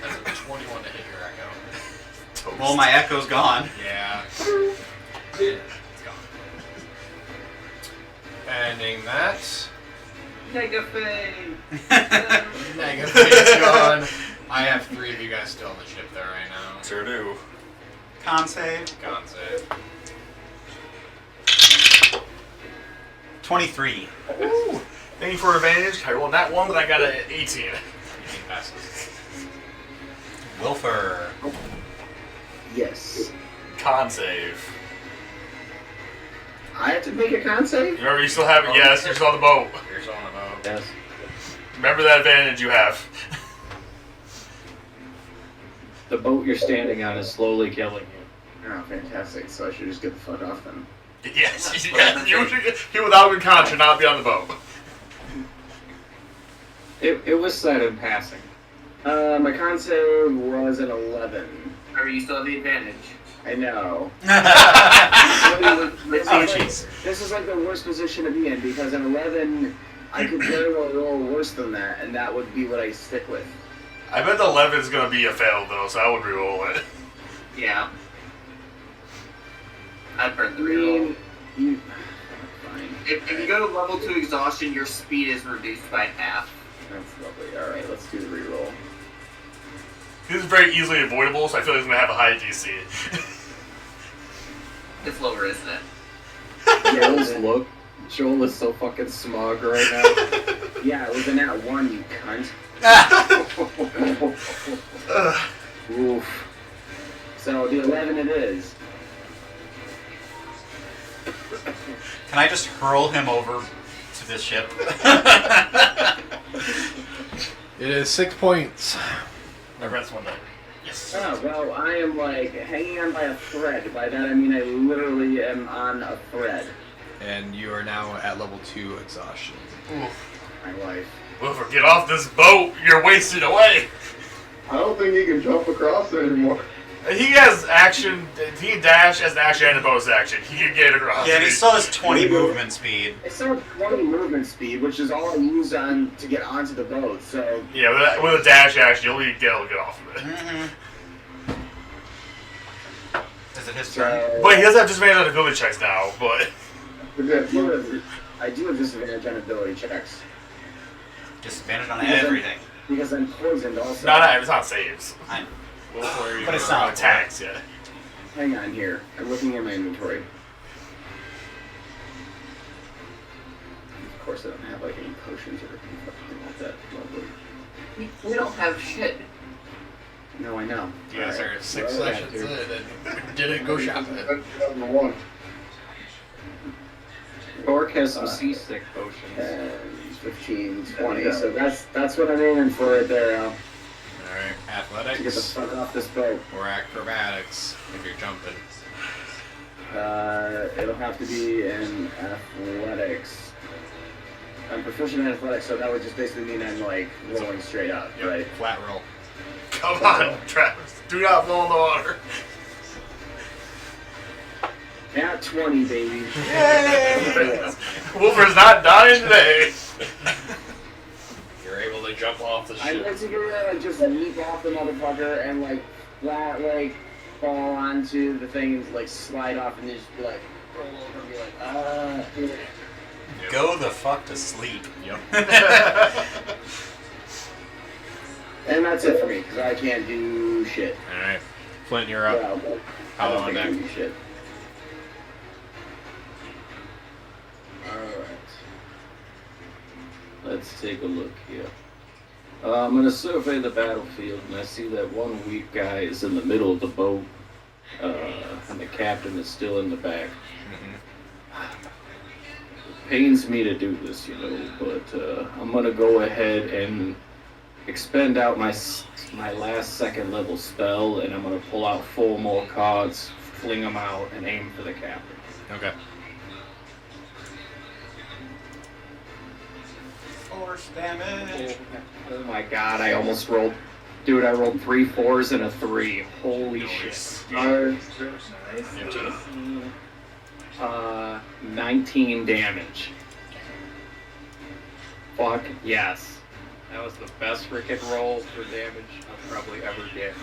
That's a 21 to hit your echo. Well, my echo's gone. Yeah. It's gone. Ending that. Negative. Negative is gone. I have 3 of you guys still on the ship there right now. Sure do. Con save. Con save. 23. Ooh. Thank you for advantage. I rolled that one, but I got an 18. 18 passes. Wilfer. Yes. Con save. I have to make a con save? Remember, you still have it. Yes, you're still on the boat. You're still on the boat. Yes. Remember that advantage you have. The boat you're standing on is slowly killing you. Oh, fantastic. So I should just get the fuck off then. Yes, you without good con should not be on the boat. It was said in passing. My con save was an 11. Or you still have the advantage. I know. Oh, jeez. This is like the worst position to be in because an 11, I could very well roll worse than that, and that would be what I stick with. I bet the 11 is gonna be a fail though, so I would reroll it. Yeah. I'd burn the 3, reroll. you... Fine. If you go to level 2 exhaustion, your speed is reduced by half. That's lovely. Alright, let's do the reroll. This is very easily avoidable, so I feel like it's gonna have a high DC. It's lower, isn't it? Joel's look. Joel is so fucking smug right now. Yeah, it was a nat 1, you cunt. Oof. So the 11 it is. Can I just hurl him over to this ship? It is 6 points. My friend's one day. Yes. Oh, well, I am like hanging on by a thread. By that I mean I literally am on a thread. And you are now at level 2 exhaustion. My life. Wilfer, get off this boat! You're wasted away! I don't think he can jump across it anymore. He has action, he can dash as an action and a bonus action. He can get across. Yeah, and he still has 20 movement speed. I still have 20 movement speed, which is all I used on to get onto the boat. So Yeah, with a dash action, you'll be able to get off of it. Mm-hmm. Is it his turn? so But he doesn't have disadvantage on ability checks now, but... I do have disadvantage on ability checks. Disadvantage on everything. Because I'm poisoned also. No, it's not saves. But it's not attacks, yeah. Hang on here. I'm looking at my inventory. Of course, I don't have like any potions or anything like that. Lovely. We don't have shit. No, I know. You guys Alright. are 6 Well, sessions dude. in and didn't go shopping. Number one. Orc has some seasick potions. 10, 15, 20. So that's what I'm aiming for right there, Al. Alright, To get the athletics fuck off this boat. or acrobatics if you're jumping. It'll have to be in athletics. I'm proficient in athletics, so that would just basically mean I'm like rolling straight up, Yep, right? flat roll. Come on, Travis. Do not fall in the water. At 20, baby. Yay! Wolver's not dying today. You're able to jump off the I'd ship. like to go there and just leap off the motherfucker and like flat like fall onto the thing and like slide off and just be like roll over and be like, Yep. Go the fuck to sleep. Yep. And that's it for me, because I can't do shit. Alright. Flint, you're up. Well, I Hollow don't on think I deck. can do shit. Alright. Let's take a look here. I'm gonna survey the battlefield, and I see that one weak guy is in the middle of the boat, and the captain is still in the back. It pains me to do this, but I'm gonna go ahead and expend out my last second level spell, and I'm gonna pull out 4 more cards, fling them out, and aim for the captain. Okay. Force damage. Oh my god, I almost rolled. Dude, I rolled 3 4s and a 3. Holy shit. Nice. 19 damage. Fuck yes. That was the best freaking roll for damage I'll probably ever get.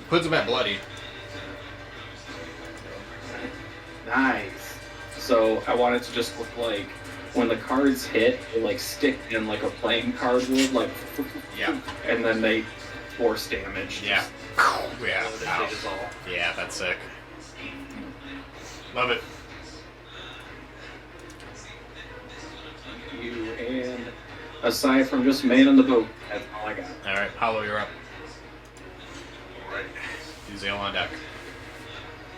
Puts him at bloody. Nice. So I want it to just look like when the cards hit, they like stick in like a playing card would, like, Yeah. and then they force damage. Yeah. Yeah. Just, Ow. they dissolve. Yeah, that's sick. Love it. You and aside from just man in the boat, that's all I got. Alright, Hollow, you're up. Alright. Hezilleon on deck.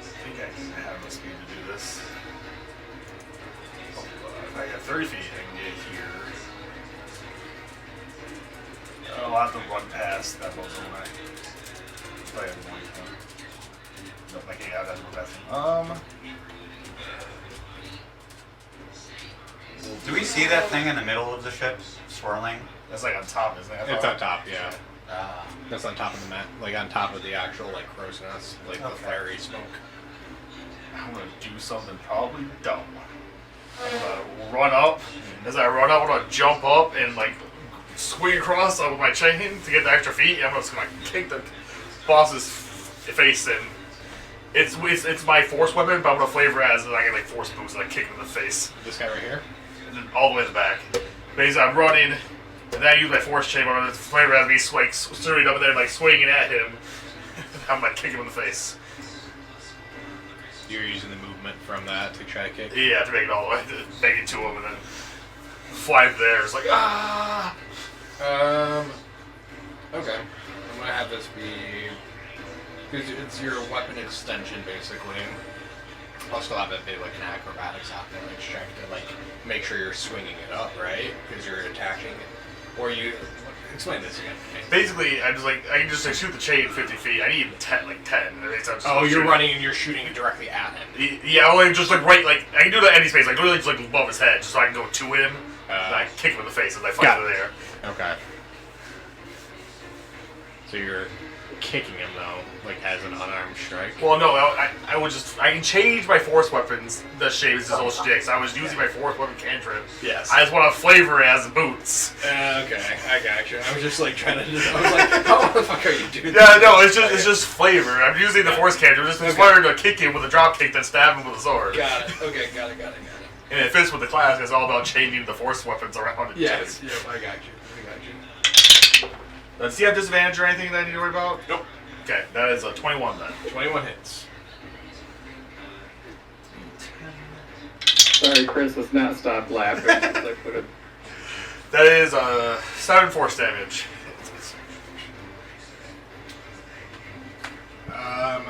I think I can have the speed to do this. If I get 30 feet, I can get here. I'll have to run past that boat anyway. Play it one time. Nope, I can't have that run past him. Do we see that thing in the middle of the ship swirling? That's like on top, isn't it? It's on top, yeah. Ah. That's on top of the mat, like on top of the actual like crow's nest, like the Okay. fiery smoke. I'm gonna do something probably dumb. I'm gonna run up. As I run up, I'm gonna jump up and like swing across with my chain to get the extra feet. And I'm just gonna kick the boss's face in. It's my force weapon, but I'm gonna flavor it as I get like force boost and I kick him in the face. This guy right here? And then all the way in the back. Basically, I'm running, and then I use my force chain, but I'm gonna flavor it as me swinging up there, like swinging at him. I'm gonna kick him in the face. You're using the movement from that to try to kick? Yeah, to make it all the way, to make it to him, and then fly there. It's like, ah! Okay. I'm gonna have this be... Because it's your weapon extension, basically. I'll still have it be like an acrobatics athletics check to like make sure you're swinging it up, right? Because you're attaching it. Or you... Explain this again. Basically, I can just like, shoot the chain 50 feet. I need 10. Oh, you're running and you're shooting it directly at him. Yeah, only just like right, like I can do that any space, like literally just like above his head, just so I can go to him. And I kick him in the face as I fly through the air. Okay. So you're kicking him though, like as an unarmed strike. Well, no, I can change my force weapons. The shape is this whole shtick. So I was using my force weapon cantrip. Yes. I just want to flavor it as boots. Okay, I got you. I was just like trying to. I was like, how the fuck are you doing? Yeah, no, it's just flavor. I'm using the force cantrip. Just inspired to kick him with a drop kick, then stab him with a sword. Got it. Okay, got it. And it fits with the class. It's all about changing the force weapons around. Yes. Yep. I got you. Does he have disadvantage or anything that I need to worry about? Nope. Okay, that is a 21 then. 21 hits. Sorry, Chris, let's not stop laughing. Since I put it. That is 7 force damage. I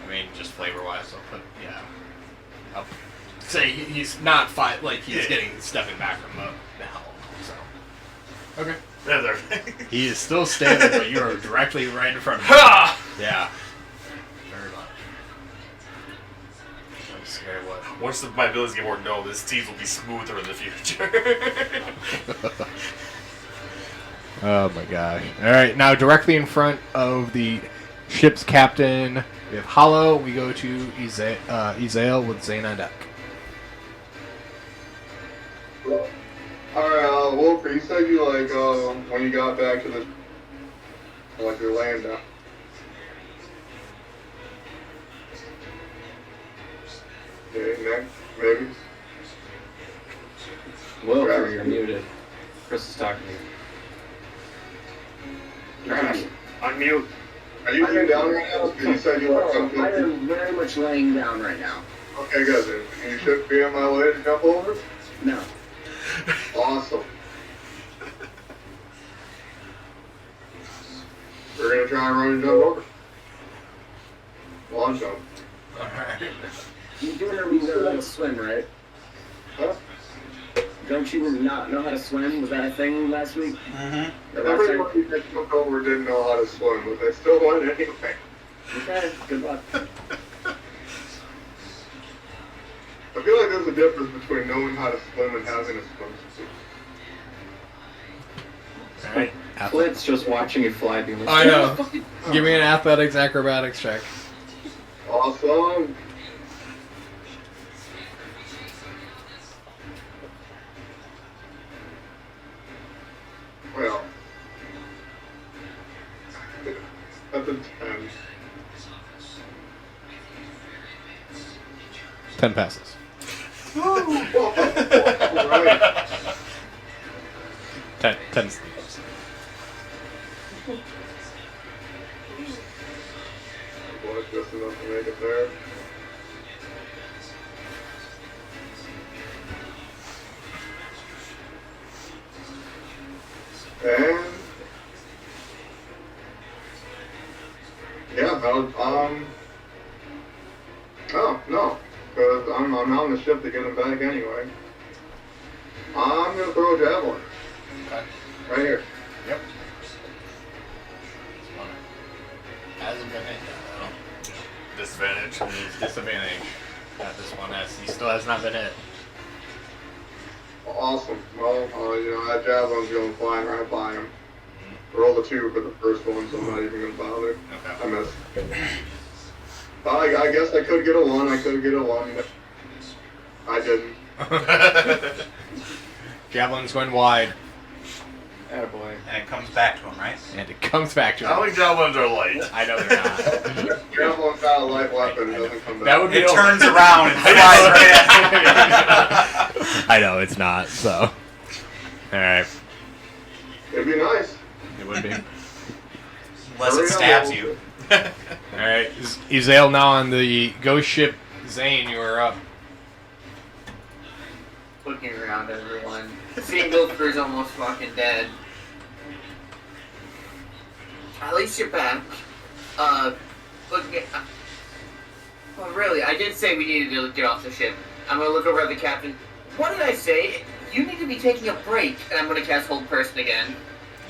mean, just flavor-wise, I'll say he's not like he's stepping back from the helm. So. Okay. That's everything. He is still standing, but you are directly right in front of him. Ha! Yeah. Very much. I'm scared what. Once my abilities get more known, this tease will be smoother in the future. Oh my gosh. Alright, now directly in front of the ship's captain, we have Hollow. We go to Hezilleon with Zane on deck. Alright, Wolfer, you said you when you got back to the your land down. Okay, next, maybe. Wilfer, you're muted. Chris is talking to you. Unmute. Are you laying down right now? You said you want something. I am very much laying down right now. Okay, good then. You should be on my way to jump over? No. Awesome. We're gonna try and run and jump over. Long jump. Alright. You do know you know how to swim, right? Huh? Don't you not know how to swim? Was that a thing last week? Mm-hmm. Or last time? Everybody that took over didn't know how to swim, but they still won anyway. Okay, good luck. I feel like there's a difference between knowing how to swim and having a swimsuit. Alright. Clint's just watching you fly being I know. Give me an athletics acrobatics check. Awesome. Well, that's a 10. 10 passes. Right. 10 sleeps. Was just enough to make it there. And yeah, oh no, because I'm on the ship to get him back anyway. I'm gonna throw a javelin. Okay. Right here. Yep. Hasn't been hit yet, Disadvantage. though. He's disadvantage. Got this one he still has not been hit. Awesome. Well, that javelin's going flying right by him. Roll a 2 for the first one, so I'm not even gonna bother. Okay. I missed. I guess I could get a 1. I could get a 1. But I didn't. Javelin's going wide. Attaboy. And it comes back to him, right? And it comes back to I don't him. think javelins are light. I know they're not. Javelin's not a light weapon. It doesn't come back. That would be It turns around and flies right at I know it's not, so. Alright. It'd be nice. It would be. Unless it stabs you. Alright. Hezilleon now on the ghost ship. Zane, you are up. Looking around everyone. Seeing Wilfer's almost fucking dead. At least you're back. Looking at... well, really, I did say we needed to get off the ship. I'm gonna look over at the captain. What did I say? You need to be taking a break. And I'm gonna cast Hold Person again.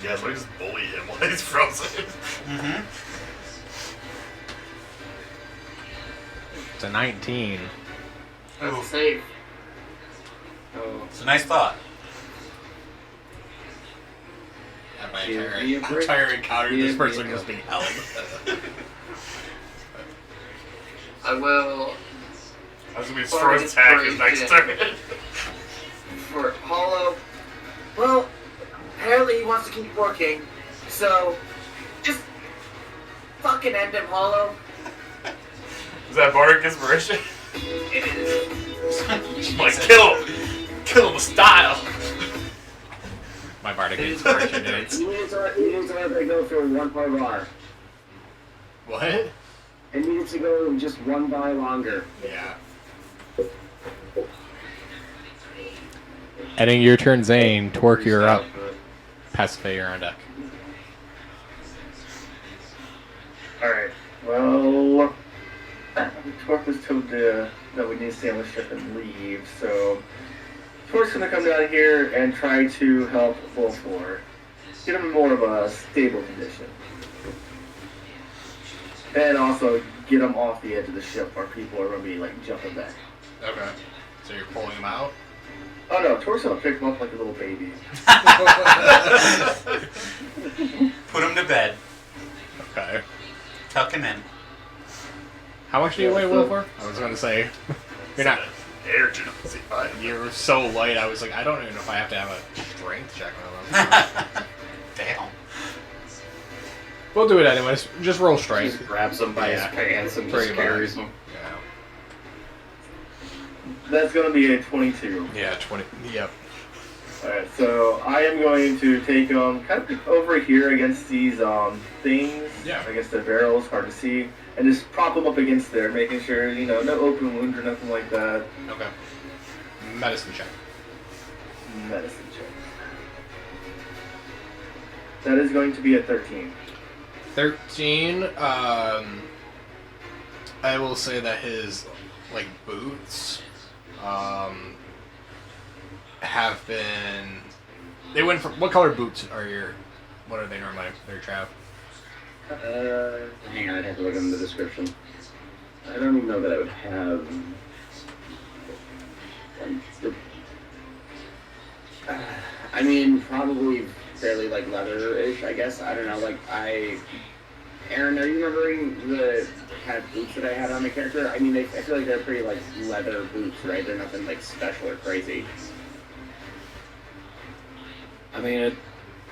Yeah, so I just bully him while he's frozen. Mm-hmm. It's a 19. That's Ooh. safe. Oh. It's a nice thought. Have my Give me a break. entire encounter. Give This me person a was being held. I will, That's gonna be his Bardic first attack his next Inspiration. turn. for Hollow. Well, apparently he wants to keep working, so just fucking end him, Hollow. Is that Bardic Inspiration? It is. Like, kill him! Kill him with style! My bardic inspiration is. He needs to go for 1 bar bar. What? It needs to go just 1 bar longer. Yeah. Ending your turn, Zane. Torque, you're up. Pacify, you're on deck. Alright, well, Torque was told that we need to stay on the ship and leave, so Torque's gonna come down here and try to help Wolflore. Get him in more of a stable condition. And also get him off the edge of the ship where people are gonna be like jumping back. Okay. So you're pulling him out? Oh no, Torque's gonna pick him up like a little baby. Put him to bed. Okay. Tuck him in. How much do you weigh, Wilford? I was going to say, you're not. Air Genocide. You're so light. I was like, I don't even know if I have to have a strength check on them. Damn. We'll do it anyways. Just roll strength. Just grabs him by his pants and Pretty just carries much. him. Yeah. That's gonna be a 22. Yeah. 20. Yep. Alright, so I am going to take him kind of over here against these things. Yeah. I guess the barrels, hard to see. And just prop him up against there, making sure, you know, no open wounds or nothing like that. Okay. Medicine check. Medicine check. That is going to be a 13. 13. I will say that his like boots have been. They went from what color boots are your? What are they normally? They're Trav. Hang on, I'd have to look in the description. I don't even know that I would have. I mean, probably fairly like leather-ish, I guess. I don't know. Like Aaron, are you remembering the kind of boots that I had on the character? I mean, I feel like they're pretty like leather boots, right? They're nothing like special or crazy. I mean,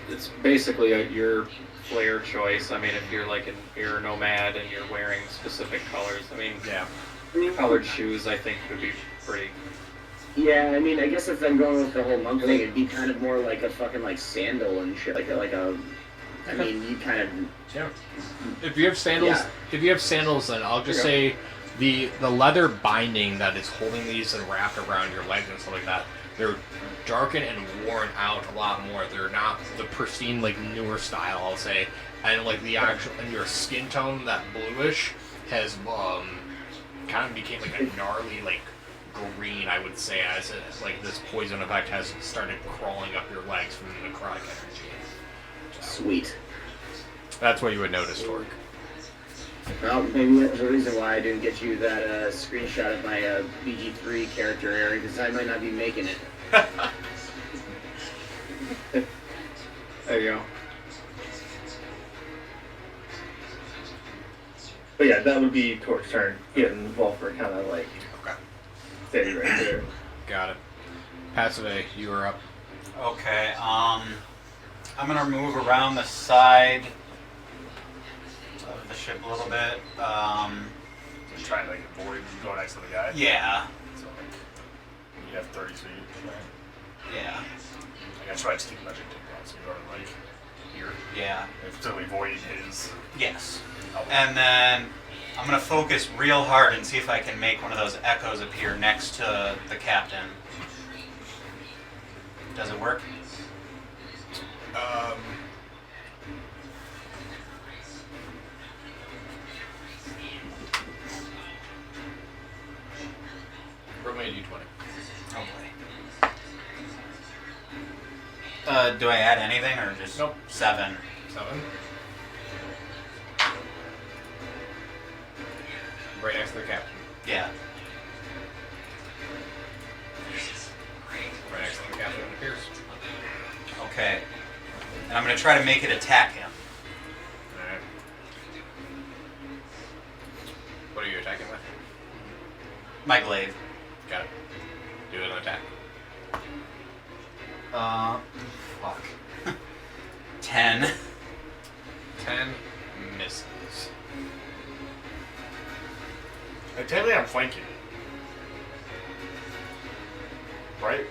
it's basically your flair choice. I mean, if you're like you're a nomad and you're wearing specific colors, I mean, Yeah. colored shoes I think would be pretty. Yeah, I mean, I guess if I'm going with the whole monk thing, it'd be kind of more like a fucking like sandal and shit, like a. I mean, you kind of. Yeah. If you have sandals, then I'll just say the leather binding that is holding these and wrapped around your legs and stuff like that. They're darkened and worn out a lot more. They're not the pristine, like newer style, I'll say. And like the actual, and your skin tone, that bluish, has kind of became like a gnarly like green, I would say, as it, like this poison effect has started crawling up your legs from the necrotic energy. So, Sweet. that's what you would notice, Torque. Well, maybe that's the reason why I didn't get you that screenshot of my BG3 character, Aaron, because I might not be making it. There you go. But yeah, that would be Torque's turn. Getting Wolford kind of like Okay. steady right there. Got it. Passive, you are up. Okay, I'm gonna move around the side of the ship a little bit. Just trying to like avoid going next to the guy. Yeah, So like, you have 30 feet. Right? yeah, Like I try to keep magic take down, so you go like here. yeah, If to avoid his. yes. Help. And then I'm gonna focus real hard and see if I can make one of those echoes appear next to the captain. Does it work? Roll me a d20. Oh boy. Do I add anything or just Nope. 7? 7. Right next to the captain. Yeah. Right next to the captain appears. Okay. And I'm going to try to make it attack him. Alright. What are you attacking with? My glaive. Got it. Do an attack. Fuck. 10. 10 misses. Technically, I'm flanking. Right?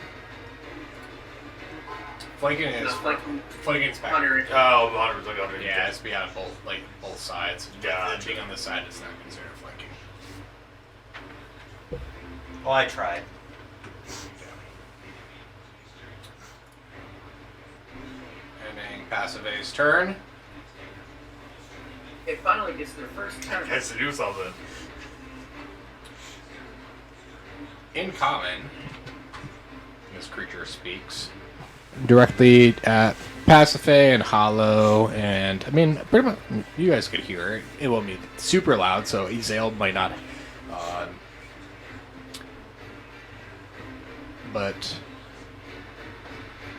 Flanking is No, like flanking's back. Hunter. Oh, 100 like 100. Yeah, it's beyond both sides. Gotcha. Being on this side is not considered flanking. Well, I tried. Ending Passive's turn. It finally gets their first turn. Has to do something. In common, this creature speaks directly at Pasiphae and Hollow, and I mean, pretty much you guys could hear it. It won't be super loud, so Hezilleon might not. But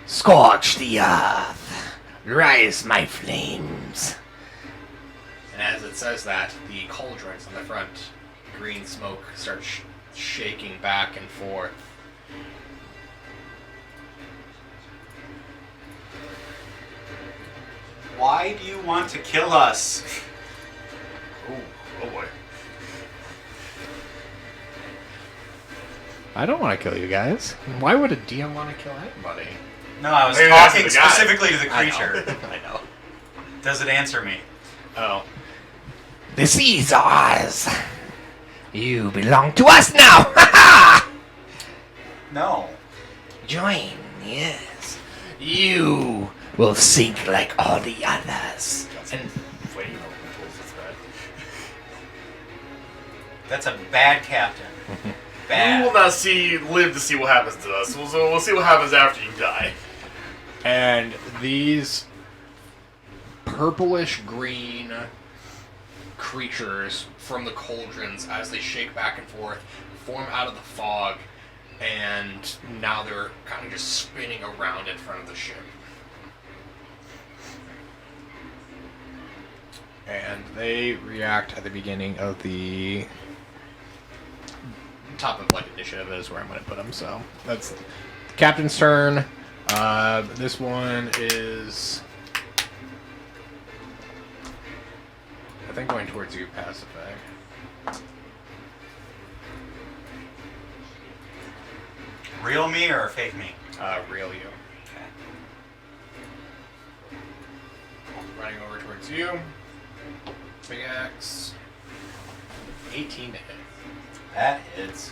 scorch the earth, rise my flames. And as it says that, the cauldrons on the front, green smoke, starts shaking back and forth. Why do you want to kill us? Oh boy. I don't want to kill you guys. Why would a DM want to kill anybody? No, I was Maybe that's talking the guy. specifically to the creature. I know. Does it answer me? Oh. The seas are ours. You belong to us now. Ha ha! No. Join, yes. You will sink like all the others. And Flame elementals, that's bad. That's a bad captain. We will Bad. not live to see what happens to us. We'll see what happens after you die. And these purplish green creatures from the cauldrons, as they shake back and forth, form out of the fog, and now they're kind of just spinning around in front of the ship. And they react at the beginning of the top of initiative is where I'm going to put them. So that's the captain's turn. This one is, I think, going towards you, Pasiphae. Real me or fake me? Reel you. Running over towards you. Big axe. 18 to hit. That hits.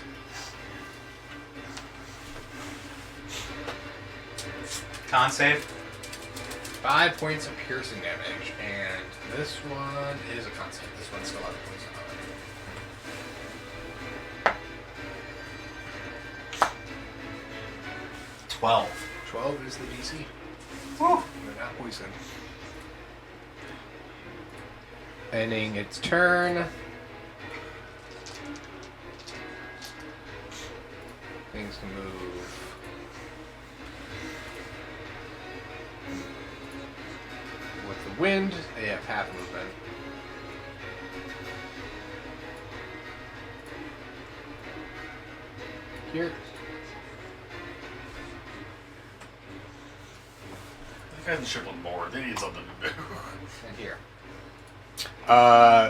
Con save. 5 points of piercing damage, and this one is a constant. This one still has poison on it. 12. 12 is the DC. Woo. You're not poisoned. Ending its turn. Things can move. With the wind, they have half movement. Here. The guys in the ship look bored. They need something to do. And here.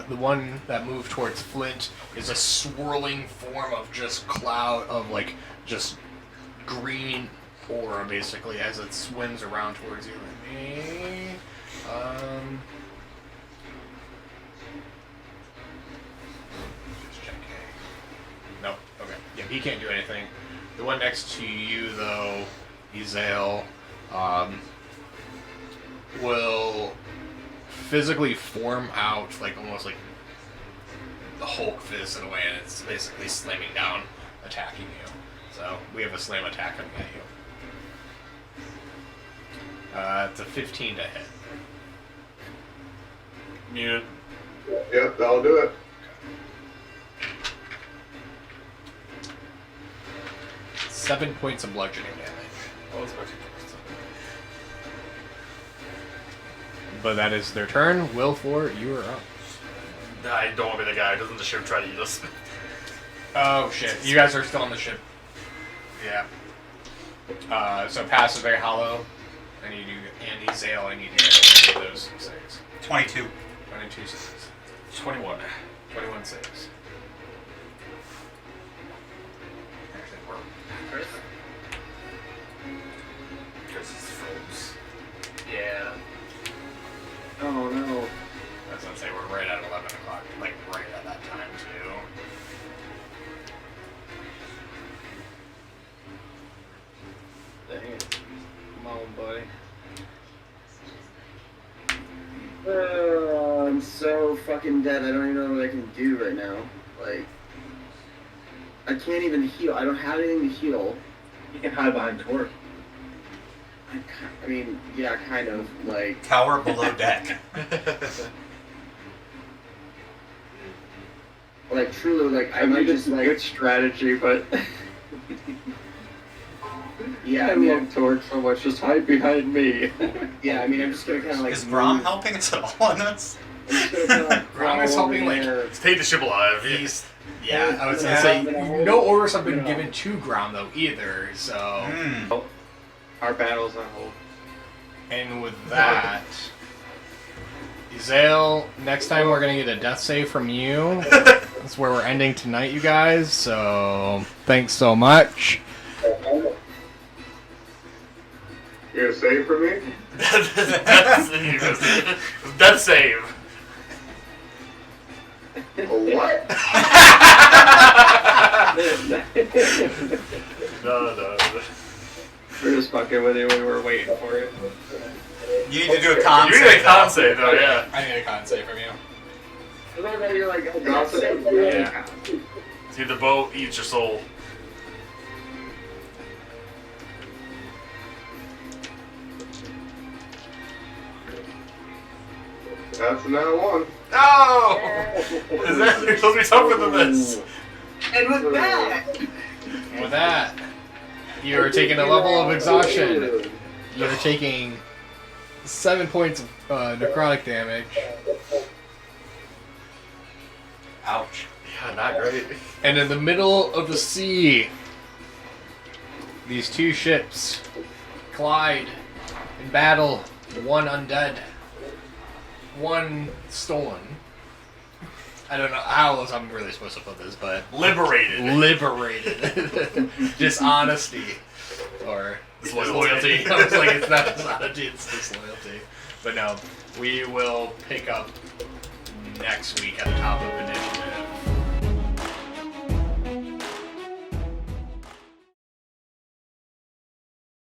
The one that moved towards Flint is a swirling form of just cloud of just green aura, basically, as it swims around towards you. Just checking. Nope. Okay. Yeah, he can't do anything. The one next to you, though, Hezilleon, will physically form out almost like the Hulk fist in a way, and it's basically slamming down, attacking you. So we have a slam attack coming at you. It's a 15 to hit. Muted. Yep, that'll do it. Seven points of bludgeoning damage. Oh, it's about to But that is their turn. Wilfor, you are up. I don't want to be the guy who doesn't the ship try to eat us. Oh shit! You guys are still on the ship. Yeah. So passive very hollow. I need you, Andy, Zale. I need you to get those saves. 22. 22 saves. 21. 21 saves. Actually, we're Chris? Chris is froze. Yeah. Oh no. That's what I'm saying. We're right at 11 o'clock. Like right at that time too. Dang it. Come on, buddy. I'm so fucking dead. I don't even know what I can do right now. Like, I can't even heal. I don't have anything to heal. You can hide behind Torque. I mean, yeah, kind of. Like, Tower below deck. like truly, like I I might mean, just it's a like, good strategy, but yeah. I I mean, love Torque so much. Just hide behind me. yeah. I mean, I'm just gonna kind of like. Is Brom helping us at all on this? I'm just gonna kind of like. Brom is crawl helping, over like, there. Let's take the ship alive. He's yeah. I was gonna say no orders have been given to Grom though either. So Hmm. Our battle's on hold. and with that, Zale, next time we're gonna get a death save from you. That's where we're ending tonight, you guys. So thanks so much. You gonna save for me? Death save. A what? No. We're just fucking with you. We were waiting for it. You need to do a con You need a save, con though. save, though, yeah. I need a con save from you. I love that you're like, oh, Also, Yeah. See, the boat eats your soul. That's another one. No! Is that you're supposed to be tougher than this? And with that, With that, you are taking a level of exhaustion. You are taking 7 points of necrotic damage. Ouch. Yeah, not great. And in the middle of the sea, these two ships collide in battle. One undead, one stolen. I don't know how else I'm really supposed to put this, but Liberated. liberated. Dishonesty. Or Disloyalty. I was like, it's not dishonesty, it's disloyalty. But no, we will pick up next week at the top of initiative.